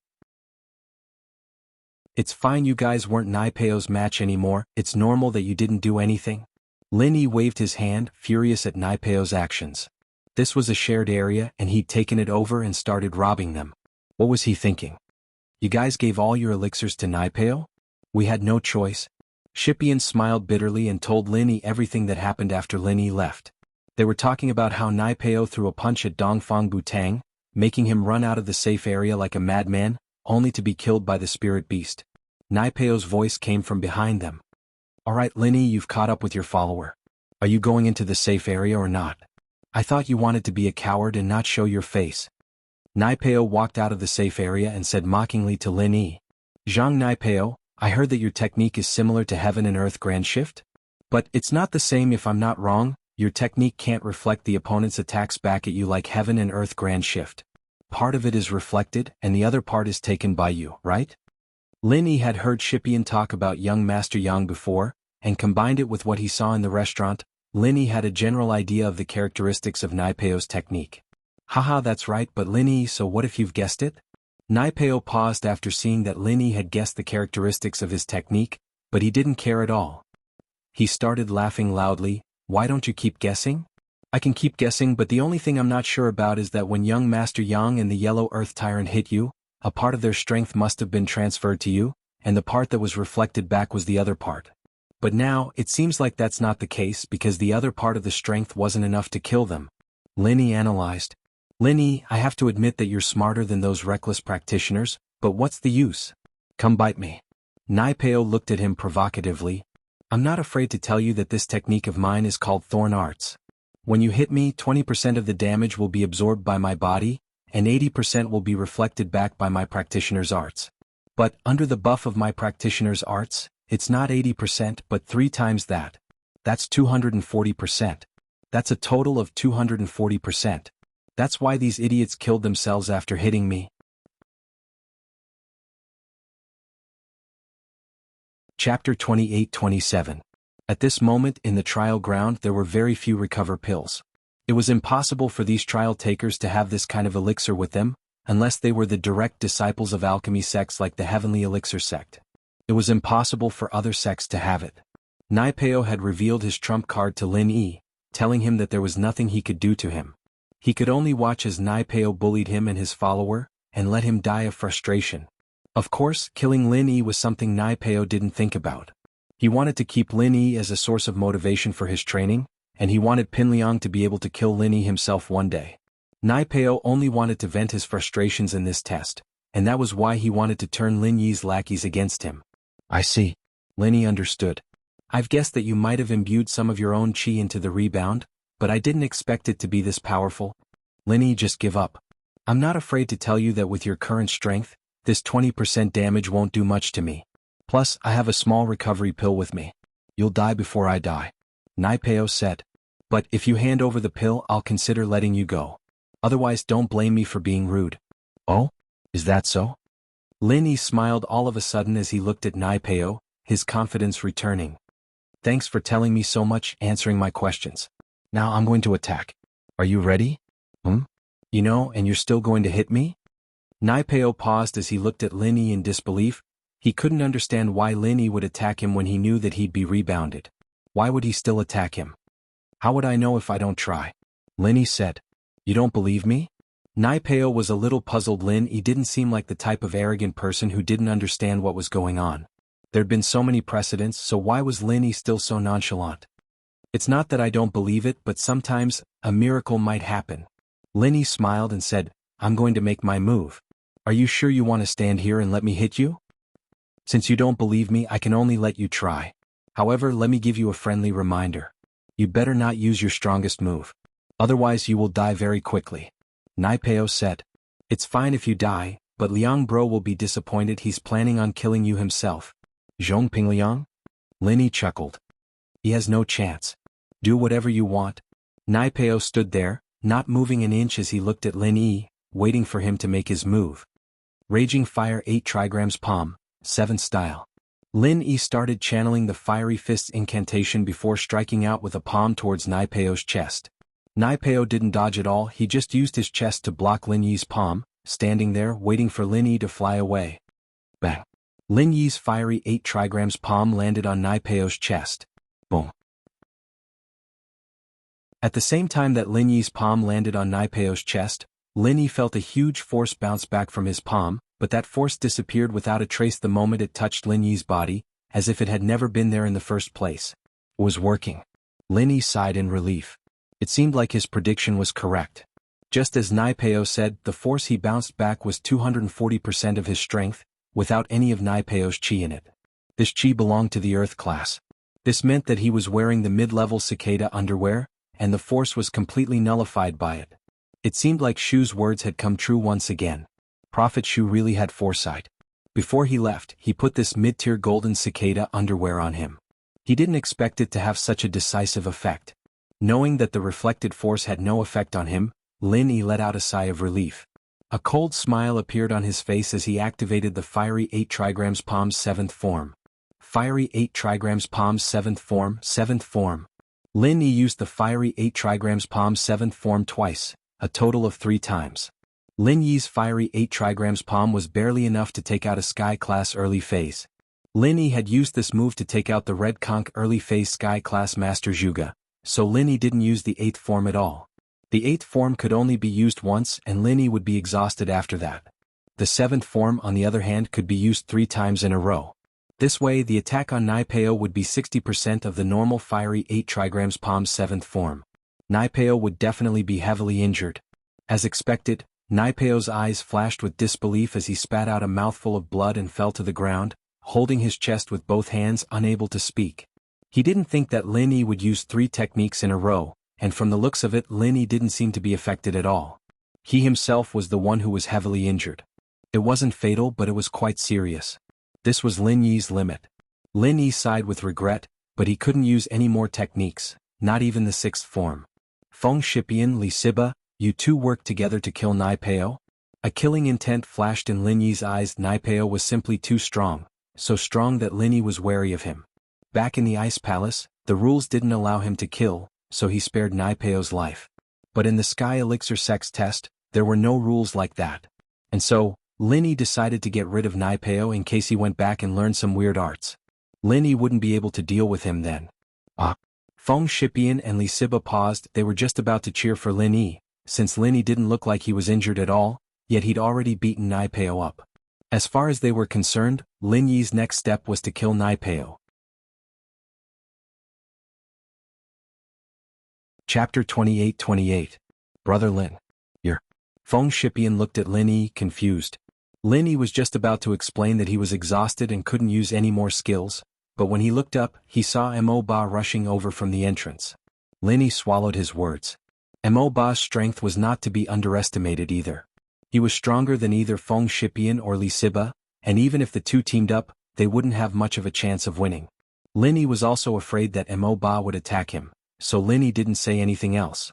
It's fine, you guys weren't Naipeo's match anymore. It's normal that you didn't do anything. Lin Yi waved his hand, furious at Naipeo's actions. This was a shared area and he'd taken it over and started robbing them. What was he thinking? You guys gave all your elixirs to Naipeo? We had no choice. Shipian smiled bitterly and told Lin Yi everything that happened after Lin Yi left. They were talking about how Naipeo threw a punch at Dongfang Butang, making him run out of the safe area like a madman, only to be killed by the spirit beast. Naipeo's voice came from behind them. Alright Lin Yi, you've caught up with your follower. Are you going into the safe area or not? I thought you wanted to be a coward and not show your face. Naipeo walked out of the safe area and said mockingly to Lin Yi. Zhang Naipeo, I heard that your technique is similar to Heaven and Earth Grand Shift? But it's not the same if I'm not wrong. Your technique can't reflect the opponent's attacks back at you like Heaven and Earth Grand Shift. Part of it is reflected and the other part is taken by you, right? Lin Yi had heard Shipian talk about young Master Yang before, and combined it with what he saw in the restaurant. Lin Yi had a general idea of the characteristics of Naipeo's technique. Haha, that's right, but Lin Yi, so what if you've guessed it? Naipeo paused after seeing that Lin Yi had guessed the characteristics of his technique, but he didn't care at all. He started laughing loudly. Why don't you keep guessing? I can keep guessing, but the only thing I'm not sure about is that when young Master Yang and the Yellow Earth Tyrant hit you, a part of their strength must have been transferred to you, and the part that was reflected back was the other part. But now, it seems like that's not the case because the other part of the strength wasn't enough to kill them. Linny analyzed. Linny, I have to admit that you're smarter than those reckless practitioners, but what's the use? Come bite me. Naipeo looked at him provocatively. I'm not afraid to tell you that this technique of mine is called Thorn Arts. When you hit me, 20% of the damage will be absorbed by my body, and 80% will be reflected back by my practitioner's arts. But, under the buff of my practitioner's arts, it's not 80% but 3 times that. That's 240%. That's a total of 240%. That's why these idiots killed themselves after hitting me. Chapter 28-27. At this moment in the trial ground there were very few recover pills. It was impossible for these trial takers to have this kind of elixir with them, unless they were the direct disciples of alchemy sects like the Heavenly Elixir sect. It was impossible for other sects to have it. Naipeo had revealed his trump card to Lin Yi, telling him that there was nothing he could do to him. He could only watch as Naipeo bullied him and his follower, and let him die of frustration. Of course, killing Lin Yi was something Naipeo didn't think about. He wanted to keep Lin Yi as a source of motivation for his training, and he wanted Pinliang to be able to kill Lin Yi himself one day. Naipeo only wanted to vent his frustrations in this test, and that was why he wanted to turn Lin Yi's lackeys against him. I see. Lin Yi understood. I've guessed that you might have imbued some of your own qi into the rebound, but I didn't expect it to be this powerful. Lin Yi, just give up. I'm not afraid to tell you that with your current strength, this 20% damage won't do much to me. Plus, I have a small recovery pill with me. You'll die before I die. Naipeo said. But if you hand over the pill, I'll consider letting you go. Otherwise, don't blame me for being rude. Oh? Is that so? Lin Yi smiled all of a sudden as he looked at Naipeo, his confidence returning. Thanks for telling me so much, answering my questions. Now I'm going to attack. Are you ready? You know, and you're still going to hit me? Naipeo paused as he looked at Lin Yi in disbelief. He couldn't understand why Lin Yi would attack him when he knew that he'd be rebounded. Why would he still attack him? How would I know if I don't try? Lin Yi said. You don't believe me? Naipeo was a little puzzled. Lin Yi didn't seem like the type of arrogant person who didn't understand what was going on. There'd been so many precedents, so why was Lin Yi still so nonchalant? It's not that I don't believe it, but sometimes, a miracle might happen. Lin Yi smiled and said, I'm going to make my move. Are you sure you want to stand here and let me hit you? Since you don't believe me, I can only let you try. However, let me give you a friendly reminder. You better not use your strongest move. Otherwise you will die very quickly. Naipeo said. It's fine if you die, but Liang Bro will be disappointed. He's planning on killing you himself. Zhongping Liang? Lin Yi chuckled. He has no chance. Do whatever you want. Naipeo stood there, not moving an inch as he looked at Lin Yi, waiting for him to make his move. Raging Fire 8 trigrams palm, 7 style. Lin Yi started channeling the Fiery Fist's incantation before striking out with a palm towards Naipeo's chest. Naipeo didn't dodge at all, he just used his chest to block Lin Yi's palm, standing there waiting for Lin Yi to fly away. Bang! Lin Yi's Fiery 8 trigrams palm landed on Naipeo's chest. Boom! At the same time that Lin Yi's palm landed on Naipeo's chest, Lin Yi felt a huge force bounce back from his palm, but that force disappeared without a trace the moment it touched Lin Yi's body, as if it had never been there in the first place. It was working. Lin Yi sighed in relief. It seemed like his prediction was correct. Just as Naipeo said, the force he bounced back was 240% of his strength, without any of Naipeo's chi in it. This chi belonged to the Earth class. This meant that he was wearing the mid-level cicada underwear, and the force was completely nullified by it. It seemed like Shu's words had come true once again. Prophet Shu really had foresight. Before he left, he put this mid-tier golden cicada underwear on him. He didn't expect it to have such a decisive effect. Knowing that the reflected force had no effect on him, Lin Yi let out a sigh of relief. A cold smile appeared on his face as he activated the Fiery 8 trigrams palm's 7th form. Fiery 8 trigrams palm's 7th form, 7th form. Lin Yi used the Fiery 8 trigrams palm's 7th form twice, a total of 3 times. Lin Yi's Fiery 8 trigrams palm was barely enough to take out a Sky class early phase. Lin Yi had used this move to take out the Red Conch early phase Sky Class Master Zhuge, so Lin Yi didn't use the 8th form at all. The 8th form could only be used once and Lin Yi would be exhausted after that. The 7th form on the other hand could be used 3 times in a row. This way the attack on Naipeo would be 60% of the normal fiery 8 trigrams Palm's 7th form. Naipeo would definitely be heavily injured. As expected, Naipeo's eyes flashed with disbelief as he spat out a mouthful of blood and fell to the ground, holding his chest with both hands, unable to speak. He didn't think that Lin Yi would use 3 techniques in a row, and from the looks of it Lin Yi didn't seem to be affected at all. He himself was the one who was heavily injured. It wasn't fatal but it was quite serious. This was Lin Yi's limit. Lin Yi sighed with regret, but he couldn't use any more techniques, not even the 6th form. Feng Shipian, Li Siba, you two worked together to kill Naipeo? A killing intent flashed in Lin Yi's eyes. Naipeo was simply too strong, so strong that Lin Yi was wary of him. Back in the Ice Palace, the rules didn't allow him to kill, so he spared Naipeo's life. But in the Sky Elixir sex test, there were no rules like that. And so, Lin Yi decided to get rid of Naipeo in case he went back and learned some weird arts. Lin Yi wouldn't be able to deal with him then. Feng Shipian and Li Siba paused. They were just about to cheer for Lin Yi, since Lin Yi didn't look like he was injured at all, yet he'd already beaten Naipeo up. As far as they were concerned, Lin Yi's next step was to kill Naipeo. Chapter 28. Brother Lin. Feng Shipian looked at Lin Yi, confused. Lin Yi was just about to explain that he was exhausted and couldn't use any more skills, but when he looked up, he saw Mo Ba rushing over from the entrance. Lin Yi swallowed his words. Mo Ba's strength was not to be underestimated either. He was stronger than either Feng Shipian or Li Siba, and even if the two teamed up, they wouldn't have much of a chance of winning. Lin Yi was also afraid that Mo Ba would attack him, so Lin Yi didn't say anything else.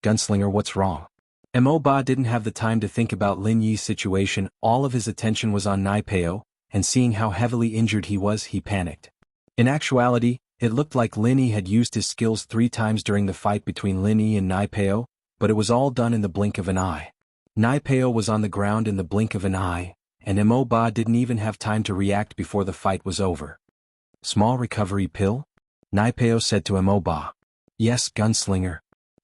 Gunslinger, what's wrong? Mo Ba didn't have the time to think about Lin Yi's situation. All of his attention was on Naipeo, and seeing how heavily injured he was, he panicked. In actuality, it looked like Lin Yi had used his skills 3 times during the fight between Lin Yi and Naipeo, but it was all done in the blink of an eye. Naipeo was on the ground in the blink of an eye, and Mo Ba didn't even have time to react before the fight was over. Small recovery pill? Naipeo said to Mo Ba. Yes, gunslinger.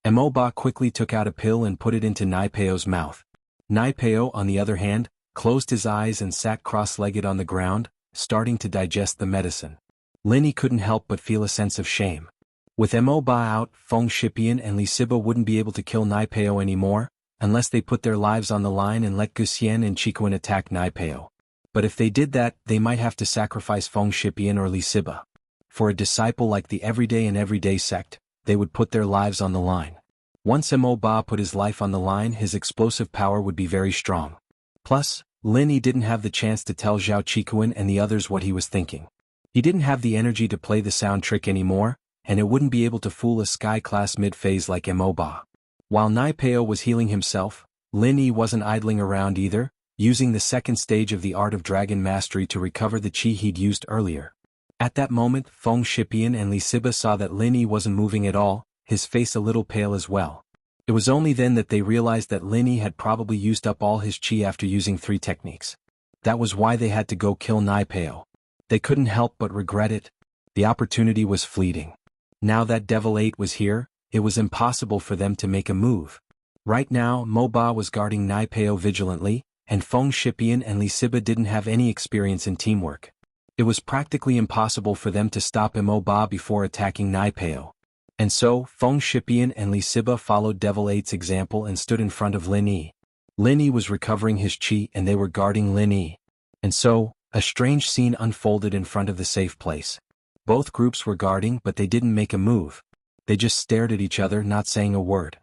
Mo Ba quickly took out a pill and put it into Naipeo's mouth. Naipeo, on the other hand, closed his eyes and sat cross-legged on the ground, starting to digest the medicine. Lin Yi couldn't help but feel a sense of shame. With Mo Ba out, Feng Shipian and Li Siba wouldn't be able to kill Naipeo anymore, unless they put their lives on the line and let Guxian and Chikuan attack Naipeo. But if they did that, they might have to sacrifice Feng Shipian or Li Siba. For a disciple like the Everyday and Everyday sect, they would put their lives on the line. Once Mo Ba put his life on the line, his explosive power would be very strong. Plus, Lin Yi didn't have the chance to tell Zhao Chikuan and the others what he was thinking. He didn't have the energy to play the sound trick anymore, and it wouldn't be able to fool a Sky-class mid-phase like Mo Ba. While Naipeo was healing himself, Lin Yi wasn't idling around either, using the 2nd stage of the Art of Dragon Mastery to recover the chi he'd used earlier. At that moment, Feng Shipian and Li Siba saw that Lin Yi wasn't moving at all, his face a little pale as well. It was only then that they realized that Lin Yi had probably used up all his chi after using 3 techniques. That was why they had to go kill Naipeo. They couldn't help but regret it. The opportunity was fleeting. Now that Devil 8 was here, it was impossible for them to make a move. Right now, Mo Ba was guarding Naipeo vigilantly, and Feng Shipian and Li Siba didn't have any experience in teamwork. It was practically impossible for them to stop Mo Ba before attacking Naipeo. And so, Feng Shipian and Li Siba followed Devil 8's example and stood in front of Lin Yi. Lin Yi was recovering his chi and they were guarding Lin Yi. And so, a strange scene unfolded in front of the safe place. Both groups were guarding but they didn't make a move. They just stared at each other, not saying a word.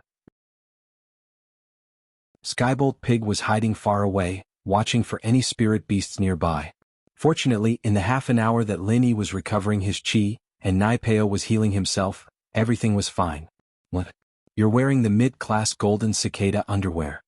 Skybolt Pig was hiding far away, watching for any spirit beasts nearby. Fortunately, in the half an hour that Lin Yi was recovering his chi, and Naipeo was healing himself, everything was fine. What? You're wearing the mid-class golden cicada underwear.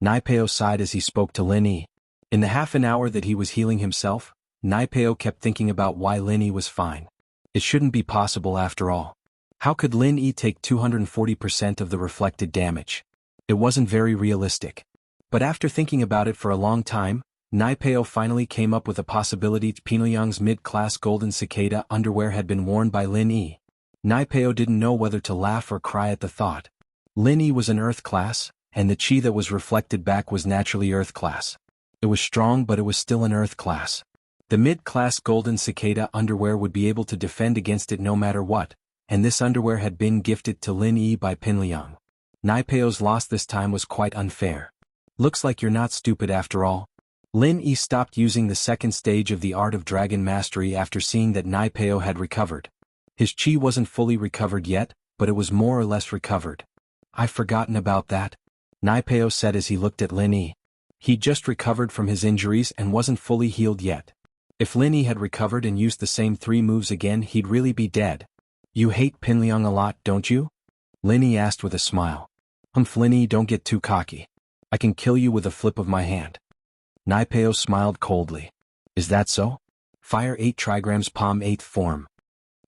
Naipeo sighed as he spoke to Lin Yi. In the half an hour that he was healing himself, Naipeo kept thinking about why Lin Yi was fine. It shouldn't be possible after all. How could Lin Yi take 240% of the reflected damage? It wasn't very realistic. But after thinking about it for a long time, Naipeo finally came up with a possibility. Pingliang's mid-class golden cicada underwear had been worn by Lin Yi. Naipeo didn't know whether to laugh or cry at the thought. Lin Yi was an earth class, and the chi that was reflected back was naturally earth class. It was strong, but it was still an earth class. The mid-class golden cicada underwear would be able to defend against it no matter what, and this underwear had been gifted to Lin Yi by Pingliang. Naipeo's loss this time was quite unfair. Looks like you're not stupid after all. Lin Yi stopped using the second stage of the art of dragon mastery after seeing that Naipeo had recovered. His chi wasn't fully recovered yet, but it was more or less recovered. I've forgotten about that, Naipeo said as he looked at Lin Yi. He'd just recovered from his injuries and wasn't fully healed yet. If Lin Yi had recovered and used the same 3 moves again, he'd really be dead. You hate Pingliang a lot, don't you? Lin Yi asked with a smile. Lin Yi, don't get too cocky. I can kill you with a flip of my hand. Naipeo smiled coldly. Is that so? Fire 8 trigrams palm 8th form.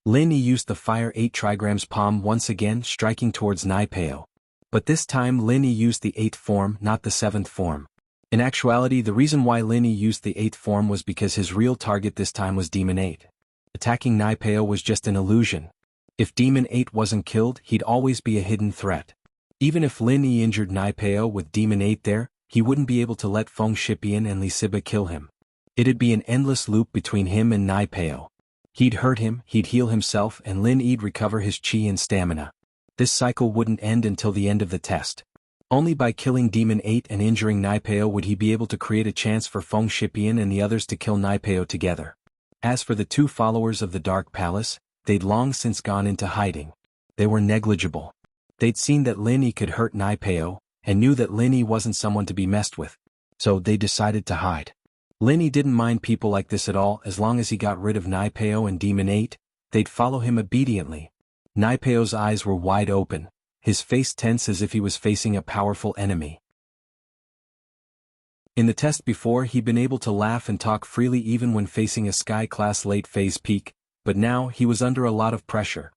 Lin Yi used the fire 8 trigrams palm once again, striking towards Naipeo. But this time Lin Yi used the 8th form, not the 7th form. In actuality, the reason why Lin Yi used the 8th form was because his real target this time was Demon 8. Attacking Naipeo was just an illusion. If Demon 8 wasn't killed, he'd always be a hidden threat. Even if Lin Yi injured Naipeo with Demon 8 there, he wouldn't be able to let Feng Shipian and Li Siba kill him. It'd be an endless loop between him and Naipeo. He'd hurt him, he'd heal himself, and Lin Yi'd recover his chi and stamina. This cycle wouldn't end until the end of the test. Only by killing Demon 8 and injuring Naipeo would he be able to create a chance for Feng Shipian and the others to kill Naipeo together. As for the 2 followers of the Dark Palace, they'd long since gone into hiding. They were negligible. They'd seen that Lin Yi could hurt Naipeo, and knew that Lin Yi wasn't someone to be messed with. So they decided to hide. Lin Yi didn't mind people like this at all. As long as he got rid of Naipeo and Demon 8, they'd follow him obediently. Naipeo's eyes were wide open, his face tense as if he was facing a powerful enemy. In the test before, he'd been able to laugh and talk freely even when facing a sky-class late-phase peak, but now he was under a lot of pressure.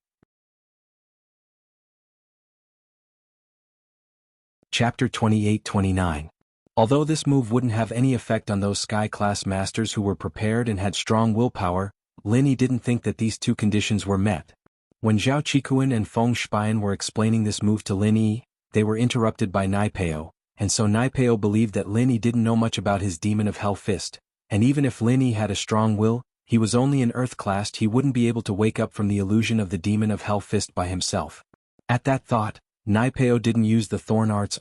Chapter 28-29. Although this move wouldn't have any effect on those sky-class masters who were prepared and had strong willpower, Lin Yi didn't think that these 2 conditions were met. When Zhao Qikuan and Feng Shipian were explaining this move to Lin Yi, they were interrupted by Naipeo, and so Naipeo believed that Lin Yi didn't know much about his Demon of Hell Fist, and even if Lin Yi had a strong will, he was only an earth class, he wouldn't be able to wake up from the illusion of the Demon of Hell Fist by himself. At that thought, Naipeo didn't use the Thorn arts,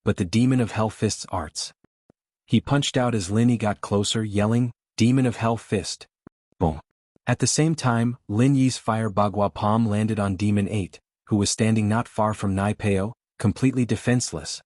but the Demon of Hell Fist's arts. He punched out as Lin Yi got closer, yelling, "Demon of Hell Fist!" Boom. At the same time, Lin Yi's fire bagua palm landed on Demon 8, who was standing not far from Naipeo, completely defenseless.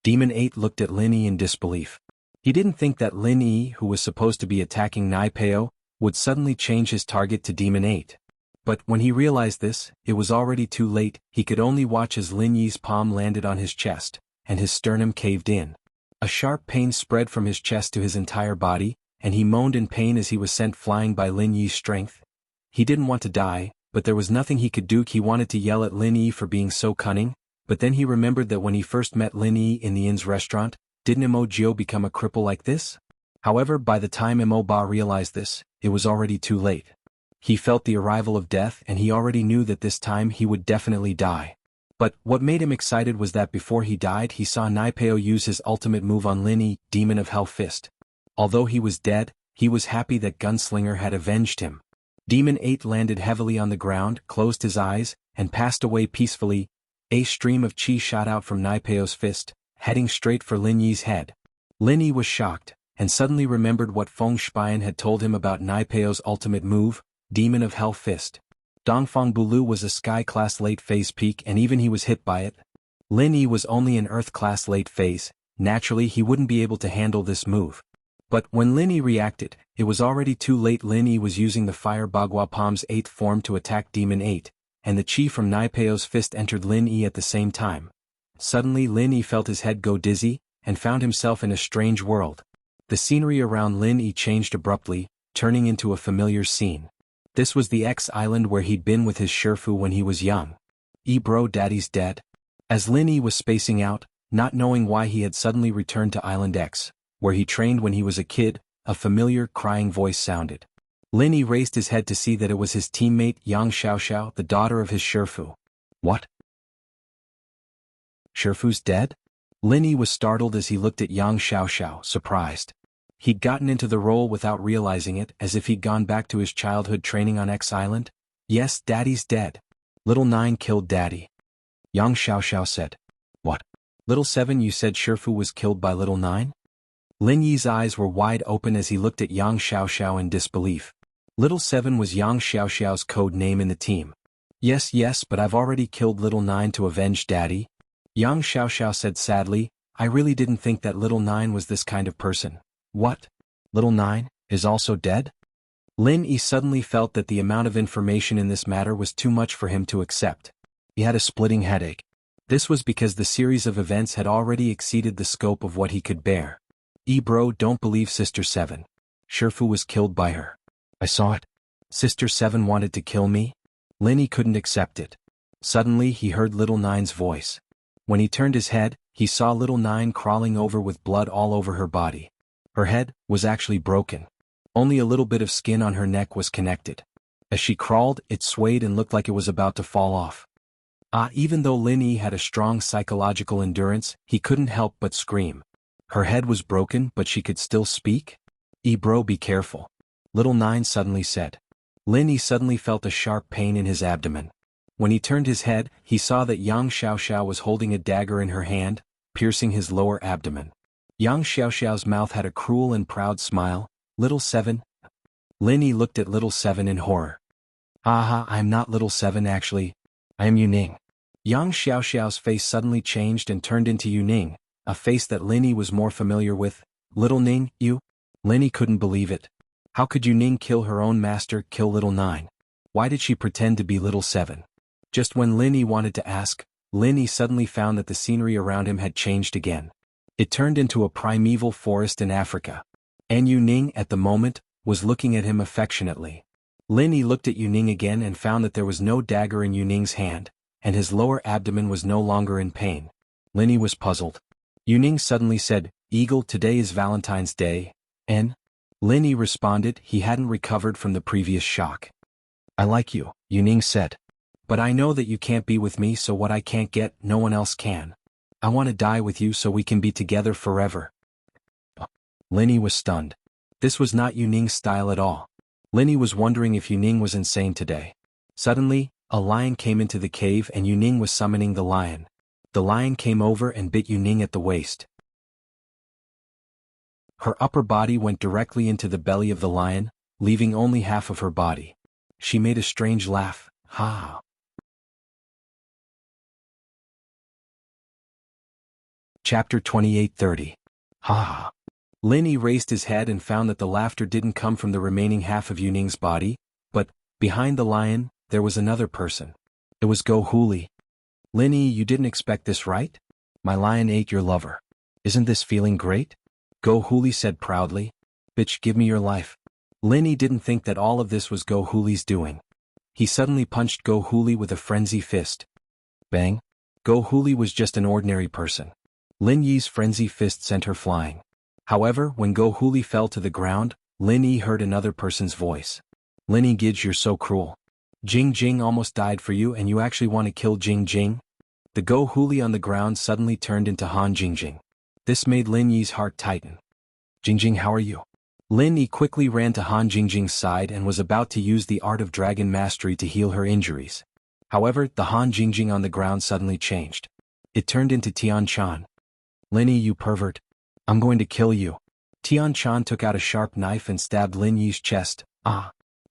Demon 8 looked at Lin Yi in disbelief. He didn't think that Lin Yi, who was supposed to be attacking Naipeo, would suddenly change his target to Demon 8. But when he realized this, it was already too late. He could only watch as Lin Yi's palm landed on his chest, and his sternum caved in. A sharp pain spread from his chest to his entire body, and he moaned in pain as he was sent flying by Lin Yi's strength. He didn't want to die, but there was nothing he could do. He wanted to yell at Lin Yi for being so cunning, but then he remembered that when he first met Lin Yi in the inn's restaurant, didn't Mo Jiao become a cripple like this? However, by the time Mo Ba realized this, it was already too late. He felt the arrival of death, and he already knew that this time he would definitely die. But what made him excited was that before he died he saw Naipeo use his ultimate move on Lin Yi, Demon of Hell Fist. Although he was dead, he was happy that Gunslinger had avenged him. Demon 8 landed heavily on the ground, closed his eyes, and passed away peacefully. A stream of chi shot out from Naipeo's fist, heading straight for Lin Yi's head. Lin Yi was shocked, and suddenly remembered what Feng Shipian had told him about Naipeo's ultimate move, Demon of Hell Fist. Dongfang Bulu was a sky-class late-phase peak and even he was hit by it. Lin Yi was only an earth-class late-phase, naturally he wouldn't be able to handle this move. But when Lin Yi reacted, it was already too late. Lin Yi was using the Fire Bagua Palm's 8th form to attack Demon 8, and the chi from Naipeo's fist entered Lin Yi at the same time. Suddenly Lin Yi felt his head go dizzy, and found himself in a strange world. The scenery around Lin Yi changed abruptly, turning into a familiar scene. This was the X island where he'd been with his Sherfu when he was young. Bro, daddy's dead? As Lin Yi was spacing out, not knowing why he had suddenly returned to Island X, where he trained when he was a kid, a familiar crying voice sounded. Lin Yi raised his head to see that it was his teammate Yang Xiaoxiao, the daughter of his Shifu. What? Shifu's dead? Lin Yi was startled as he looked at Yang Xiaoxiao, surprised. He'd gotten into the role without realizing it, as if he'd gone back to his childhood training on X Island. Yes, Daddy's dead. Little 9 killed Daddy. Yang Xiaoxiao said. What? Little 7, you said Shifu was killed by Little 9? Lin Yi's eyes were wide open as he looked at Yang Xiaoxiao in disbelief. Little 7 was Yang Xiaoxiao's code name in the team. Yes, but I've already killed Little 9 to avenge Daddy. Yang Xiaoxiao said sadly, I really didn't think that Little 9 was this kind of person. What? Little 9 is also dead? Lin Yi suddenly felt that the amount of information in this matter was too much for him to accept. He had a splitting headache. This was because the series of events had already exceeded the scope of what he could bear. Bro, don't believe Sister 7. Shifu was killed by her. I saw it. Sister 7 wanted to kill me? Lin Yi couldn't accept it. Suddenly he heard Little 9's voice. When he turned his head, he saw Little 9 crawling over with blood all over her body. Her head was actually broken. Only a little bit of skin on her neck was connected. As she crawled, it swayed and looked like it was about to fall off. Even though Lin Yi had a strong psychological endurance, he couldn't help but scream. Her head was broken, but she could still speak? Bro, be careful. Little 9 suddenly said. Lin Yi suddenly felt a sharp pain in his abdomen. When he turned his head, he saw that Yang Xiaoxiao was holding a dagger in her hand, piercing his lower abdomen. Yang Xiaoxiao's mouth had a cruel and proud smile. Little 7? Lin Yi looked at Little 7 in horror. I'm not Little 7 actually. I am Yuning. Yang Xiaoxiao's face suddenly changed and turned into Yuning, a face that Lin Yi was more familiar with. Little Ning, you? Lin Yi couldn't believe it. How could Yuning kill her own master, kill Little 9? Why did she pretend to be Little 7? Just when Lin Yi wanted to ask, Lin Yi suddenly found that the scenery around him had changed again. It turned into a primeval forest in Africa. And Yuning, at the moment, was looking at him affectionately. Lin Yi looked at Yuning again and found that there was no dagger in Yuning's hand, and his lower abdomen was no longer in pain. Lin Yi was puzzled. Yuning suddenly said, Eagle, today is Valentine's Day, and? Lin Yi responded he hadn't recovered from the previous shock. I like you, Yuning said. But I know that you can't be with me, so what I can't get, no one else can. I want to die with you so we can be together forever. Lin Yi was stunned. This was not Yuning's style at all. Lin Yi was wondering if Yuning was insane today. Suddenly, a lion came into the cave and Yuning was summoning the lion. The lion came over and bit Yuning at the waist. Her upper body went directly into the belly of the lion, leaving only half of her body. She made a strange laugh. Ha! Chapter 28:30. Ha! Lin Yi raised his head and found that the laughter didn't come from the remaining half of Yuning's body, but, behind the lion, there was another person. It was Go Huli. Lin Yi, you didn't expect this, right? My lion ate your lover. Isn't this feeling great? Go Huli said proudly. Bitch, give me your life. Lin Yi didn't think that all of this was Go Huli's doing. He suddenly punched Go Huli with a frenzy fist. Bang! Go Huli was just an ordinary person. Lin Yi's frenzy fist sent her flying. However, when Go Huli fell to the ground, Lin Yi heard another person's voice. Lin Yi, Gidge, you're so cruel. Jing Jing almost died for you and you actually want to kill Jing Jing? The Go Huli on the ground suddenly turned into Han Jingjing. This made Lin Yi's heart tighten. Jingjing, how are you? Lin Yi quickly ran to Han Jingjing's side and was about to use the art of dragon mastery to heal her injuries. However, the Han Jingjing on the ground suddenly changed. It turned into Tian Chan. Lin Yi, you pervert. I'm going to kill you. Tian Chan took out a sharp knife and stabbed Lin Yi's chest.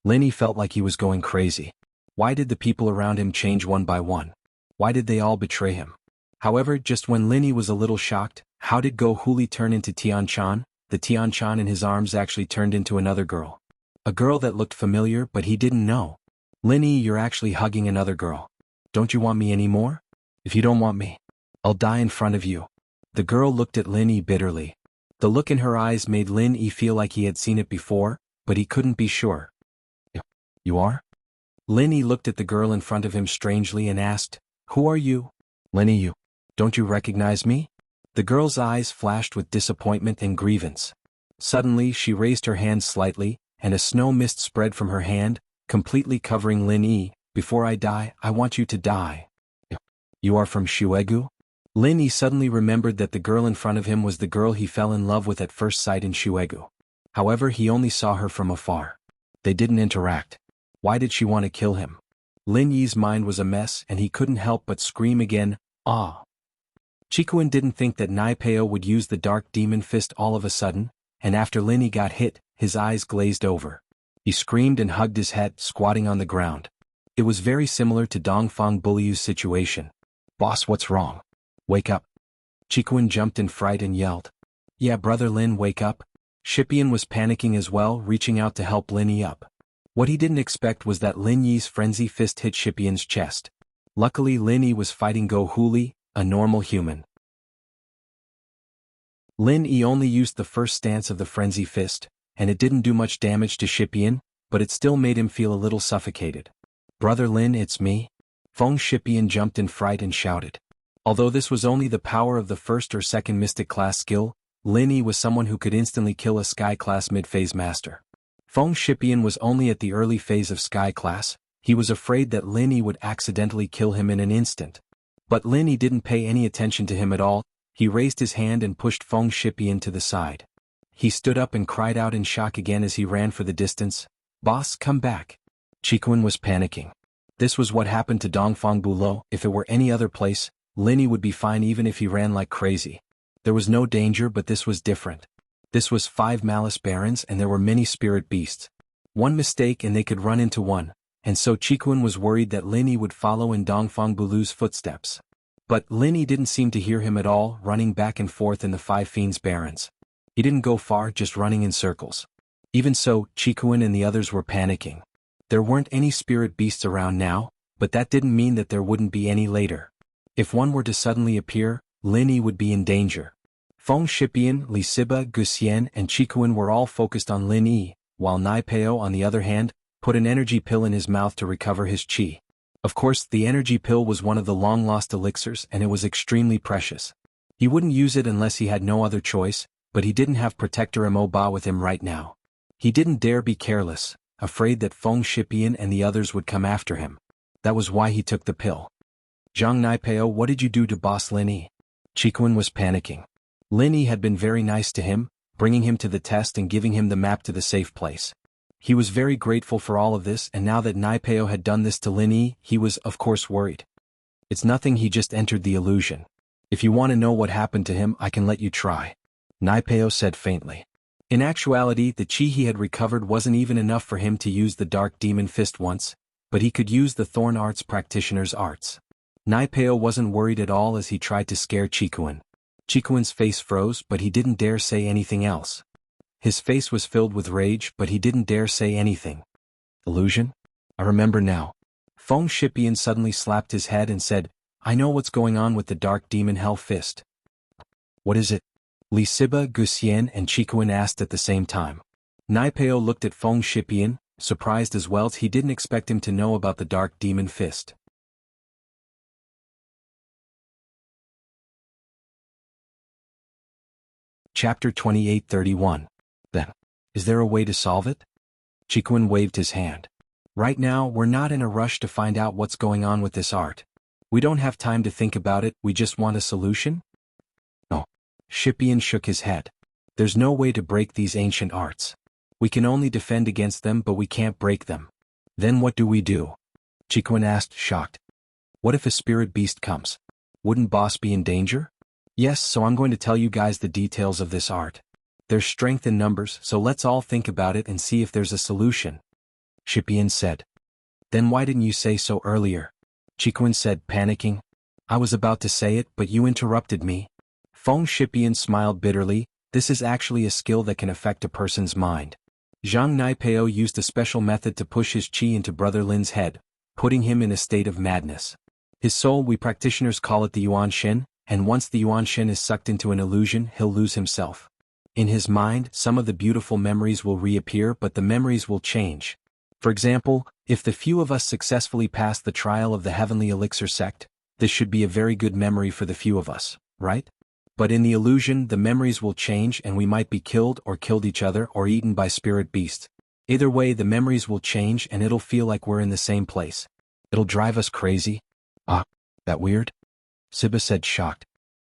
Lin Yi felt like he was going crazy. Why did the people around him change one by one? Why did they all betray him? However, just when Lin Yi was a little shocked, how did Go Huli turn into Tian Chan? The Tian Chan in his arms actually turned into another girl. A girl that looked familiar, but he didn't know. Lin Yi, you're actually hugging another girl. Don't you want me anymore? If you don't want me, I'll die in front of you. The girl looked at Lin Yi bitterly. The look in her eyes made Lin Yi feel like he had seen it before, but he couldn't be sure. You are? Lin Yi looked at the girl in front of him strangely and asked, Who are you? Lin Yi, don't you recognize me? The girl's eyes flashed with disappointment and grievance. Suddenly she raised her hand slightly, and a snow mist spread from her hand, completely covering Lin Yi. Before I die, I want you to die. You are from Shuegu? Lin Yi suddenly remembered that the girl in front of him was the girl he fell in love with at first sight in Shuegu. However, he only saw her from afar. They didn't interact. Why did she want to kill him? Lin Yi's mind was a mess and he couldn't help but scream again, ah. Chikuin didn't think that Nai Peo would use the dark demon fist all of a sudden, and after Lin Yi got hit, his eyes glazed over. He screamed and hugged his head, squatting on the ground. It was very similar to Dongfang Buliu's situation. Boss, what's wrong? Wake up. Chikuin jumped in fright and yelled. Yeah, brother Lin, wake up. Shipian was panicking as well, reaching out to help Lin Yi up. What he didn't expect was that Lin Yi's frenzy fist hit Shipian's chest. Luckily Lin Yi was fighting Go Huli, a normal human. Lin Yi only used the first stance of the frenzy fist, and it didn't do much damage to Shipian, but it still made him feel a little suffocated. Brother Lin, it's me. Feng Shipian jumped in fright and shouted. Although this was only the power of the first or second mystic class skill, Lin Yi was someone who could instantly kill a sky class mid-phase master. Feng Shipian was only at the early phase of sky class. He was afraid that Lin Yi would accidentally kill him in an instant. But Lin Yi didn't pay any attention to him at all. He raised his hand and pushed Feng Shipian to the side. He stood up and cried out in shock again as he ran for the distance. Boss, come back. Chikuin was panicking. This was what happened to Dongfang Bulo. If it were any other place, Lin Yi would be fine even if he ran like crazy. There was no danger, but this was different. This was 5 Malice Barons and there were many spirit beasts. One mistake and they could run into one, and so Chikuin was worried that Lin Yi would follow in Dongfang Bulu's footsteps. But Lin Yi didn't seem to hear him at all, running back and forth in the 5 Fiends Barons. He didn't go far, just running in circles. Even so, Chikuin and the others were panicking. There weren't any spirit beasts around now, but that didn't mean that there wouldn't be any later. If one were to suddenly appear, Lin Yi would be in danger. Feng Shipian, Li Siba, Guxian and Chikuin were all focused on Lin Yi, while Nai Peo on the other hand, put an energy pill in his mouth to recover his chi. Of course, the energy pill was one of the long-lost elixirs and it was extremely precious. He wouldn't use it unless he had no other choice, but he didn't have Protector Mo Ba with him right now. He didn't dare be careless, afraid that Feng Shipian and the others would come after him. That was why he took the pill. Zhang Nai Peo, what did you do to Boss Lin Yi? Chikuin was panicking. Lin Yi had been very nice to him, bringing him to the test and giving him the map to the safe place. He was very grateful for all of this, and now that Nai Peo had done this to Lin Yi, he was, of course, worried. It's nothing, he just entered the illusion. If you want to know what happened to him, I can let you try. Nai Peo said faintly. In actuality, the chi he had recovered wasn't even enough for him to use the Dark Demon Fist once, but he could use the Thorn Arts practitioner's arts. Nai Peo wasn't worried at all as he tried to scare Chikuin. Chikuin's face froze, but he didn't dare say anything else. His face was filled with rage, but he didn't dare say anything. Illusion? I remember now. Feng Shipian suddenly slapped his head and said, I know what's going on with the Dark Demon Hell Fist. What is it? Li Siba, Guxian and Chikuin asked at the same time. Nai Peo looked at Feng Shipian, surprised as well as he didn't expect him to know about the Dark Demon Fist. Chapter 28:31. Then, is there a way to solve it? Chikuin waved his hand. Right now, we're not in a rush to find out what's going on with this art. We don't have time to think about it, we just want a solution? No. Shipian shook his head. There's no way to break these ancient arts. We can only defend against them, but we can't break them. Then what do we do? Chikuin asked, shocked. What if a spirit beast comes? Wouldn't Boss be in danger? Yes, so I'm going to tell you guys the details of this art. There's strength in numbers, so let's all think about it and see if there's a solution. Shipian said. Then why didn't you say so earlier? Chikuin said, panicking. I was about to say it, but you interrupted me. Feng Shipian smiled bitterly. This is actually a skill that can affect a person's mind. Zhang Nai Peo used a special method to push his chi into Brother Lin's head, putting him in a state of madness. His soul, we practitioners call it the Yuan Shen, and once the Yuan Shen is sucked into an illusion, he'll lose himself. In his mind, some of the beautiful memories will reappear, but the memories will change. For example, if the few of us successfully pass the trial of the Heavenly Elixir sect, this should be a very good memory for the few of us, right? But in the illusion, the memories will change and we might be killed or killed each other or eaten by spirit beasts. Either way, the memories will change and it'll feel like we're in the same place. It'll drive us crazy. Ah, that weird? Siba said, shocked.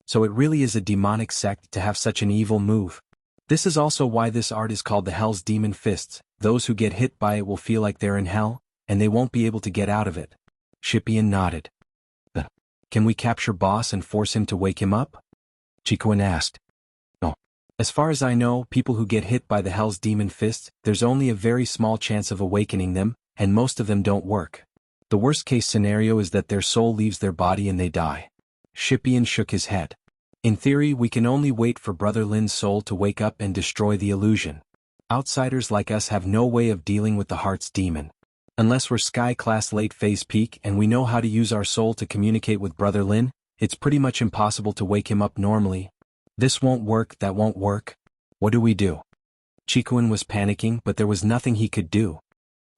So it really is a demonic sect to have such an evil move. This is also why this art is called the Hell's Demon Fists. Those who get hit by it will feel like they're in hell, and they won't be able to get out of it. Shipian nodded. Can we capture Boss and force him to wake him up? Chikuin asked. No. As far as I know, people who get hit by the Hell's Demon Fist, there's only a very small chance of awakening them, and most of them don't work. The worst-case scenario is that their soul leaves their body and they die. Shipian shook his head. In theory, we can only wait for Brother Lin's soul to wake up and destroy the illusion. Outsiders like us have no way of dealing with the heart's demon. Unless we're Sky-class late-phase peak and we know how to use our soul to communicate with Brother Lin, it's pretty much impossible to wake him up normally. This won't work, that won't work. What do we do? Chikuin was panicking, but there was nothing he could do.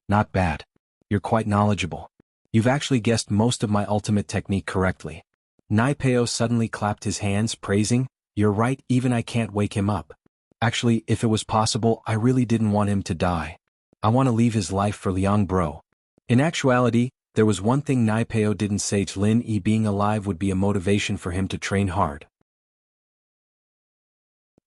Not bad. You're quite knowledgeable. You've actually guessed most of my ultimate technique correctly. Naipeo suddenly clapped his hands, praising, "You're right, even I can't wake him up. Actually, if it was possible, I really didn't want him to die. I want to leave his life for Liang Bro." In actuality, there was one thing Naipeo didn't say: Lin Yi being alive would be a motivation for him to train hard.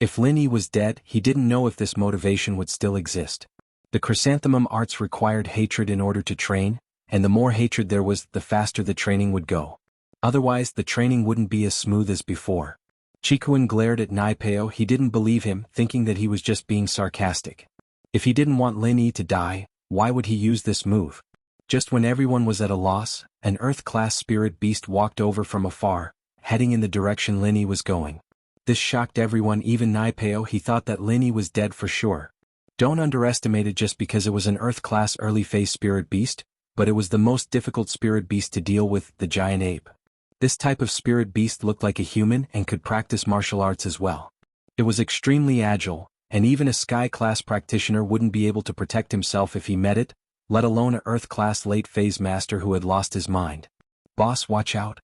If Lin Yi was dead, he didn't know if this motivation would still exist. The chrysanthemum arts required hatred in order to train, and the more hatred there was, the faster the training would go. Otherwise, the training wouldn't be as smooth as before. Chikuin glared at Naipeo. He didn't believe him, thinking that he was just being sarcastic. If he didn't want Lin Yi to die, why would he use this move? Just when everyone was at a loss, an Earth-class spirit beast walked over from afar, heading in the direction Lin Yi was going. This shocked everyone, even Naipeo. He thought that Lin Yi was dead for sure. Don't underestimate it just because it was an Earth-class early-phase spirit beast, but it was the most difficult spirit beast to deal with, the giant ape. This type of spirit beast looked like a human and could practice martial arts as well. It was extremely agile, and even a Sky-class practitioner wouldn't be able to protect himself if he met it, let alone a Earth-class late-phase master who had lost his mind. "Boss, watch out."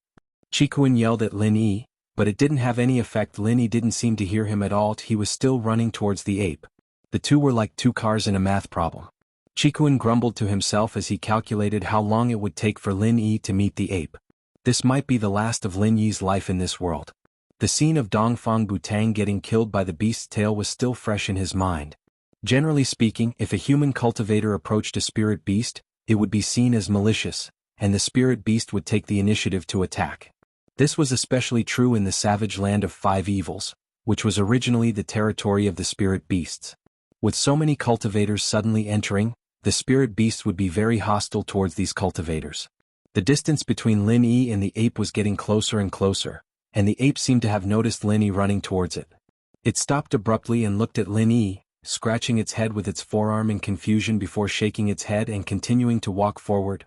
Chikuin yelled at Lin Yi, but it didn't have any effect. Lin Yi didn't seem to hear him at all. He was still running towards the ape. The two were like two cars in a math problem. Chikuin grumbled to himself as he calculated how long it would take for Lin Yi to meet the ape. This might be the last of Lin Yi's life in this world. The scene of Dongfang Butang getting killed by the beast's tail was still fresh in his mind. Generally speaking, if a human cultivator approached a spirit beast, it would be seen as malicious, and the spirit beast would take the initiative to attack. This was especially true in the savage land of Five Evils, which was originally the territory of the spirit beasts. With so many cultivators suddenly entering, the spirit beasts would be very hostile towards these cultivators. The distance between Lin Yi and the ape was getting closer and closer, and the ape seemed to have noticed Lin Yi running towards it. It stopped abruptly and looked at Lin Yi, scratching its head with its forearm in confusion before shaking its head and continuing to walk forward.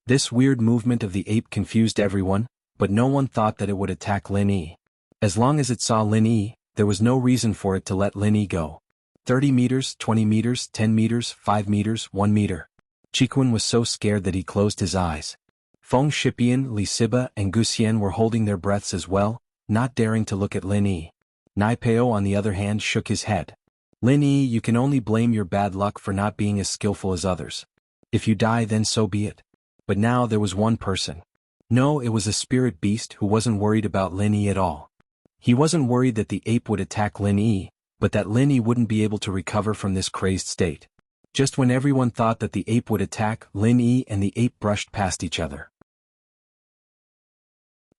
This weird movement of the ape confused everyone, but no one thought that it would attack Lin Yi. As long as it saw Lin Yi, there was no reason for it to let Lin Yi go. 30 meters, 20 meters, 10 meters, 5 meters, 1 meter. Chikuin was so scared that he closed his eyes. Feng Shipian, Li Siba, and Guxian were holding their breaths as well, not daring to look at Lin Yi. Naipeo, on the other hand, shook his head. "Lin Yi, you can only blame your bad luck for not being as skillful as others. If you die, then so be it." But now there was one person. No, it was a spirit beast who wasn't worried about Lin Yi at all. He wasn't worried that the ape would attack Lin Yi, but that Lin Yi wouldn't be able to recover from this crazed state. Just when everyone thought that the ape would attack, Lin Yi and the ape brushed past each other.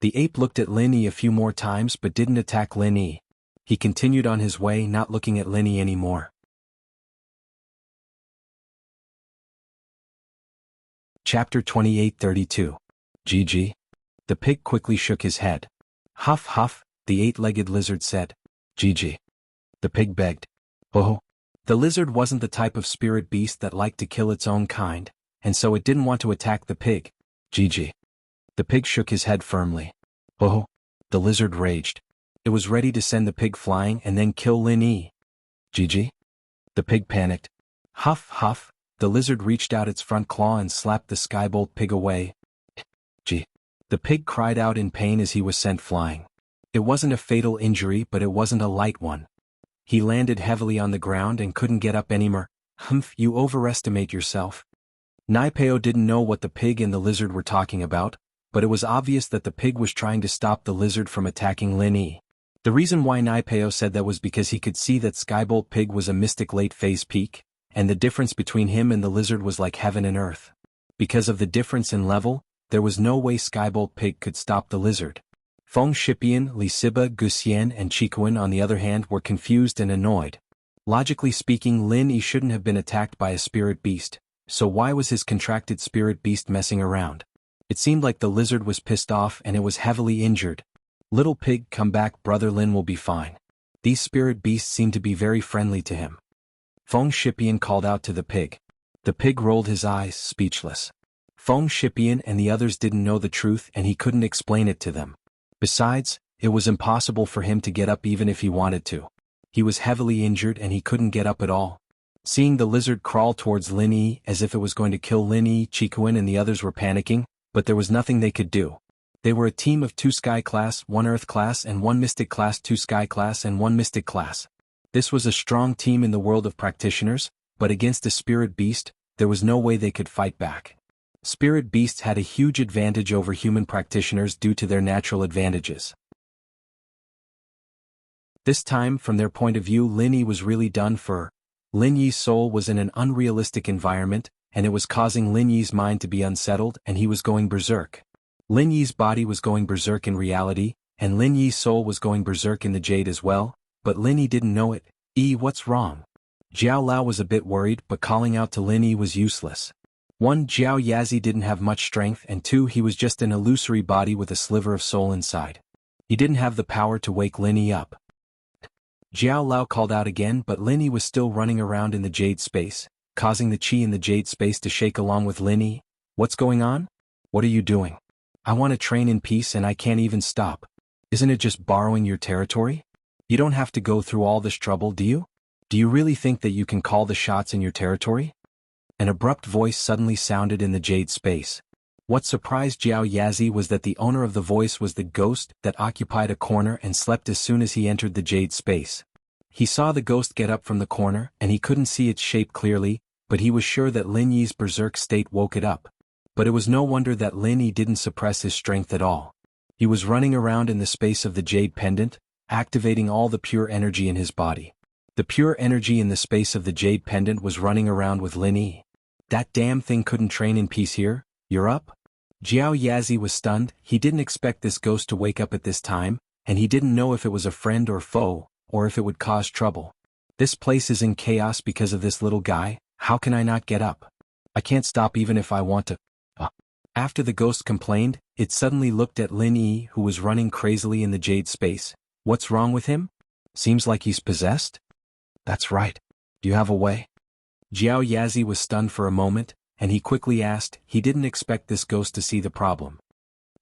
The ape looked at Lin Yi a few more times but didn't attack Lin Yi. He continued on his way, not looking at Lin Yi anymore. Chapter 2832. GG. The pig quickly shook his head. "Huff huff," the eight-legged lizard said. "GG." The pig begged. "Oh." The lizard wasn't the type of spirit beast that liked to kill its own kind, and so it didn't want to attack the pig. "GG." The pig shook his head firmly. "Oh." The lizard raged. It was ready to send the pig flying and then kill Lin Yi. "GG." The pig panicked. "Huff huff." The lizard reached out its front claw and slapped the skybolt pig away. "Gee." The pig cried out in pain as he was sent flying. It wasn't a fatal injury, but it wasn't a light one. He landed heavily on the ground and couldn't get up anymore. Humph, you overestimate yourself. Naipeo didn't know what the pig and the lizard were talking about, but it was obvious that the pig was trying to stop the lizard from attacking Lin Yi. The reason why Naipeo said that was because he could see that Skybolt Pig was a mystic late-phase peak, and the difference between him and the lizard was like heaven and earth. Because of the difference in level, there was no way Skybolt Pig could stop the lizard. Feng Shipian, Li Siba, Guxian and Chikuan on the other hand were confused and annoyed. Logically speaking, Lin Yi shouldn't have been attacked by a spirit beast, so why was his contracted spirit beast messing around? It seemed like the lizard was pissed off and it was heavily injured. Little pig, come back, brother, Lin will be fine. These spirit beasts seem to be very friendly to him. Feng Shipian called out to the pig. The pig rolled his eyes, speechless. Feng Shipian and the others didn't know the truth and he couldn't explain it to them. Besides, it was impossible for him to get up even if he wanted to. He was heavily injured and he couldn't get up at all. Seeing the lizard crawl towards Lin Yi as if it was going to kill Lin Yi, Chikuan and the others were panicking, but there was nothing they could do. They were a team of 2 Sky Class, 1 Earth Class and 1 Mystic Class, 2 Sky Class and 1 Mystic Class. This was a strong team in the world of practitioners, but against a spirit beast, there was no way they could fight back. Spirit beasts had a huge advantage over human practitioners due to their natural advantages. This time, from their point of view, Lin Yi was really done for. Lin Yi's soul was in an unrealistic environment, and it was causing Lin Yi's mind to be unsettled and he was going berserk. Lin Yi's body was going berserk in reality, and Lin Yi's soul was going berserk in the jade as well, but Lin Yi didn't know it. What's wrong? Jiao Lao was a bit worried, but calling out to Lin Yi was useless. 1. Jiao Yazi didn't have much strength, and 2. He was just an illusory body with a sliver of soul inside. He didn't have the power to wake Lin Yi up. Jiao Lao called out again, but Lin Yi was still running around in the jade space, causing the chi in the jade space to shake along with Lin Yi. What's going on? What are you doing? I want to train in peace and I can't even stop. Isn't it just borrowing your territory? You don't have to go through all this trouble, do you? Do you really think that you can call the shots in your territory? An abrupt voice suddenly sounded in the jade space. What surprised Jiao Yazi was that the owner of the voice was the ghost that occupied a corner and slept as soon as he entered the jade space. He saw the ghost get up from the corner and he couldn't see its shape clearly, but he was sure that Lin Yi's berserk state woke it up. But it was no wonder that Lin Yi didn't suppress his strength at all. He was running around in the space of the jade pendant, activating all the pure energy in his body. The pure energy in the space of the jade pendant was running around with Lin Yi. That damn thing couldn't train in peace here? You're up? Jiao Yazi was stunned. He didn't expect this ghost to wake up at this time, and he didn't know if it was a friend or foe, or if it would cause trouble. This place is in chaos because of this little guy. How can I not get up? I can't stop even if I want to. After the ghost complained, it suddenly looked at Lin Yi, who was running crazily in the jade space. What's wrong with him? Seems like he's possessed? That's right. Do you have a way? Jiao Yazi was stunned for a moment, and he quickly asked. He didn't expect this ghost to see the problem.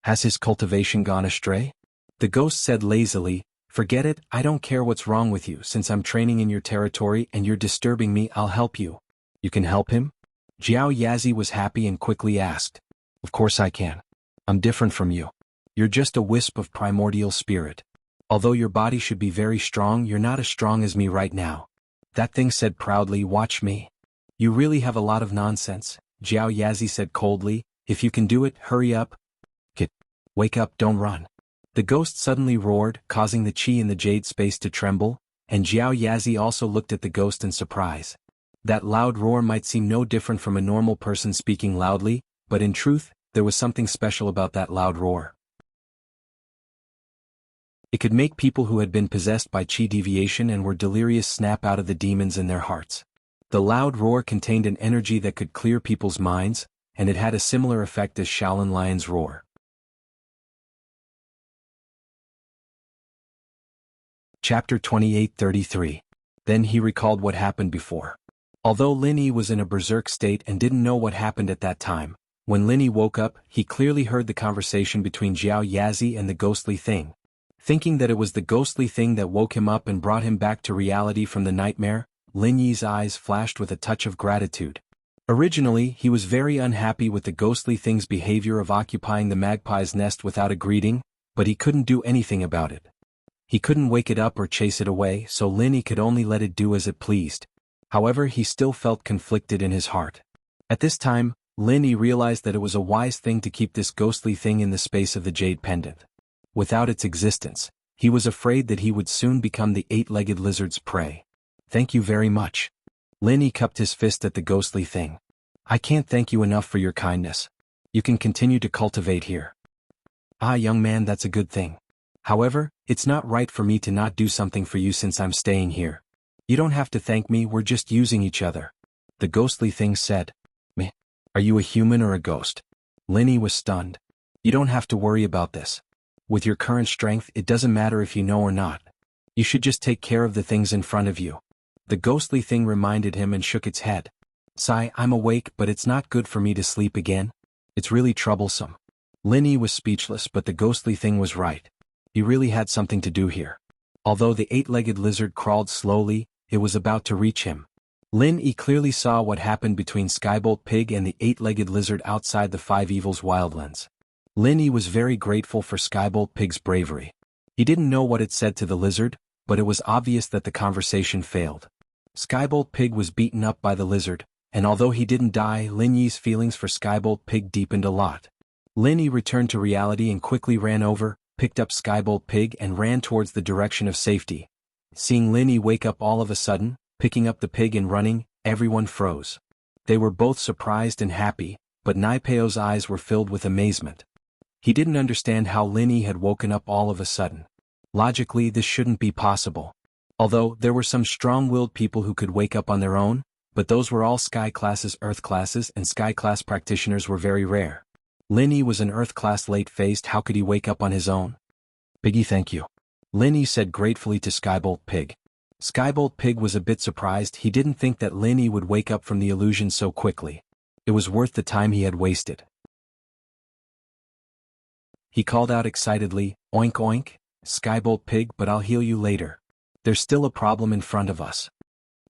Has his cultivation gone astray? The ghost said lazily, forget it, I don't care what's wrong with you. Since I'm training in your territory and you're disturbing me, I'll help you. You can help him? Jiao Yazi was happy and quickly asked. Of course I can. I'm different from you. You're just a wisp of primordial spirit. Although your body should be very strong, you're not as strong as me right now. That thing said proudly, watch me. You really have a lot of nonsense, Jiao Yazi said coldly. If you can do it, hurry up. Get. Wake up, don't run. The ghost suddenly roared, causing the chi in the jade space to tremble, and Jiao Yazi also looked at the ghost in surprise. That loud roar might seem no different from a normal person speaking loudly, but in truth, there was something special about that loud roar. It could make people who had been possessed by chi deviation and were delirious snap out of the demons in their hearts. The loud roar contained an energy that could clear people's minds, and it had a similar effect as Shaolin Lion's roar. Chapter 28:33. Then he recalled what happened before. Although Lin Yi was in a berserk state and didn't know what happened at that time, when Lin Yi woke up, he clearly heard the conversation between Jiao Yazi and the ghostly thing. Thinking that it was the ghostly thing that woke him up and brought him back to reality from the nightmare, Lin Yi's eyes flashed with a touch of gratitude. Originally, he was very unhappy with the ghostly thing's behavior of occupying the magpie's nest without a greeting, but he couldn't do anything about it. He couldn't wake it up or chase it away, so Linny could only let it do as it pleased. However, he still felt conflicted in his heart. At this time, Linny realized that it was a wise thing to keep this ghostly thing in the space of the jade pendant. Without its existence, he was afraid that he would soon become the eight-legged lizard's prey. Thank you very much. Linny cupped his fist at the ghostly thing. I can't thank you enough for your kindness. You can continue to cultivate here. Ah, young man, that's a good thing. However, it's not right for me to not do something for you since I'm staying here. You don't have to thank me, we're just using each other. The ghostly thing said. Meh. Are you a human or a ghost? Linny was stunned. You don't have to worry about this. With your current strength, it doesn't matter if you know or not. You should just take care of the things in front of you. The ghostly thing reminded him and shook its head. Sigh, I'm awake, but it's not good for me to sleep again. It's really troublesome. Linny was speechless, but the ghostly thing was right. He really had something to do here. Although the eight-legged lizard crawled slowly, it was about to reach him. Linny clearly saw what happened between Skybolt Pig and the eight-legged lizard outside the Five Evils wildlands. Linny was very grateful for Skybolt Pig's bravery. He didn't know what it said to the lizard, but it was obvious that the conversation failed. Skybolt Pig was beaten up by the lizard, and although he didn't die, Linny's feelings for Skybolt Pig deepened a lot. Linny returned to reality and quickly ran over, picked up Skybolt Pig and ran towards the direction of safety. Seeing Linny wake up all of a sudden, picking up the pig and running, everyone froze. They were both surprised and happy, but Naipeo's eyes were filled with amazement. He didn't understand how Linny had woken up all of a sudden. Logically, this shouldn't be possible. Although, there were some strong-willed people who could wake up on their own, but those were all Sky classes, Earth classes, and Sky class practitioners were very rare. Linny was an Earth class late-phased, how could he wake up on his own? Piggy, thank you. Linny said gratefully to Skybolt Pig. Skybolt Pig was a bit surprised. He didn't think that Linny would wake up from the illusion so quickly. It was worth the time he had wasted. He called out excitedly, Oink oink, Skybolt Pig, but I'll heal you later. There's still a problem in front of us.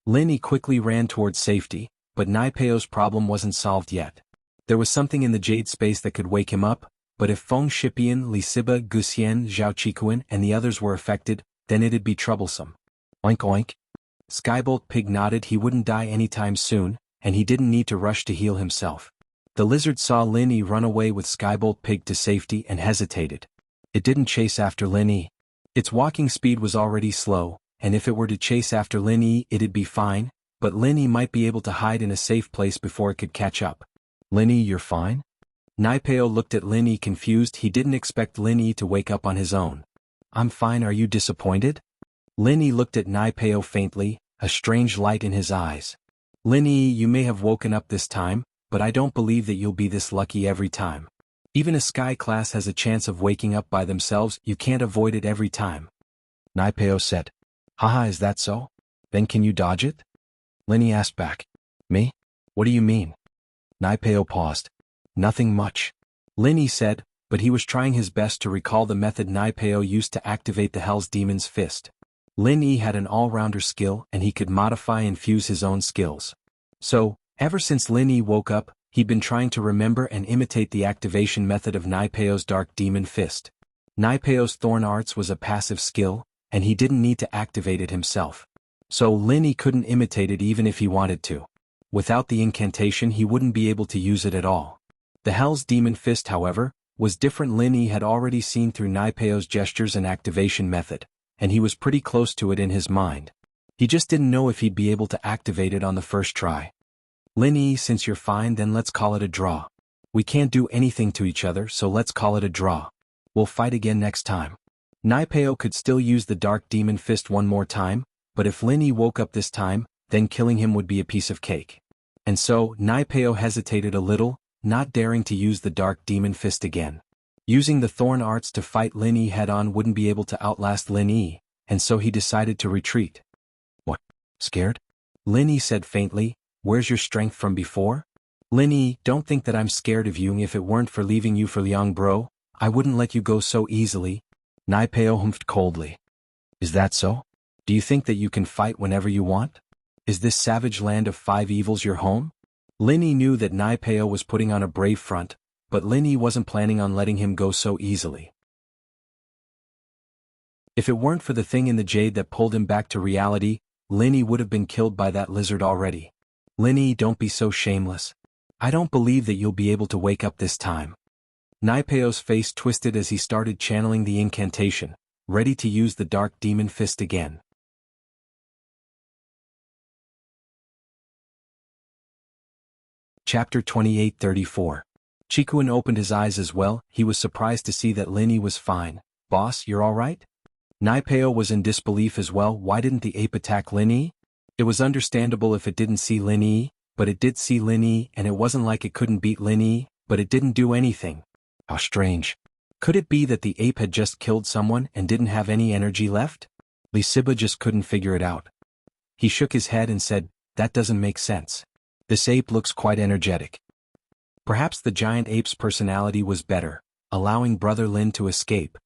Linny quickly ran towards safety, but Naipeo's problem wasn't solved yet. There was something in the jade space that could wake him up, but if Feng Shipian, Li Siba, Guxian, Zhao Qikuan and the others were affected, then it'd be troublesome. Oink oink. Skybolt Pig nodded. He wouldn't die anytime soon, and he didn't need to rush to heal himself. The lizard saw Linny run away with Skybolt Pig to safety and hesitated. It didn't chase after Linny. Its walking speed was already slow, and if it were to chase after Linny, it'd be fine, but Linny might be able to hide in a safe place before it could catch up. Linny, you're fine? Naipeo looked at Linny confused. He didn't expect Linny to wake up on his own. I'm fine, are you disappointed? Linny looked at Naipeo faintly, a strange light in his eyes. Linny, you may have woken up this time, but I don't believe that you'll be this lucky every time. Even a Sky class has a chance of waking up by themselves, you can't avoid it every time. Naipeo said. Haha, is that so? Then can you dodge it? Linny asked back. Me? What do you mean? Naipeo paused. Nothing much. Linny said, but he was trying his best to recall the method Naipeo used to activate the Hell's Demon's Fist. Linny had an all-rounder skill and he could modify and fuse his own skills. So, ever since Linny woke up, he'd been trying to remember and imitate the activation method of Naipeo's Dark Demon Fist. Naipeo's Thorn Arts was a passive skill, and he didn't need to activate it himself. So Linny couldn't imitate it even if he wanted to. Without the incantation he wouldn't be able to use it at all. The Hell's Demon Fist, however, was different. Linny had already seen through Naipeo's gestures and activation method, and he was pretty close to it in his mind. He just didn't know if he'd be able to activate it on the first try. Linny, since you're fine, then let's call it a draw. We can't do anything to each other, so let's call it a draw. We'll fight again next time. Naipeo could still use the Dark Demon Fist one more time, but if Linny woke up this time, then killing him would be a piece of cake. And so, Naipeo hesitated a little, not daring to use the Dark Demon Fist again. Using the Thorn Arts to fight Linny head-on wouldn't be able to outlast Linny, and so he decided to retreat. What? Scared? Linny said faintly, where's your strength from before? Linny, don't think that I'm scared of you. If it weren't for leaving you for Liang Bro, I wouldn't let you go so easily. Naipeo humphed coldly. Is that so? Do you think that you can fight whenever you want? Is this savage land of five evils your home? Linny knew that Naipeo was putting on a brave front, but Linny wasn't planning on letting him go so easily. If it weren't for the thing in the jade that pulled him back to reality, Linny would have been killed by that lizard already. Linny, don't be so shameless. I don't believe that you'll be able to wake up this time. Naipeo's face twisted as he started channeling the incantation, ready to use the dark demon fist again. Chapter 28:34. Chikuin opened his eyes as well. He was surprised to see that Linny was fine. Boss, you're alright? Naipeo was in disbelief as well. Why didn't the ape attack Linny? It was understandable if it didn't see Linny, but it did see Linny, and it wasn't like it couldn't beat Linny, but it didn't do anything. How strange. Could it be that the ape had just killed someone and didn't have any energy left? Lisiba just couldn't figure it out. He shook his head and said, that doesn't make sense. This ape looks quite energetic. Perhaps the giant ape's personality was better, allowing Brother Lin to escape.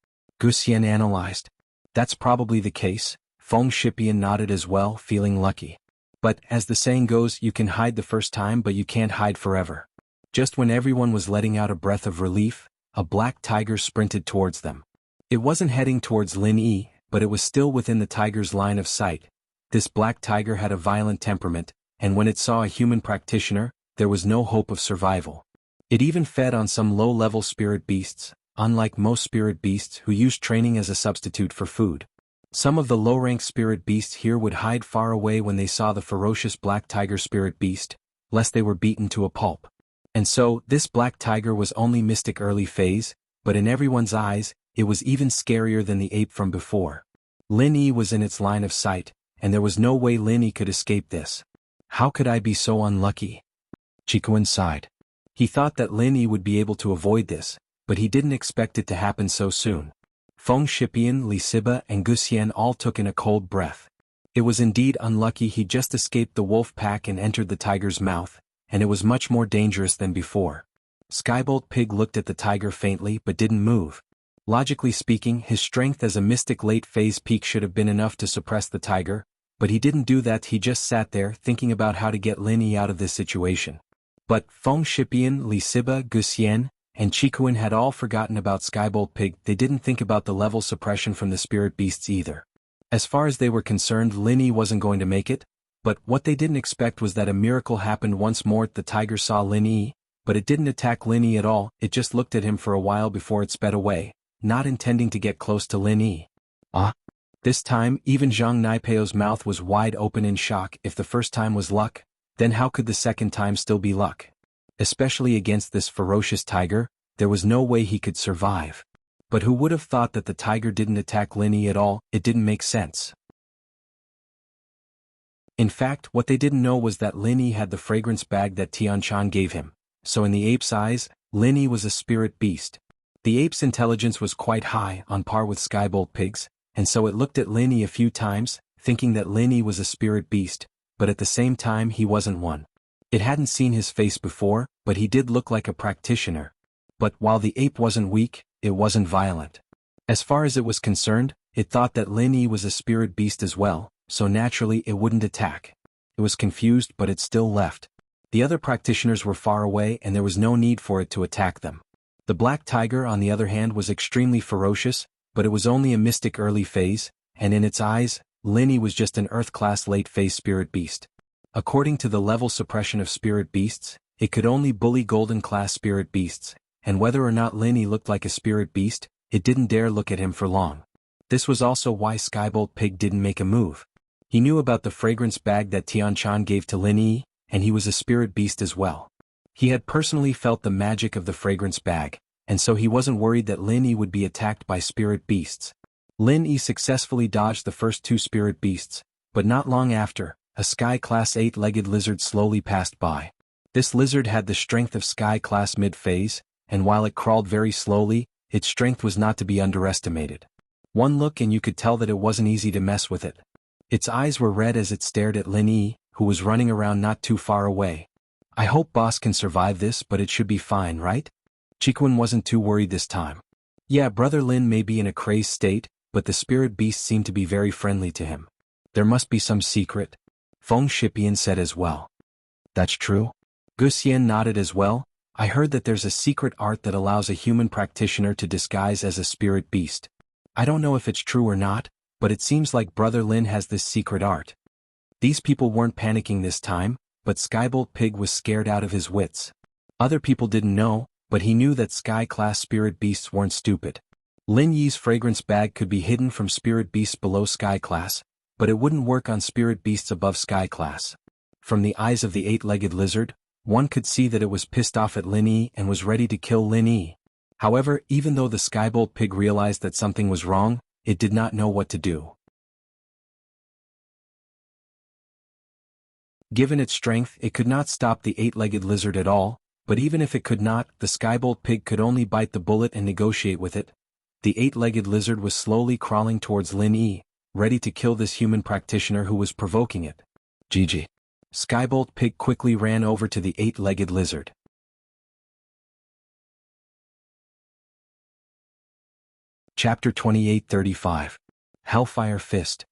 Guxian analyzed. That's probably the case. Feng Shipian nodded as well, feeling lucky. But, as the saying goes, you can hide the first time but you can't hide forever. Just when everyone was letting out a breath of relief, a black tiger sprinted towards them. It wasn't heading towards Lin Yi, but it was still within the tiger's line of sight. This black tiger had a violent temperament, and when it saw a human practitioner, there was no hope of survival. It even fed on some low-level spirit beasts, unlike most spirit beasts who used training as a substitute for food. Some of the low-ranked spirit beasts here would hide far away when they saw the ferocious black tiger spirit beast, lest they were beaten to a pulp. And so, this black tiger was only mystic early phase, but in everyone's eyes, it was even scarier than the ape from before. Lin Yi was in its line of sight, and there was no way Lin Yi could escape this. How could I be so unlucky? Chikuin sighed. He thought that Lin Yi would be able to avoid this, but he didn't expect it to happen so soon. Feng Shipian, Lisiba, and Guxian all took in a cold breath. It was indeed unlucky he just escaped the wolf pack and entered the tiger's mouth, and it was much more dangerous than before. Skybolt Pig looked at the tiger faintly but didn't move. Logically speaking, his strength as a mystic late-phase peak should have been enough to suppress the tiger, but he didn't do that. He just sat there thinking about how to get Lin Yi out of this situation. But Feng Shipian, Lisiba, Guxian, and Chikuin had all forgotten about Skybolt Pig. They didn't think about the level suppression from the spirit beasts either. As far as they were concerned, Lin Yi wasn't going to make it, but what they didn't expect was that a miracle happened once more. The tiger saw Lin Yi, but it didn't attack Lin Yi at all. It just looked at him for a while before it sped away, not intending to get close to Lin Yi. This time, even Zhang Naipeo's mouth was wide open in shock. If the first time was luck, then how could the second time still be luck? Especially against this ferocious tiger, there was no way he could survive. But who would have thought that the tiger didn't attack Lin Yi at all? It didn't make sense. In fact, what they didn't know was that Lin Yi had the fragrance bag that Tianchan gave him, so in the ape's eyes, Lin Yi was a spirit beast. The ape's intelligence was quite high, on par with Skybolt Pig's, and so it looked at Lin Yi a few times, thinking that Lin Yi was a spirit beast, but at the same time he wasn't one. It hadn't seen his face before, but he did look like a practitioner. But while the ape wasn't weak, it wasn't violent. As far as it was concerned, it thought that Lin Yi was a spirit beast as well, so naturally it wouldn't attack. It was confused, but it still left. The other practitioners were far away and there was no need for it to attack them. The black tiger on the other hand was extremely ferocious, but it was only a mystic early phase, and in its eyes, Lin Yi was just an earth-class late-phase spirit beast. According to the level suppression of spirit beasts, it could only bully golden-class spirit beasts, and whether or not Lin Yi looked like a spirit beast, it didn't dare look at him for long. This was also why Skybolt Pig didn't make a move. He knew about the fragrance bag that Tianchan gave to Lin Yi, and he was a spirit beast as well. He had personally felt the magic of the fragrance bag, and so he wasn't worried that Lin Yi would be attacked by spirit beasts. Lin Yi successfully dodged the first two spirit beasts, but not long after, a Sky-class 8-legged lizard slowly passed by. This lizard had the strength of Sky-class mid-phase, and while it crawled very slowly, its strength was not to be underestimated. One look and you could tell that it wasn't easy to mess with it. Its eyes were red as it stared at Lin Yi, who was running around not too far away. I hope boss can survive this, but it should be fine, right? Chikuin wasn't too worried this time. Yeah, Brother Lin may be in a crazed state, but the spirit beast seemed to be very friendly to him. There must be some secret. Feng Shipian said as well. That's true? Guxian nodded as well. I heard that there's a secret art that allows a human practitioner to disguise as a spirit beast. I don't know if it's true or not, but it seems like Brother Lin has this secret art. These people weren't panicking this time, but Skybolt Pig was scared out of his wits. Other people didn't know, but he knew that Sky-class spirit beasts weren't stupid. Lin Yi's fragrance bag could be hidden from spirit beasts below Sky-class, but it wouldn't work on spirit beasts above Sky-class. From the eyes of the eight-legged lizard, one could see that it was pissed off at Lin Yi and was ready to kill Lin Yi. However, even though the Skybolt Pig realized that something was wrong, it did not know what to do. Given its strength, it could not stop the eight-legged lizard at all, but even if it could not, the Skybolt Pig could only bite the bullet and negotiate with it. The eight-legged lizard was slowly crawling towards Lin Yi, ready to kill this human practitioner who was provoking it. GG. Skybolt Pig quickly ran over to the eight-legged lizard. Chapter 28:35. Hellfire Fist.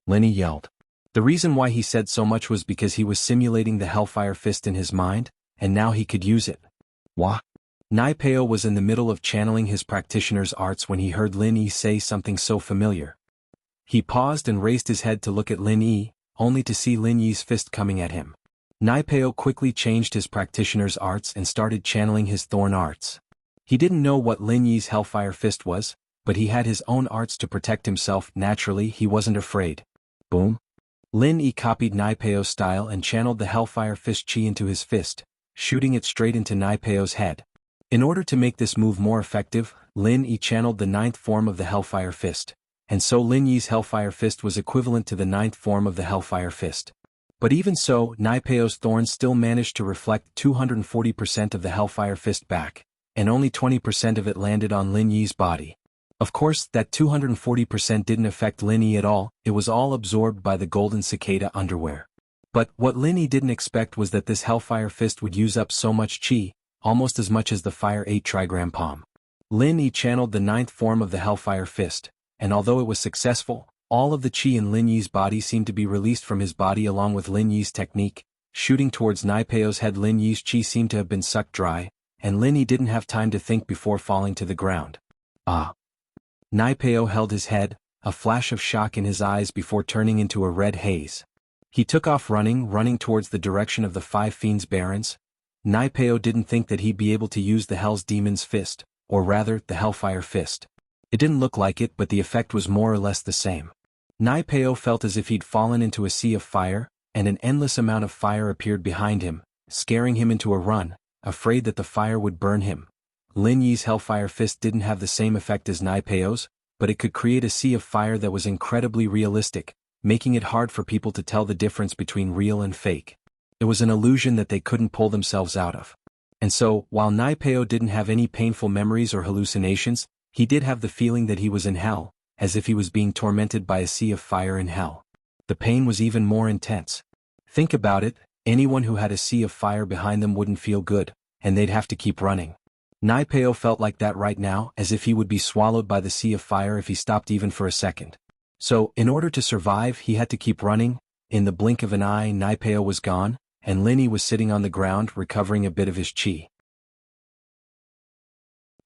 Lin Yi yelled. The reason why he said so much was because he was simulating the Hellfire Fist in his mind, and now he could use it. Wah! Nai Peo was in the middle of channeling his practitioner's arts when he heard Lin Yi say something so familiar. He paused and raised his head to look at Lin Yi, only to see Lin Yi's fist coming at him. Nai Peo quickly changed his practitioner's arts and started channeling his thorn arts. He didn't know what Lin Yi's Hellfire Fist was, but he had his own arts to protect himself. Naturally, he wasn't afraid. Boom! Lin Yi copied Nai Peo's style and channeled the Hellfire Fist chi into his fist, shooting it straight into Nai Peo's head. In order to make this move more effective, Lin Yi channeled the ninth form of the Hellfire Fist, and so Lin Yi's Hellfire Fist was equivalent to the ninth form of the Hellfire Fist. But even so, Nai Peo's thorns still managed to reflect 240% of the Hellfire Fist back, and only 20% of it landed on Lin Yi's body. Of course, that 240% didn't affect Lin Yi at all, it was all absorbed by the golden cicada underwear. But what Lin Yi didn't expect was that this Hellfire Fist would use up so much chi, almost as much as the Fire 8 trigram palm. Lin Yi channeled the ninth form of the Hellfire Fist, and although it was successful, all of the chi in Lin Yi's body seemed to be released from his body along with Lin Yi's technique. Shooting towards Nai Peo's head, Lin Yi's chi seemed to have been sucked dry, and Lin Yi didn't have time to think before falling to the ground. Ah! Nai Peo held his head, a flash of shock in his eyes before turning into a red haze. He took off running towards the direction of the five fiends' barons. Nai Peo didn't think that he'd be able to use the Hell's Demon's Fist, or rather, the Hellfire Fist. It didn't look like it, but the effect was more or less the same. Nai Peo felt as if he'd fallen into a sea of fire, and an endless amount of fire appeared behind him, scaring him into a run, afraid that the fire would burn him. Lin Yi's Hellfire Fist didn't have the same effect as Nai Peo's, but it could create a sea of fire that was incredibly realistic, making it hard for people to tell the difference between real and fake. It was an illusion that they couldn't pull themselves out of. And so, while Nai Peo didn't have any painful memories or hallucinations, he did have the feeling that he was in hell, as if he was being tormented by a sea of fire in hell. The pain was even more intense. Think about it, anyone who had a sea of fire behind them wouldn't feel good, and they'd have to keep running. Nai Peo felt like that right now, as if he would be swallowed by the sea of fire if he stopped even for a second. So, in order to survive, he had to keep running. In the blink of an eye, Nai Peo was gone, and Lin Yi was sitting on the ground recovering a bit of his chi.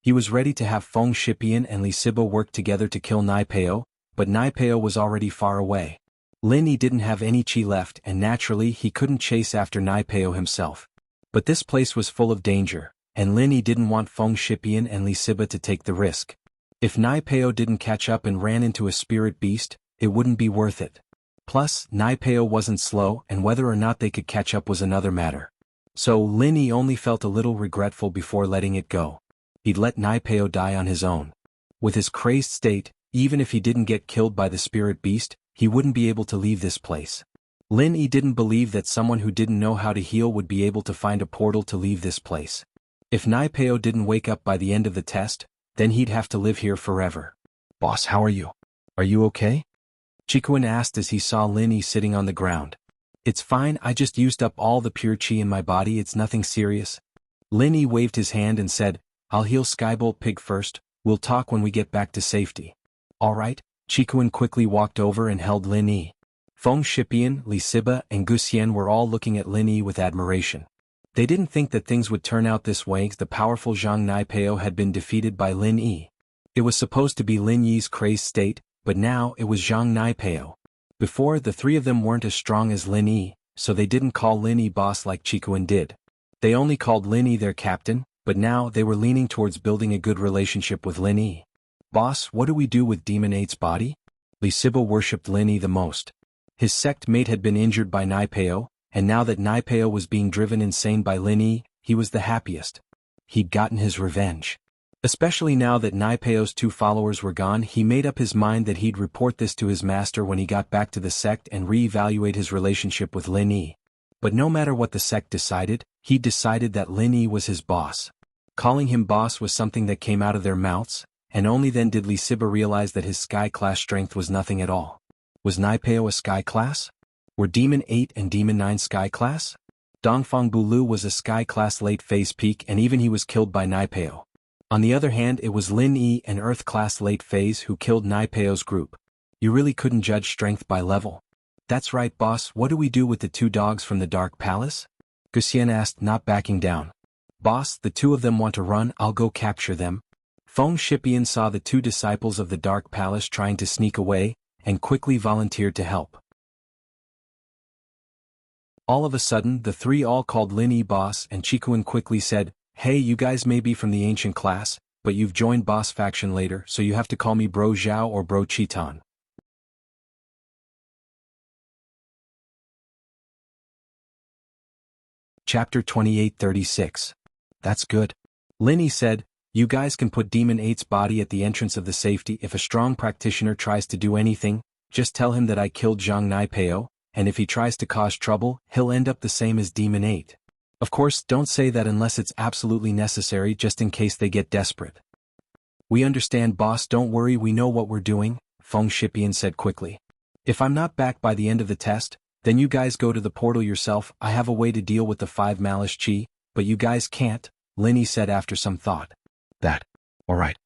He was ready to have Feng Shipian and Li Siba work together to kill Nai Peo, but Nai Peo was already far away. Lin Yi didn't have any chi left, and naturally he couldn't chase after Nai Peo himself. But this place was full of danger, and Lin Yi didn't want Feng Shipian and Li Siba to take the risk. If Nai Peo didn't catch up and ran into a spirit beast, it wouldn't be worth it. Plus, Nai Peo wasn't slow, and whether or not they could catch up was another matter. So Lin Yi only felt a little regretful before letting it go. He'd let Nai Peo die on his own. With his crazed state, even if he didn't get killed by the spirit beast, he wouldn't be able to leave this place. Lin Yi didn't believe that someone who didn't know how to heal would be able to find a portal to leave this place. If Nai Peo didn't wake up by the end of the test, then he'd have to live here forever. "Boss, how are you? Are you okay?" Chikuin asked as he saw Lin Yi sitting on the ground. "It's fine, I just used up all the pure chi in my body, it's nothing serious." Lin Yi waved his hand and said, "I'll heal Skybolt Pig first, we'll talk when we get back to safety." "Alright." Chikuin quickly walked over and held Lin Yi. Feng Shipian, Li Siba, and Guxian were all looking at Lin Yi with admiration. They didn't think that things would turn out this way. The powerful Zhang Nai Peo had been defeated by Lin Yi. It was supposed to be Lin Yi's crazed state, but now it was Zhang Naipeo. Before, the three of them weren't as strong as Lin Yi, so they didn't call Lin Yi boss like Chikuan did. They only called Lin Yi their captain, but now they were leaning towards building a good relationship with Lin Yi. Boss, what do we do with Demon 8's body? Li Siba worshipped Lin Yi the most. His sect mate had been injured by Naipeo, and now that Naipeo was being driven insane by Lin Yi, he was the happiest. He'd gotten his revenge. Especially now that Naipeo's 2 followers were gone, he made up his mind that he'd report this to his master when he got back to the sect and re-evaluate his relationship with Lin Yi. But no matter what the sect decided, he decided that Lin Yi was his boss. Calling him boss was something that came out of their mouths, and only then did Li Siba realize that his Sky Class strength was nothing at all. Was Naipeo a Sky Class? Were Demon 8 and Demon 9 Sky Class? Dongfang Bulu was a Sky Class late phase peak, and even he was killed by Naipeo. On the other hand, it was Lin Yi and Earth Class late phase who killed Naipeo's group. You really couldn't judge strength by level. That's right, boss, what do we do with the 2 dogs from the Dark Palace? Guxian asked, not backing down. Boss, the 2 of them want to run, I'll go capture them. Feng Shipian saw the 2 disciples of the Dark Palace trying to sneak away, and quickly volunteered to help. All of a sudden, the 3 all called Lin Yi boss, and Chikuan quickly said, hey, you guys may be from the ancient class, but you've joined boss faction later, so you have to call me Bro Zhao or Bro Chiton. Chapter 2836. That's good. Lin Yi said, you guys can put Demon 8's body at the entrance of the safety. If a strong practitioner tries to do anything, just tell him that I killed Zhang Naipeo, and if he tries to cause trouble, he'll end up the same as Demon 8. Of course, don't say that unless it's absolutely necessary, just in case they get desperate. We understand, boss, don't worry, we know what we're doing, Feng Shipian said quickly. If I'm not back by the end of the test, then you guys go to the portal yourself. I have a way to deal with the 5 Malice Chi, but you guys can't, Lin Yi said after some thought. Alright.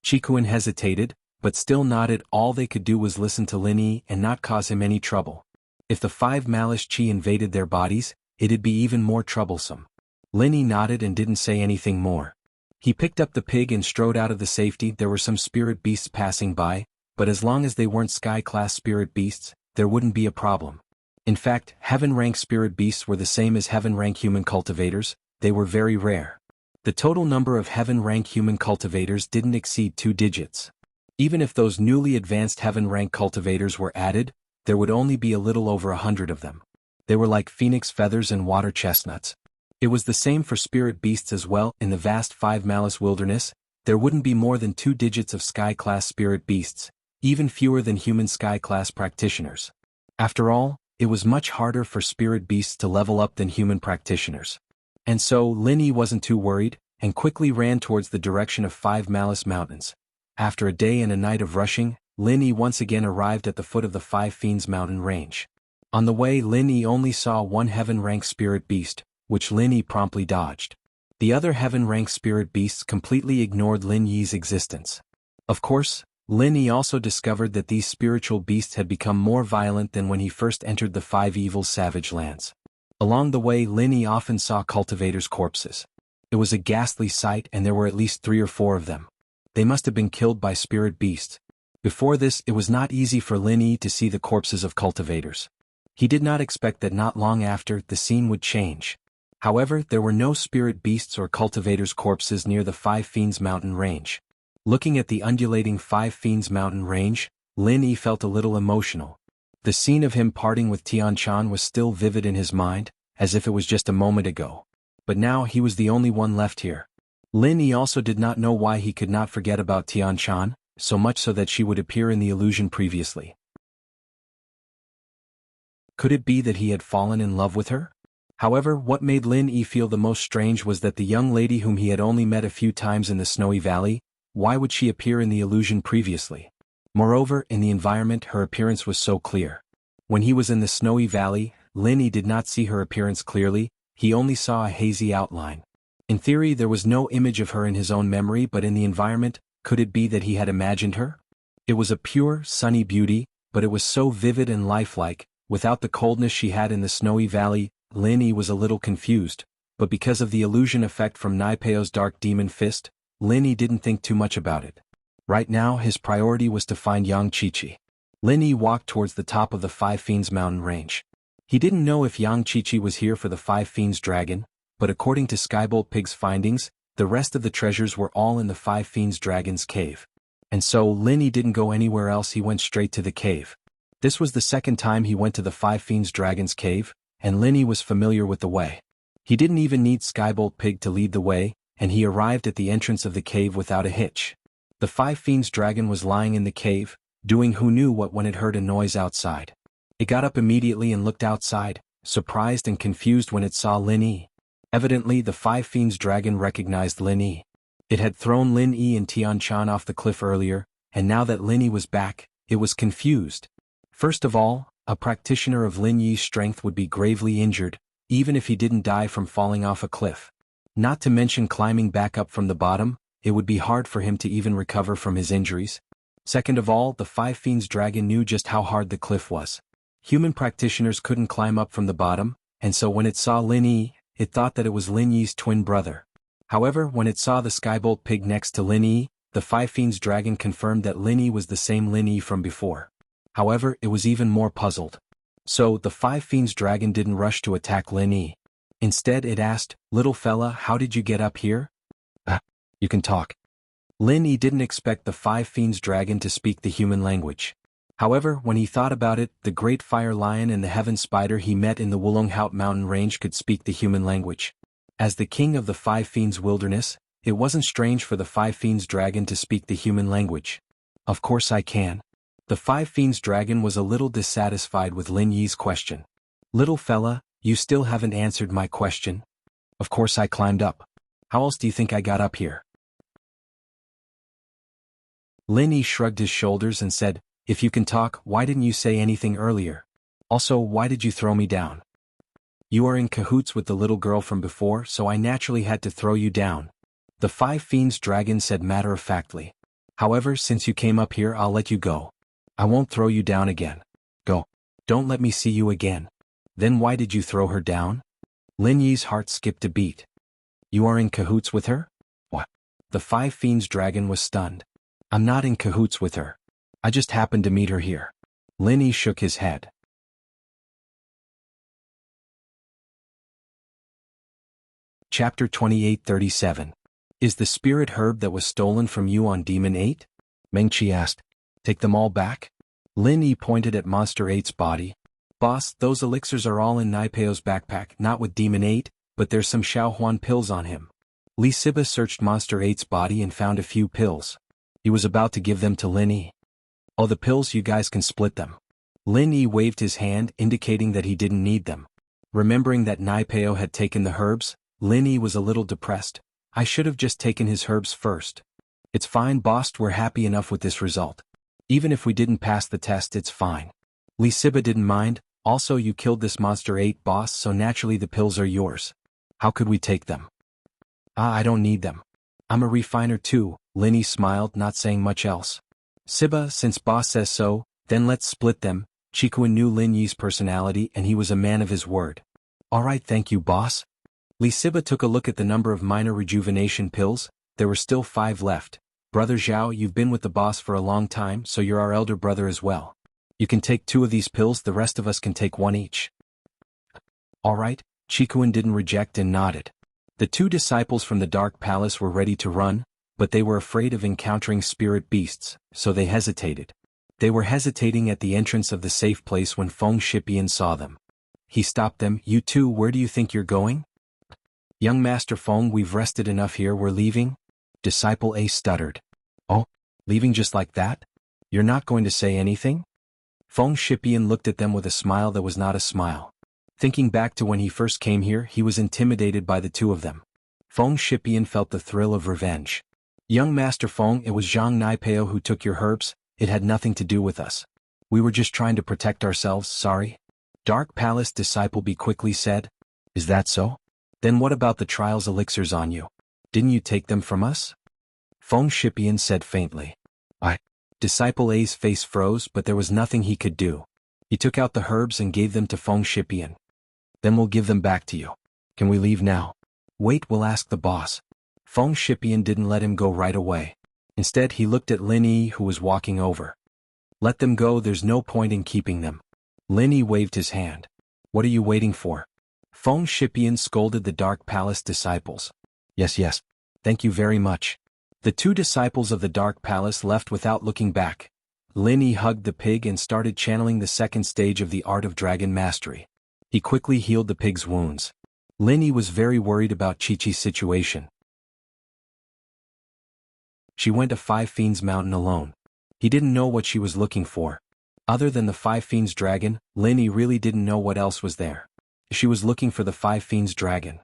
Chikuan hesitated, but still nodded. All they could do was listen to Lin Yi and not cause him any trouble. If the 5 Malice Chi invaded their bodies, it'd be even more troublesome. Lin Yi nodded and didn't say anything more. He picked up the pig and strode out of the safety. There were some spirit beasts passing by, but as long as they weren't Sky-class spirit beasts, there wouldn't be a problem. In fact, Heaven-rank spirit beasts were the same as Heaven-rank human cultivators. They were very rare. The total number of Heaven-rank human cultivators didn't exceed 2 digits. Even if those newly advanced Heaven-rank cultivators were added, there would only be a little over 100 of them. They were like phoenix feathers and water chestnuts. It was the same for spirit beasts as well. In the vast 5 Malice wilderness, there wouldn't be more than 2 digits of Sky-class spirit beasts, even fewer than human Sky-class practitioners. After all, it was much harder for spirit beasts to level up than human practitioners. And so, Lin Yi wasn't too worried, and quickly ran towards the direction of 5 Malice Mountains. After a day and a night of rushing, Lin Yi once again arrived at the foot of the 5 Fiends mountain range. On the way, Lin Yi only saw 1 Heaven-rank spirit beast, which Lin Yi promptly dodged. The other Heaven-rank spirit beasts completely ignored Lin Yi's existence. Of course, Lin Yi also discovered that these spiritual beasts had become more violent than when he first entered the 5 evil savage lands. Along the way, Lin Yi often saw cultivators' corpses. It was a ghastly sight, and there were at least 3 or 4 of them. They must have been killed by spirit beasts. Before this, it was not easy for Lin Yi to see the corpses of cultivators. He did not expect that not long after, the scene would change. However, there were no spirit beasts or cultivators' corpses near the 5 Fiends mountain range. Looking at the undulating 5 Fiends mountain range, Lin Yi felt a little emotional. The scene of him parting with Tian Shan was still vivid in his mind, as if it was just a moment ago. But now he was the only one left here. Lin Yi also did not know why he could not forget about Tian Shan, so much so that she would appear in the illusion previously. Could it be that he had fallen in love with her? However, what made Lin Yi feel the most strange was that the young lady whom he had only met a few times in the Snowy Valley, why would she appear in the illusion previously? Moreover, in the environment her appearance was so clear. When he was in the Snowy Valley, Lin Yi did not see her appearance clearly, he only saw a hazy outline. In theory, there was no image of her in his own memory, but in the environment, could it be that he had imagined her? It was a pure, sunny beauty, but it was so vivid and lifelike. Without the coldness she had in the Snowy Valley, Lin Yi was a little confused, but because of the illusion effect from Naipeo's dark demon fist, Lin Yi didn't think too much about it. Right now his priority was to find Yang Qiqi. Lin Yi walked towards the top of the Five Fiends mountain range. He didn't know if Yang Qiqi was here for the Five Fiends dragon, but according to Skybolt Pig's findings, the rest of the treasures were all in the Five Fiends dragon's cave. And so Lin Yi didn't go anywhere else, he went straight to the cave. This was the second time he went to the Five Fiends dragon's cave, and Lin Yi was familiar with the way. He didn't even need Skybolt Pig to lead the way, and he arrived at the entrance of the cave without a hitch. The Five Fiends dragon was lying in the cave, doing who knew what when it heard a noise outside. It got up immediately and looked outside, surprised and confused when it saw Lin Yi. Evidently the Five Fiends dragon recognized Lin Yi. It had thrown Lin Yi and Tian Chan off the cliff earlier, and now that Lin Yi was back, it was confused. First of all, a practitioner of Lin Yi's strength would be gravely injured, even if he didn't die from falling off a cliff. Not to mention climbing back up from the bottom, it would be hard for him to even recover from his injuries. Second of all, the Five Fiends dragon knew just how hard the cliff was. Human practitioners couldn't climb up from the bottom, and so when it saw Lin Yi, it thought that it was Lin Yi's twin brother. However, when it saw the Skybolt Pig next to Lin Yi, the Five Fiends dragon confirmed that Lin Yi was the same Lin Yi from before. However, it was even more puzzled. So, the Five Fiends dragon didn't rush to attack Lin Yi. Instead it asked, "Little fella, how did you get up here?" You can talk. Lin Yi didn't expect the Five Fiends dragon to speak the human language. However, when he thought about it, the great fire lion and the heaven spider he met in the Wulonghout mountain range could speak the human language. As the king of the Five Fiends wilderness, it wasn't strange for the Five Fiends dragon to speak the human language. Of course I can. The Five Fiends dragon was a little dissatisfied with Lin Yi's question. Little fella, you still haven't answered my question. Of course I climbed up. How else do you think I got up here? Lin Yi shrugged his shoulders and said, "If you can talk, why didn't you say anything earlier? Also, why did you throw me down?" "You are in cahoots with the little girl from before, so I naturally had to throw you down," the Five Fiends dragon said matter-of-factly. "However, since you came up here, I'll let you go. I won't throw you down again. Go. Don't let me see you again." "Then why did you throw her down?" Lin Yi's heart skipped a beat. "You are in cahoots with her?" "What?" The Five Fiends dragon was stunned. "I'm not in cahoots with her. I just happened to meet her here." Lin Yi shook his head. Chapter 2837. Is the spirit herb that was stolen from you on Demon 8? Mengqi asked. "Take them all back?" Lin Yi pointed at Monster 8's body. "Boss, those elixirs are all in Naipeo's backpack, not with Demon 8, but there's some Xiaohuan pills on him." Li Siba searched Monster 8's body and found a few pills. He was about to give them to Lin Yi. "Oh, the pills, you guys can split them." Lin Yi waved his hand, indicating that he didn't need them. Remembering that Naipeo had taken the herbs, Lin Yi was a little depressed. "I should have just taken his herbs first." "It's fine, boss, we're happy enough with this result. Even if we didn't pass the test, it's fine." Li Siba didn't mind. "Also, you killed this Monster 8, boss, so naturally the pills are yours. How could we take them?" I don't need them. I'm a refiner too," Lin Yi smiled, not saying much else. "Siba, since boss says so, then let's split them." Chikuan knew Lin Yi's personality and he was a man of his word. "Alright, thank you, boss." Li Siba took a look at the number of minor rejuvenation pills. There were still 5 left. "Brother Zhao, you've been with the boss for a long time, so you're our elder brother as well. You can take 2 of these pills, the rest of us can take 1 each." "Alright," Chikuan didn't reject and nodded. The 2 disciples from the Dark Palace were ready to run, but they were afraid of encountering spirit beasts, so they hesitated. They were hesitating at the entrance of the safe place when Feng Shipian saw them. He stopped them. "You two, where do you think you're going?" "Young Master Feng, we've rested enough here, we're leaving." Disciple A stuttered. "Oh? Leaving just like that? You're not going to say anything?" Feng Shipian looked at them with a smile that was not a smile. Thinking back to when he first came here, he was intimidated by the 2 of them. Feng Shipian felt the thrill of revenge. "Young Master Feng, it was Zhang Naipeo who took your herbs. It had nothing to do with us. We were just trying to protect ourselves, sorry." Dark Palace Disciple B quickly said. "Is that so? Then what about the trials elixirs on you? Didn't you take them from us?" Feng Shipian said faintly. "I..." Disciple A's face froze, but there was nothing he could do. He took out the herbs and gave them to Feng Shipian. "Then we'll give them back to you. Can we leave now?" "Wait, we'll ask the boss." Feng Shipian didn't let him go right away. Instead he looked at Lin Yi, who was walking over. "Let them go, there's no point in keeping them." Lin Yi waved his hand. "What are you waiting for?" Feng Shipian scolded the Dark Palace disciples. Yes. Thank you very much." The two disciples of the Dark Palace left without looking back. Lin Yi hugged the pig and started channeling the second stage of the art of dragon mastery. He quickly healed the pig's wounds. Lin Yi was very worried about Chi-Chi's situation. She went to Five Fiends Mountain alone. He didn't know what she was looking for. Other than the Five Fiends dragon, Lin Yi really didn't know what else was there. She was looking for the Five Fiends dragon.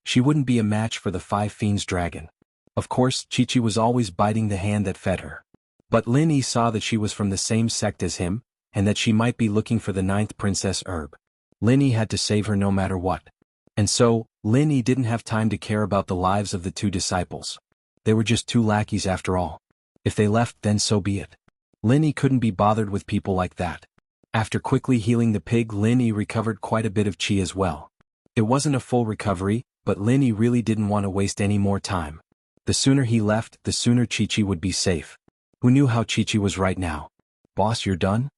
She wouldn't be a match for the Five Fiends dragon. Of course, Chi-Chi was always biting the hand that fed her. But Lin Yi saw that she was from the same sect as him, and that she might be looking for the ninth princess herb. Lin Yi had to save her no matter what. And so, Lin Yi didn't have time to care about the lives of the two disciples. They were just two lackeys after all. If they left, then so be it. Lin Yi couldn't be bothered with people like that. After quickly healing the pig, Lin Yi recovered quite a bit of chi as well. It wasn't a full recovery, but Lin Yi really didn't want to waste any more time. The sooner he left, the sooner Chi-Chi would be safe. Who knew how Chi-Chi was right now? "Boss, you're done?"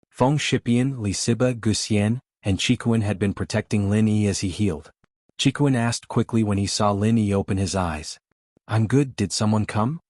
Feng Shipian, Li Siba, Guxian, and Chikuan had been protecting Lin Yi as he healed. Chikuan asked quickly when he saw Lin Yi open his eyes. "I'm good, did someone come?"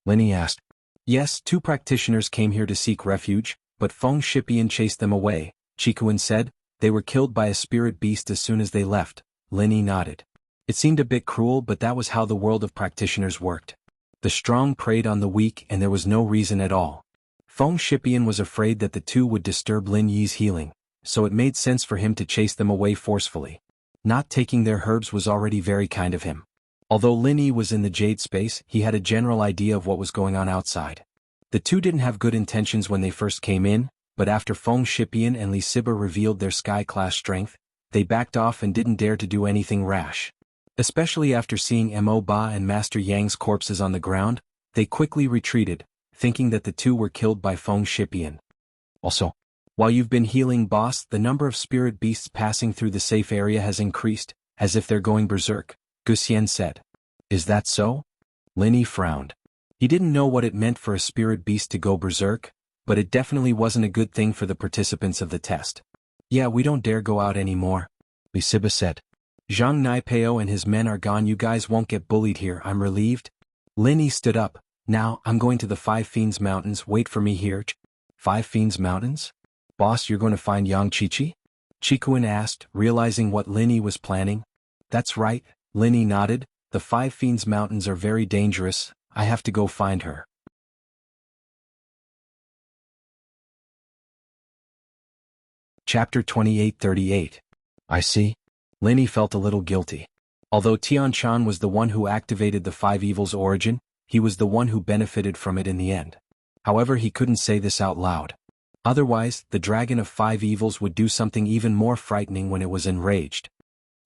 Lin Yi asked. "Yes, two practitioners came here to seek refuge, but Feng Shipian chased them away," Chikuan said. "They were killed by a spirit beast as soon as they left." Lin Yi nodded. It seemed a bit cruel, but that was how the world of practitioners worked. The strong preyed on the weak, and there was no reason at all. Feng Shipian was afraid that the two would disturb Lin Yi's healing, so it made sense for him to chase them away forcefully. Not taking their herbs was already very kind of him. Although Lin Yi was in the jade space, he had a general idea of what was going on outside. The two didn't have good intentions when they first came in, but after Feng Shipian and Li Siba revealed their sky-class strength, they backed off and didn't dare to do anything rash. Especially after seeing Mo Ba and Master Yang's corpses on the ground, they quickly retreated, thinking that the two were killed by Feng Shipian. "Also, while you've been healing, boss, the number of spirit beasts passing through the safe area has increased, as if they're going berserk," Guxian said. "Is that so?" Lin Yi frowned. He didn't know what it meant for a spirit beast to go berserk, but it definitely wasn't a good thing for the participants of the test. "Yeah, we don't dare go out anymore," Li Siba said. "Zhang Naipeo and his men are gone, you guys won't get bullied here, I'm relieved." Lin Yi stood up. "Now, I'm going to the Five Fiends Mountains, wait for me here." "Five Fiends Mountains? Boss, you're going to find Yang Chi-Chi?" Chikuan asked, realizing what Lin Yi was planning. "That's right," Lin Yi nodded. "The Five Fiends Mountains are very dangerous, I have to go find her." Chapter 2838. I see. Lin Yi felt a little guilty. Although Tian Shan was the one who activated the Five Evils' origin, he was the one who benefited from it in the end. However, he couldn't say this out loud. Otherwise, the Dragon of Five Evils would do something even more frightening when it was enraged.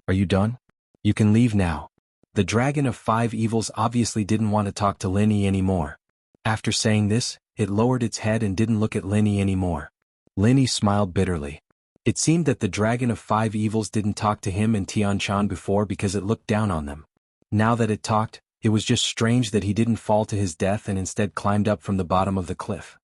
"Are you done? You can leave now." The Dragon of Five Evils obviously didn't want to talk to Lin Yi anymore. After saying this, it lowered its head and didn't look at Lin Yi anymore. Lin Yi smiled bitterly. It seemed that the Dragon of Five Evils didn't talk to him and Tian Shan before because it looked down on them. Now that it talked, it was just strange that he didn't fall to his death and instead climbed up from the bottom of the cliff.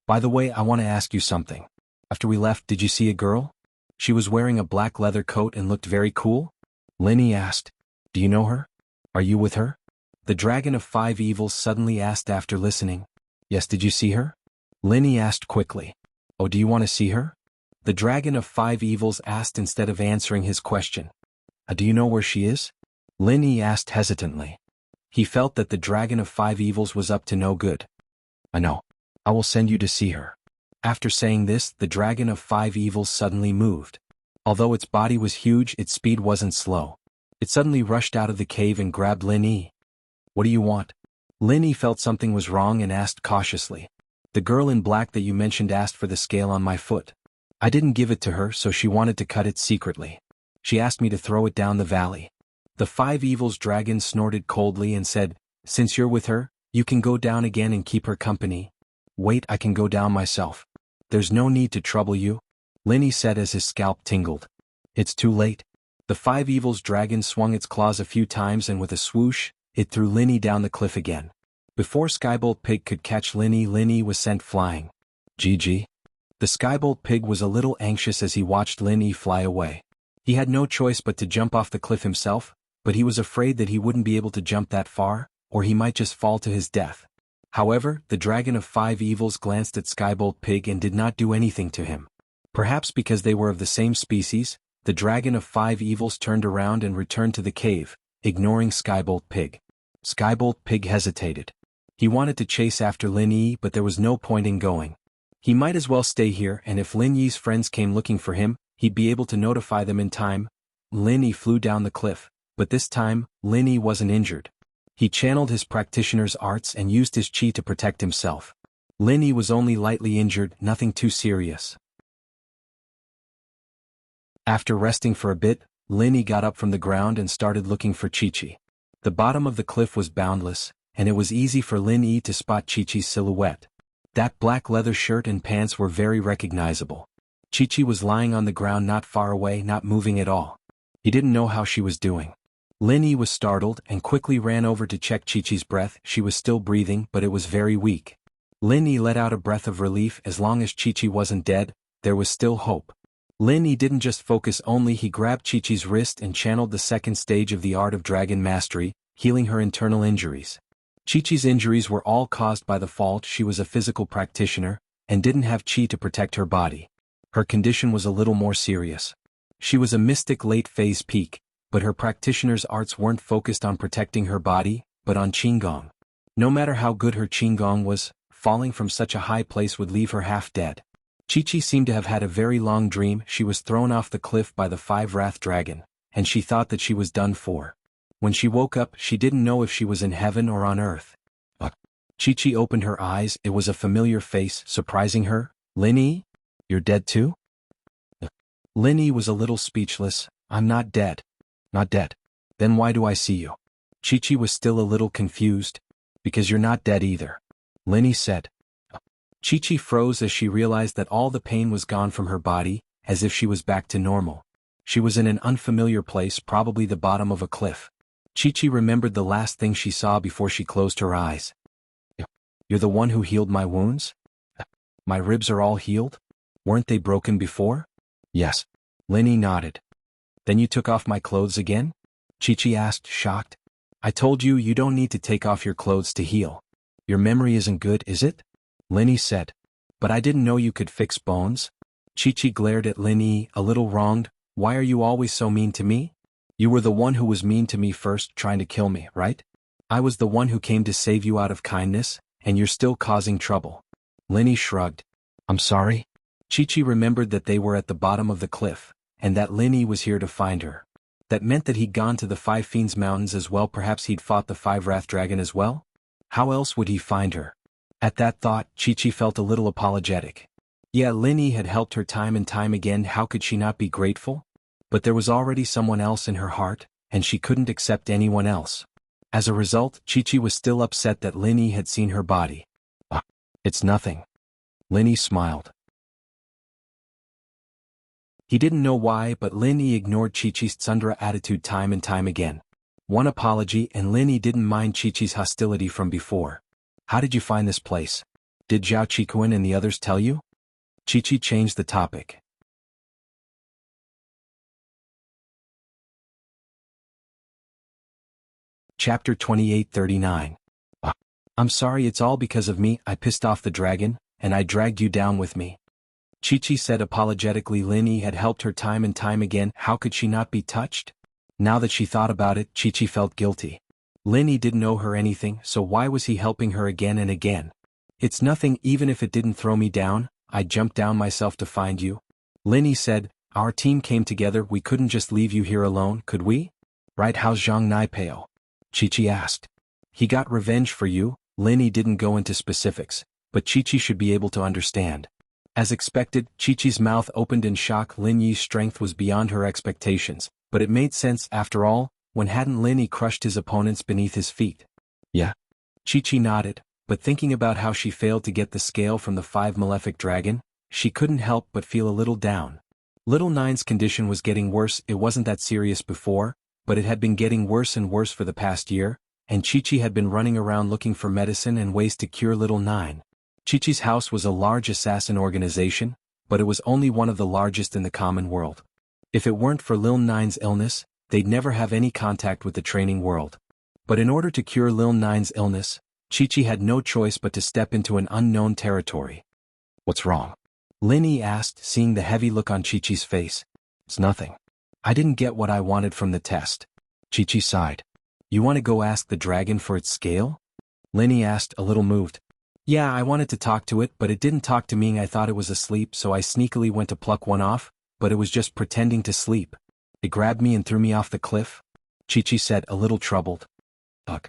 "By the way, I want to ask you something. After we left, did you see a girl? She was wearing a black leather coat and looked very cool?" Lin Yi asked. "Do you know her? Are you with her?" The Dragon of Five Evils suddenly asked after listening. "Yes, did you see her?" Lin Yi asked quickly. "Oh, do you want to see her?" The Dragon of Five Evils asked instead of answering his question. Do you know where she is?" Lin Yi asked hesitantly. He felt that the Dragon of Five Evils was up to no good. "I know. I will send you to see her." After saying this, the Dragon of Five Evils suddenly moved. Although its body was huge, its speed wasn't slow. It suddenly rushed out of the cave and grabbed Lin Yi. "What do you want?" Lin Yi felt something was wrong and asked cautiously. "The girl in black that you mentioned asked for the scale on my foot. I didn't give it to her, so she wanted to cut it secretly. She asked me to throw it down the valley." The Five Evils dragon snorted coldly and said, "Since you're with her, you can go down again and keep her company." "Wait, I can go down myself. There's no need to trouble you," Lin Yi said as his scalp tingled. "It's too late." The Five Evils dragon swung its claws a few times and with a swoosh, it threw Lin Yi down the cliff again. Before Skybolt Pig could catch Linny was sent flying. GG. The Skybolt Pig was a little anxious as he watched Linny fly away. He had no choice but to jump off the cliff himself, but he was afraid that he wouldn't be able to jump that far, or he might just fall to his death. However, the Dragon of Five Evils glanced at Skybolt Pig and did not do anything to him. Perhaps because they were of the same species, the Dragon of Five Evils turned around and returned to the cave, ignoring Skybolt Pig. Skybolt Pig hesitated. He wanted to chase after Lin Yi, but there was no point in going. He might as well stay here, and if Lin Yi's friends came looking for him, he'd be able to notify them in time. Lin Yi flew down the cliff, but this time, Lin Yi wasn't injured. He channeled his practitioner's arts and used his chi to protect himself. Lin Yi was only lightly injured, nothing too serious. After resting for a bit, Lin Yi got up from the ground and started looking for Chi-Chi. The bottom of the cliff was boundless, and it was easy for Lin Yi to spot Chi-Chi's silhouette. That black leather shirt and pants were very recognizable. Chi-Chi was lying on the ground not far away, not moving at all. He didn't know how she was doing. Lin Yi was startled and quickly ran over to check Chi-Chi's breath. She was still breathing, but it was very weak. Lin Yi let out a breath of relief. As long as Chi-Chi wasn't dead, there was still hope. Lin Yi didn't just focus only, he grabbed Chi-Chi's wrist and channeled the second stage of the art of dragon mastery, healing her internal injuries. Chi-Chi's injuries were all caused by the fault. She was a physical practitioner, and didn't have chi to protect her body. Her condition was a little more serious. She was a mystic late-phase peak, but her practitioner's arts weren't focused on protecting her body, but on Qigong. No matter how good her Qigong was, falling from such a high place would leave her half dead. Chi-Chi seemed to have had a very long dream. She was thrown off the cliff by the Five-Wrath Dragon, and she thought that she was done for. When she woke up, she didn't know if she was in heaven or on earth. Chi-Chi opened her eyes. It was a familiar face, surprising her. Lin Yi? You're dead too? Lin Yi was a little speechless. I'm not dead. Not dead. Then why do I see you? Chi-Chi was still a little confused. Because you're not dead either. Lin Yi said. Chi-Chi froze as she realized that all the pain was gone from her body, as if she was back to normal. She was in an unfamiliar place, probably the bottom of a cliff. Chi-Chi remembered the last thing she saw before she closed her eyes. You're the one who healed my wounds? My ribs are all healed? Weren't they broken before? Yes. Lin Yi nodded. Then you took off my clothes again? Chi-Chi asked, shocked. I told you you don't need to take off your clothes to heal. Your memory isn't good, is it? Lin Yi said. But I didn't know you could fix bones. Chi-Chi glared at Lin Yi, a little wronged. Why are you always so mean to me? You were the one who was mean to me first, trying to kill me, right? I was the one who came to save you out of kindness, and you're still causing trouble. Lin Yi shrugged. I'm sorry. Chi-Chi remembered that they were at the bottom of the cliff, and that Lin Yi was here to find her. That meant that he'd gone to the Five Fiends Mountains as well. Perhaps he'd fought the Five-Wrath Dragon as well? How else would he find her? At that thought, Chi-Chi felt a little apologetic. Yeah, Lin Yi had helped her time and time again. How could she not be grateful? But there was already someone else in her heart, and she couldn't accept anyone else. As a result, Chi-Chi was still upset that Lin Yi had seen her body. It's nothing. Lin Yi smiled. He didn't know why, but Lin Yi ignored Chi-Chi's tsundere attitude time and time again. One apology and Lin Yi didn't mind Chi-Chi's hostility from before. How did you find this place? Did Zhao Qikuan and the others tell you? Chi-Chi changed the topic. Chapter 2839. I'm sorry, it's all because of me. I pissed off the dragon, and I dragged you down with me. Chi-Chi said apologetically. Lin Yi had helped her time and time again. How could she not be touched? Now that she thought about it, Chi-Chi felt guilty. Lin Yi didn't owe her anything, so why was he helping her again and again? It's nothing. Even if it didn't throw me down, I'd jump down myself to find you. Lin Yi said, our team came together. We couldn't just leave you here alone, could we? Right? How's Zhang Naipao? Chi-Chi asked. He got revenge for you. Lin Yi didn't go into specifics, but Chi-Chi should be able to understand. As expected, Chi-Chi's mouth opened in shock. Lin Yi's strength was beyond her expectations, but it made sense after all. When hadn't Lin Yi crushed his opponents beneath his feet? Yeah. Chi-Chi nodded, but thinking about how she failed to get the scale from the Five Malefic Dragon, she couldn't help but feel a little down. Little Nine's condition was getting worse. It wasn't that serious before, but it had been getting worse and worse for the past year, and Chi-Chi had been running around looking for medicine and ways to cure little Nine. Chi-Chi's house was a large assassin organization, but it was only one of the largest in the common world. If it weren't for Lil Nine's illness, they'd never have any contact with the training world. But in order to cure Lil Nine's illness, Chi-Chi had no choice but to step into an unknown territory. "What's wrong?" Lin Yi asked, seeing the heavy look on Chi-Chi's face. "It's nothing. I didn't get what I wanted from the test." Chi-Chi sighed. "You want to go ask the dragon for its scale?" Lin Yi asked, a little moved. "Yeah, I wanted to talk to it, but it didn't talk to me. I thought it was asleep, so I sneakily went to pluck one off, but it was just pretending to sleep. It grabbed me and threw me off the cliff," Chi-Chi said, a little troubled. "Ugh."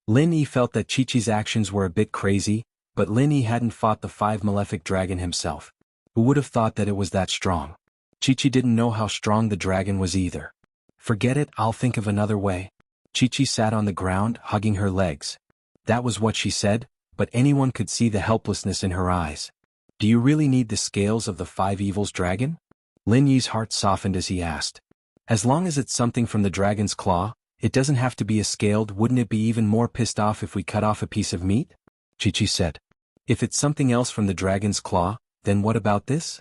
Lin Yi felt that Chi-Chi's actions were a bit crazy, but Lin Yi hadn't fought the 5 malefic dragon himself. Who would have thought that it was that strong? Chi-Chi didn't know how strong the dragon was either. "Forget it, I'll think of another way." Chi-Chi sat on the ground, hugging her legs. That was what she said, but anyone could see the helplessness in her eyes. "Do you really need the scales of the 5 evils dragon?" Lin Yi's heart softened as he asked. "As long as it's something from the dragon's claw, it doesn't have to be a scaled. Wouldn't it be even more pissed off if we cut off a piece of meat?" Chi-Chi said. "If it's something else from the dragon's claw, then what about this?"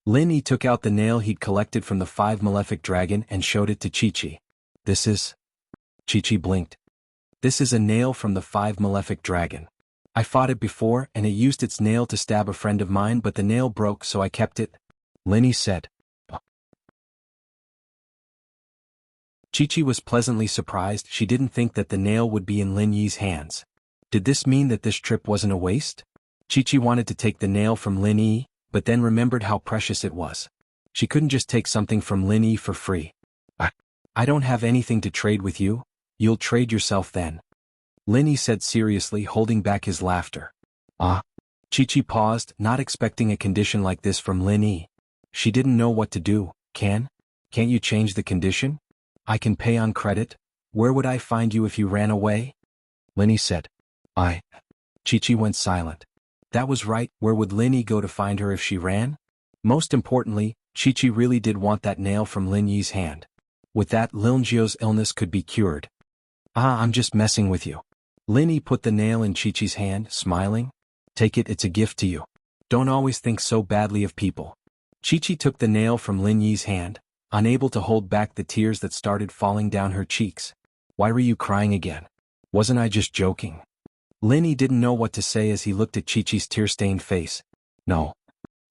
Lin Yi took out the nail he'd collected from the 5 malefic dragon and showed it to Chi-Chi. "This is..." Chi-Chi blinked. "This is a nail from the 5 malefic dragon. I fought it before and it used its nail to stab a friend of mine, but the nail broke, so I kept it," Lin Yi said. Chi-Chi was pleasantly surprised. She didn't think that the nail would be in Lin Yi's hands. Did this mean that this trip wasn't a waste? Chi-Chi wanted to take the nail from Lin Yi, but then remembered how precious it was. She couldn't just take something from Lin Yi for free. I don't have anything to trade with you. You'll trade yourself then," Lin Yi said seriously, holding back his laughter. Chi-Chi paused, not expecting a condition like this from Lin Yi. She didn't know what to do. Can't you change the condition? "I can pay on credit. Where would I find you if you ran away?" Lin Yi said. Chi-Chi went silent. That was right, where would Lin Yi go to find her if she ran? Most importantly, Chi-Chi really did want that nail from Lin Yi's hand. With that, Lin Jiao's illness could be cured. I'm just messing with you." Lin Yi put the nail in Chi-Chi's hand, smiling. "Take it, it's a gift to you. Don't always think so badly of people." Chi-Chi took the nail from Lin Yi's hand, unable to hold back the tears that started falling down her cheeks. "Why were you crying again? Wasn't I just joking?" Lin Yi didn't know what to say as he looked at Chi-Chi's tear-stained face. "No."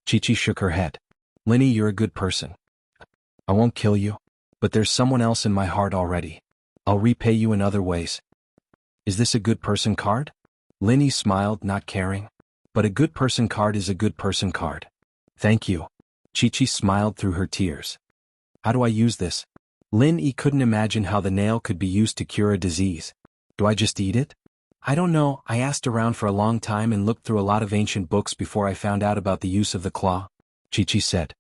Chi-Chi shook her head. "Lin Yi, you're a good person. I won't kill you, but there's someone else in my heart already. I'll repay you in other ways." "Is this a good person card?" Lin Yi smiled, not caring. "But a good person card is a good person card." "Thank you." Chi-Chi smiled through her tears. "How do I use this?" Lin Yi couldn't imagine how the nail could be used to cure a disease. "Do I just eat it?" "I don't know. I asked around for a long time and looked through a lot of ancient books before I found out about the use of the claw," Chi-Chi said.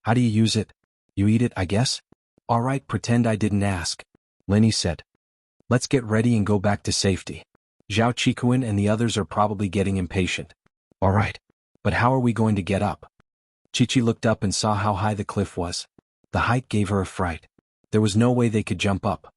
"How do you use it?" "You eat it, I guess." "All right, pretend I didn't ask," Lin Yi said. "Let's get ready and go back to safety. Zhao Qikuan and the others are probably getting impatient." "All right. But how are we going to get up?" Chi-Chi looked up and saw how high the cliff was. The height gave her a fright. There was no way they could jump up.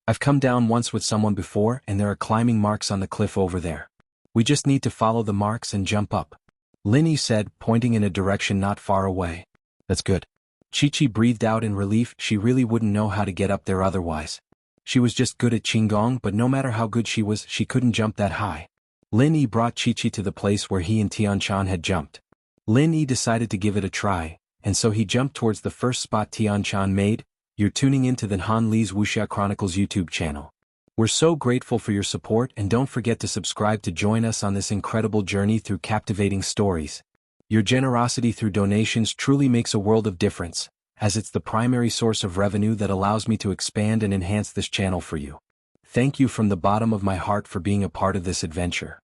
"I've come down once with someone before and there are climbing marks on the cliff over there. We just need to follow the marks and jump up," Lin Yi said, pointing in a direction not far away. "That's good." Chi-Chi breathed out in relief. She really wouldn't know how to get up there otherwise. She was just good at Qigong, but no matter how good she was, she couldn't jump that high. Lin Yi brought Chi-Chi to the place where he and Tianchan had jumped. Lin Yi decided to give it a try, and so he jumped towards the first spot Tianchan made. You're tuning into the Han Li's Wuxia Chronicles YouTube channel. We're so grateful for your support, and don't forget to subscribe to join us on this incredible journey through captivating stories. Your generosity through donations truly makes a world of difference, as it's the primary source of revenue that allows me to expand and enhance this channel for you. Thank you from the bottom of my heart for being a part of this adventure.